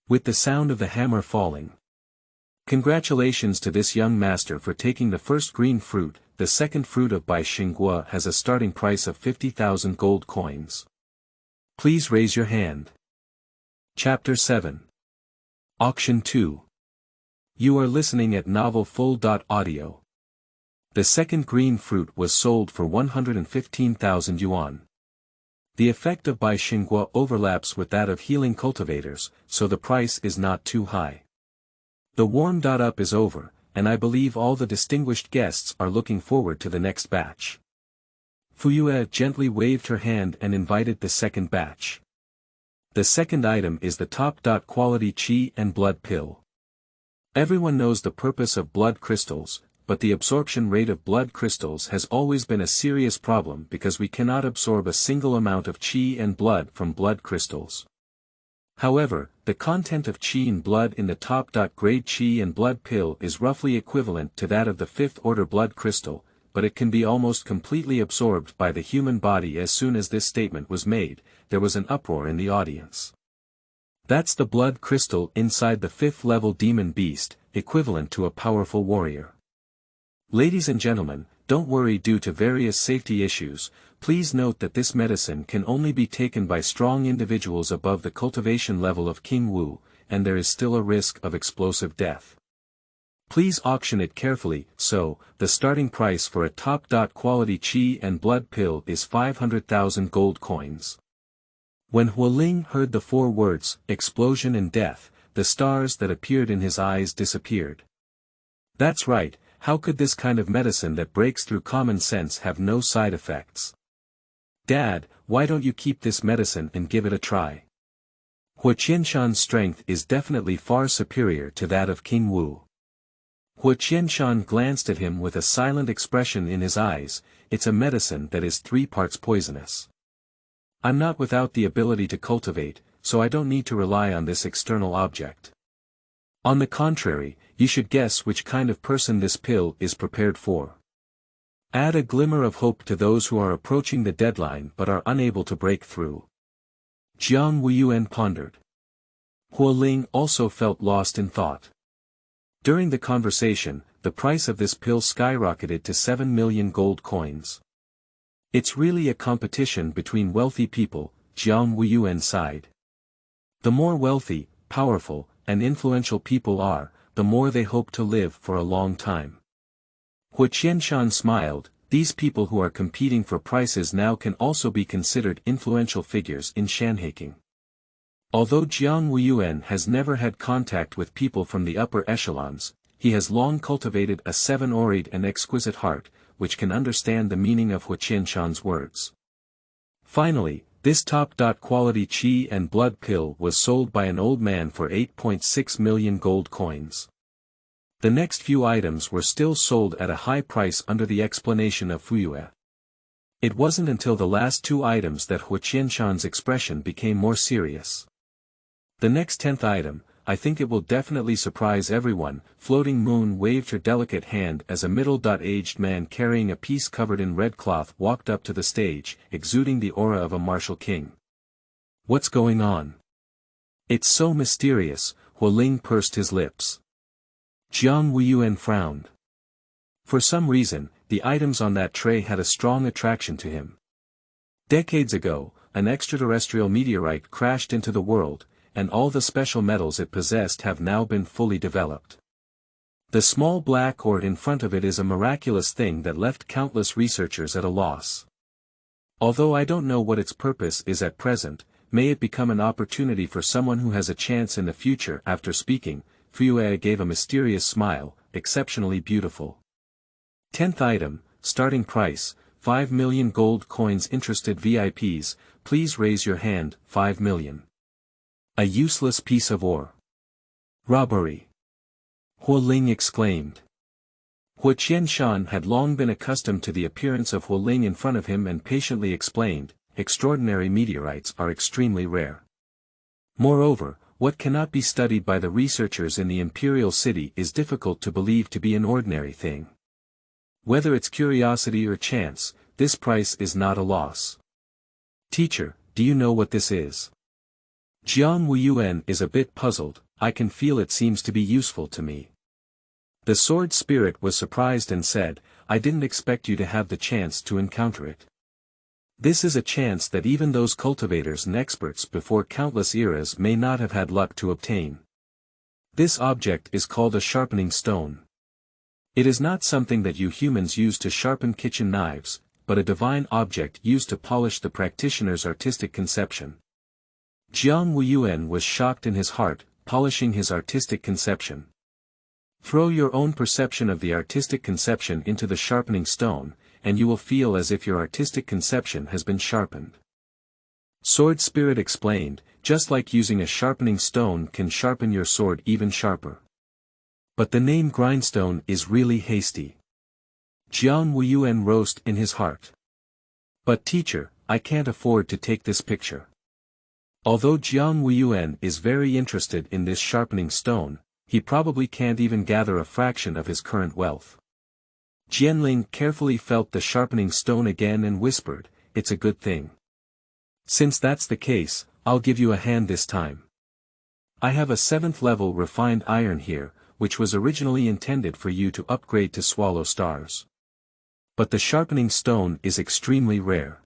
With the sound of the hammer falling. Congratulations to this young master for taking the first green fruit. The second fruit of Bai Xingguo has a starting price of 50,000 gold coins. Please raise your hand. Chapter 7. Auction 2. You are listening at Novel Full.audio. The second green fruit was sold for 115,000 yuan. The effect of Bai Xingguo overlaps with that of healing cultivators, so the price is not too high. The warm-up is over, and I believe all the distinguished guests are looking forward to the next batch. Fuyue gently waved her hand and invited the second batch. The second item is the top-quality qi and blood pill. Everyone knows the purpose of blood crystals, but the absorption rate of blood crystals has always been a serious problem because we cannot absorb a single amount of qi and blood from blood crystals. However, the content of qi in blood in the top-grade qi and blood pill is roughly equivalent to that of the 5th-order blood crystal, but it can be almost completely absorbed by the human body. As soon as this statement was made, there was an uproar in the audience. That's the blood crystal inside the 5th-level demon beast, equivalent to a powerful warrior. Ladies and gentlemen, don't worry. Due to various safety issues, please note that this medicine can only be taken by strong individuals above the cultivation level of King Wu, and there is still a risk of explosive death. Please auction it carefully. So, the starting price for a top-quality qi and blood pill is 500,000 gold coins. When Hua Ling heard the 4 words, explosion and death, the stars that appeared in his eyes disappeared. That's right, how could this kind of medicine that breaks through common sense have no side effects? Dad, why don't you keep this medicine and give it a try? Hua Qianshan's strength is definitely far superior to that of King Wu. Hua Qianshan glanced at him with a silent expression in his eyes. It's a medicine that is 3 parts poisonous. I'm not without the ability to cultivate, so I don't need to rely on this external object. On the contrary, you should guess which kind of person this pill is prepared for. Add a glimmer of hope to those who are approaching the deadline but are unable to break through. Jiang Wuyuan pondered. Huo Ling also felt lost in thought. During the conversation, the price of this pill skyrocketed to 7 million gold coins. It's really a competition between wealthy people, Jiang Wuyuan sighed. The more wealthy, powerful, and influential people are, the more they hope to live for a long time. Hu Qianshan smiled. These people who are competing for prizes now can also be considered influential figures in Shanhaking. Although Jiang Wuyuan has never had contact with people from the upper echelons, he has long cultivated a seven-oried and exquisite heart, which can understand the meaning of Hu Qianshan's words. Finally, this top-quality qi and blood pill was sold by an old man for 8.6 million gold coins. The next few items were still sold at a high price under the explanation of Fuyue. It wasn't until the last two items that Hu Qianshan's expression became more serious. The next 10th item, I think it will definitely surprise everyone. Floating Moon waved her delicate hand as a middle-aged man carrying a piece covered in red cloth walked up to the stage, exuding the aura of a martial king. What's going on? It's so mysterious. Huo Ling pursed his lips. Jiang Wuyuan frowned. For some reason, the items on that tray had a strong attraction to him. Decades ago, an extraterrestrial meteorite crashed into the world, and all the special metals it possessed have now been fully developed. The small black orb in front of it is a miraculous thing that left countless researchers at a loss. Although I don't know what its purpose is at present, may it become an opportunity for someone who has a chance in the future. After speaking, Fuyue gave a mysterious smile, exceptionally beautiful. 10th item, starting price, 5 million gold coins. Interested VIPs, please raise your hand. 5 million. A useless piece of ore. Robbery. Huo Ling exclaimed. Hu Qianshan had long been accustomed to the appearance of Huo Ling in front of him and patiently explained, extraordinary meteorites are extremely rare. Moreover, what cannot be studied by the researchers in the imperial city is difficult to believe to be an ordinary thing. Whether it's curiosity or chance, this price is not a loss. Teacher, do you know what this is? Jiang Wuyuan is a bit puzzled. I can feel it seems to be useful to me. The sword spirit was surprised and said, I didn't expect you to have the chance to encounter it. This is a chance that even those cultivators and experts before countless eras may not have had luck to obtain. This object is called a sharpening stone. It is not something that you humans use to sharpen kitchen knives, but a divine object used to polish the practitioner's artistic conception. Jiang Wuyuan was shocked in his heart, polishing his artistic conception. Throw your own perception of the artistic conception into the sharpening stone, and you will feel as if your artistic conception has been sharpened. Sword Spirit explained, just like using a sharpening stone can sharpen your sword even sharper. But the name grindstone is really hasty. Jiang Wuyuan roast in his heart. But teacher, I can't afford to take this picture. Although Jiang Wuyuan is very interested in this sharpening stone, he probably can't even gather a fraction of his current wealth. Jianling carefully felt the sharpening stone again and whispered, it's a good thing. Since that's the case, I'll give you a hand this time. I have a 7th level refined iron here, which was originally intended for you to upgrade to swallow stars. But the sharpening stone is extremely rare.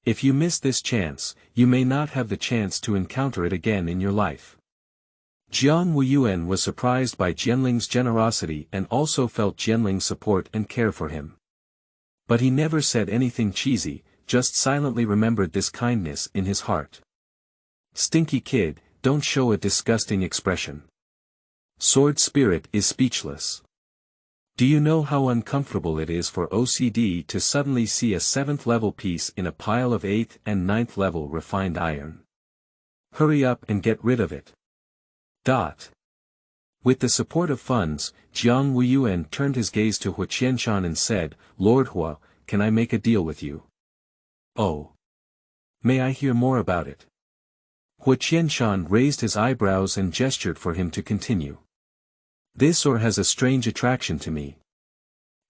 If you miss this chance, you may not have the chance to encounter it again in your life. Jiang Wuyuan was surprised by Jianling's generosity and also felt Jianling's support and care for him. But he never said anything cheesy, just silently remembered this kindness in his heart. Stinky kid, don't show a disgusting expression. Sword Spirit is speechless. Do you know how uncomfortable it is for OCD to suddenly see a 7th level piece in a pile of 8th and 9th level refined iron? Hurry up and get rid of it. With the support of funds, Jiang Wuyuan turned his gaze to Hu Qianshan and said, Lord Hua, can I make a deal with you? Oh. May I hear more about it? Hu Qianshan raised his eyebrows and gestured for him to continue. This ore has a strange attraction to me.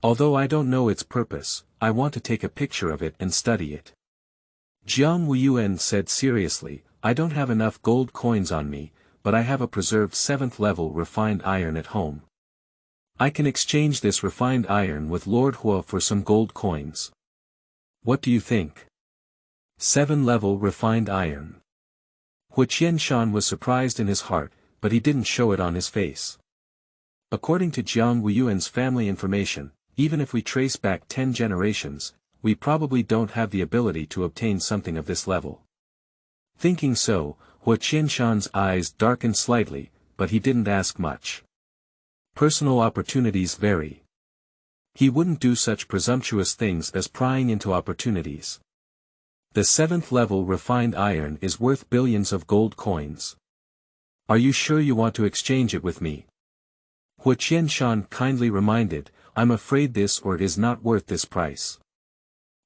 Although I don't know its purpose, I want to take a picture of it and study it. Jiang Wuyuan said seriously, I don't have enough gold coins on me, but I have a preserved 7th level refined iron at home. I can exchange this refined iron with Lord Hua for some gold coins. What do you think? 7 level refined iron. Hu Qianshan was surprised in his heart, but he didn't show it on his face. According to Jiang Wuyuan's family information, even if we trace back 10 generations, we probably don't have the ability to obtain something of this level. Thinking so, Hu Qianshan's eyes darkened slightly, but he didn't ask much. Personal opportunities vary. He wouldn't do such presumptuous things as prying into opportunities. The 7th level refined iron is worth billions of gold coins. Are you sure you want to exchange it with me? Hu Qianshan kindly reminded, I'm afraid this ore is not worth this price.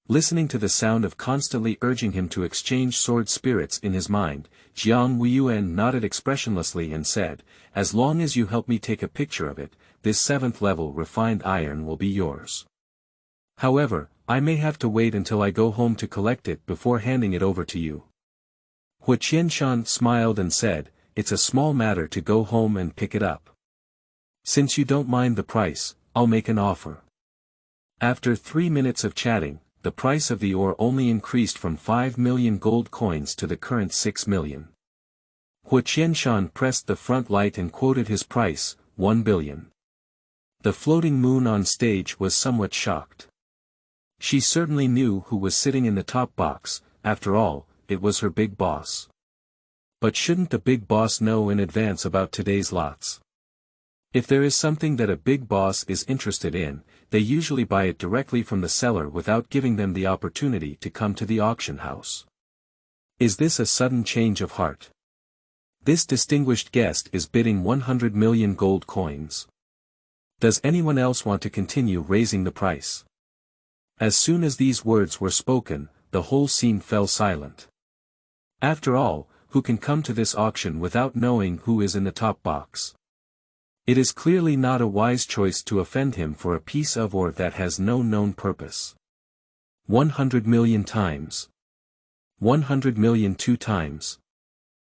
Listening to the sound of constantly urging him to exchange sword spirits in his mind, Jiang Wuyuan nodded expressionlessly and said, as long as you help me take a picture of it, this 7th level refined iron will be yours. However, I may have to wait until I go home to collect it before handing it over to you. Hu Qianshan smiled and said, it's a small matter to go home and pick it up. Since you don't mind the price, I'll make an offer. After 3 minutes of chatting, the price of the ore only increased from 5 million gold coins to the current 6 million. Hu Qianshan pressed the front light and quoted his price, 1 billion. The floating moon on stage was somewhat shocked. She certainly knew who was sitting in the top box, after all, it was her big boss. But shouldn't the big boss know in advance about today's lots? If there is something that a big boss is interested in, they usually buy it directly from the seller without giving them the opportunity to come to the auction house. Is this a sudden change of heart? This distinguished guest is bidding 100 million gold coins. Does anyone else want to continue raising the price? As soon as these words were spoken, the whole scene fell silent. After all, who can come to this auction without knowing who is in the top box? It is clearly not a wise choice to offend him for a piece of ore that has no known purpose. 100 million times. 100 million 2 times.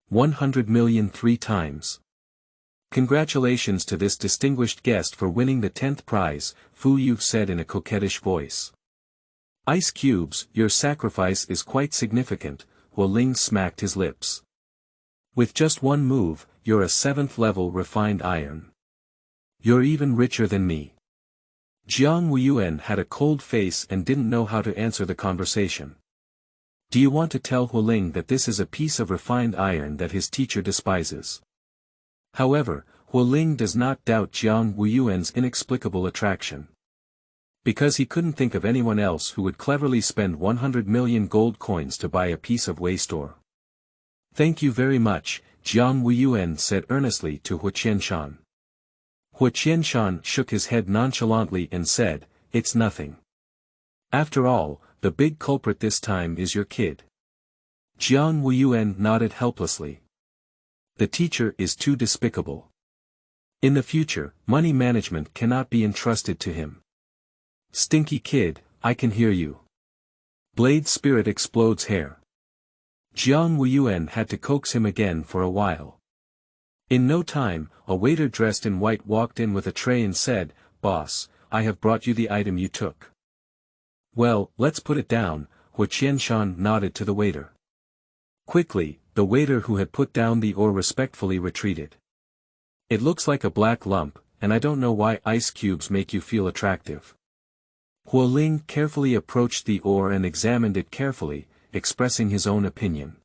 100 million 3 times. Congratulations to this distinguished guest for winning the 10th prize, Fu Yu said in a coquettish voice. Ice cubes, your sacrifice is quite significant, Hu Ling smacked his lips. With just one move, you're a 7th level refined iron. You're even richer than me. Jiang Wuyuan had a cold face and didn't know how to answer the conversation. Do you want to tell Hu Ling that this is a piece of refined iron that his teacher despises? However, Hu Ling does not doubt Jiang Wuyuan's inexplicable attraction. Because he couldn't think of anyone else who would cleverly spend 100 million gold coins to buy a piece of waste ore. Thank you very much, Jiang Wuyuan said earnestly to Hu Qianshan. Hu Qianshan shook his head nonchalantly and said, it's nothing. After all, the big culprit this time is your kid. Jiang Wuyuan nodded helplessly. The teacher is too despicable. In the future, money management cannot be entrusted to him. Stinky kid, I can hear you. Blade spirit explodes hair. Jiang Wuyuan had to coax him again for a while. In no time, a waiter dressed in white walked in with a tray and said, Boss, I have brought you the item you took. Well, let's put it down, Hu Qianshan nodded to the waiter. Quickly, the waiter who had put down the ore respectfully retreated. It looks like a black lump, and I don't know why ice cubes make you feel attractive. Hu Ling carefully approached the ore and examined it carefully, expressing his own opinion.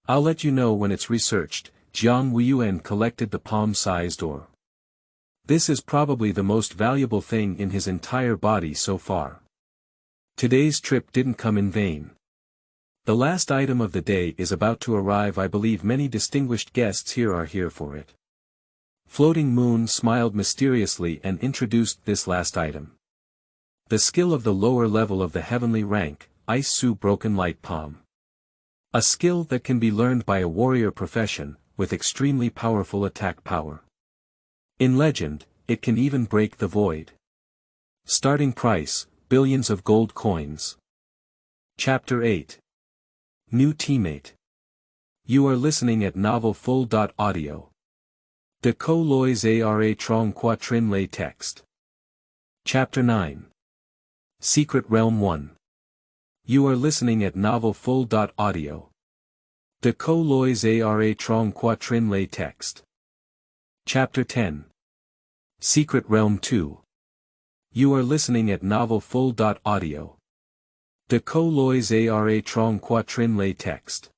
I'll let you know when it's researched. Jiang Wuyuan collected the palm-sized ore. This is probably the most valuable thing in his entire body so far. Today's trip didn't come in vain. The last item of the day is about to arrive. I believe many distinguished guests here are here for it. Floating Moon smiled mysteriously and introduced this last item. The skill of the lower level of the heavenly rank, Ice Su Broken Light Palm. A skill that can be learned by a warrior profession, with extremely powerful attack power. In Legend, it can even break the void. Starting price, billions of gold coins. Chapter 8. New Teammate. You are listening at Novel Full.audio. De Co Lois Ara Trong Quatrin Lay Text. Chapter 9. Secret Realm 1. You are listening at Novel Full.audio. De Co Lois Ara Trong Quatrin Lay Text. Chapter 10. Secret Realm 2. You are listening at Novel Full.audio. De Co Lois Ara Trong Quatrin Lay Text.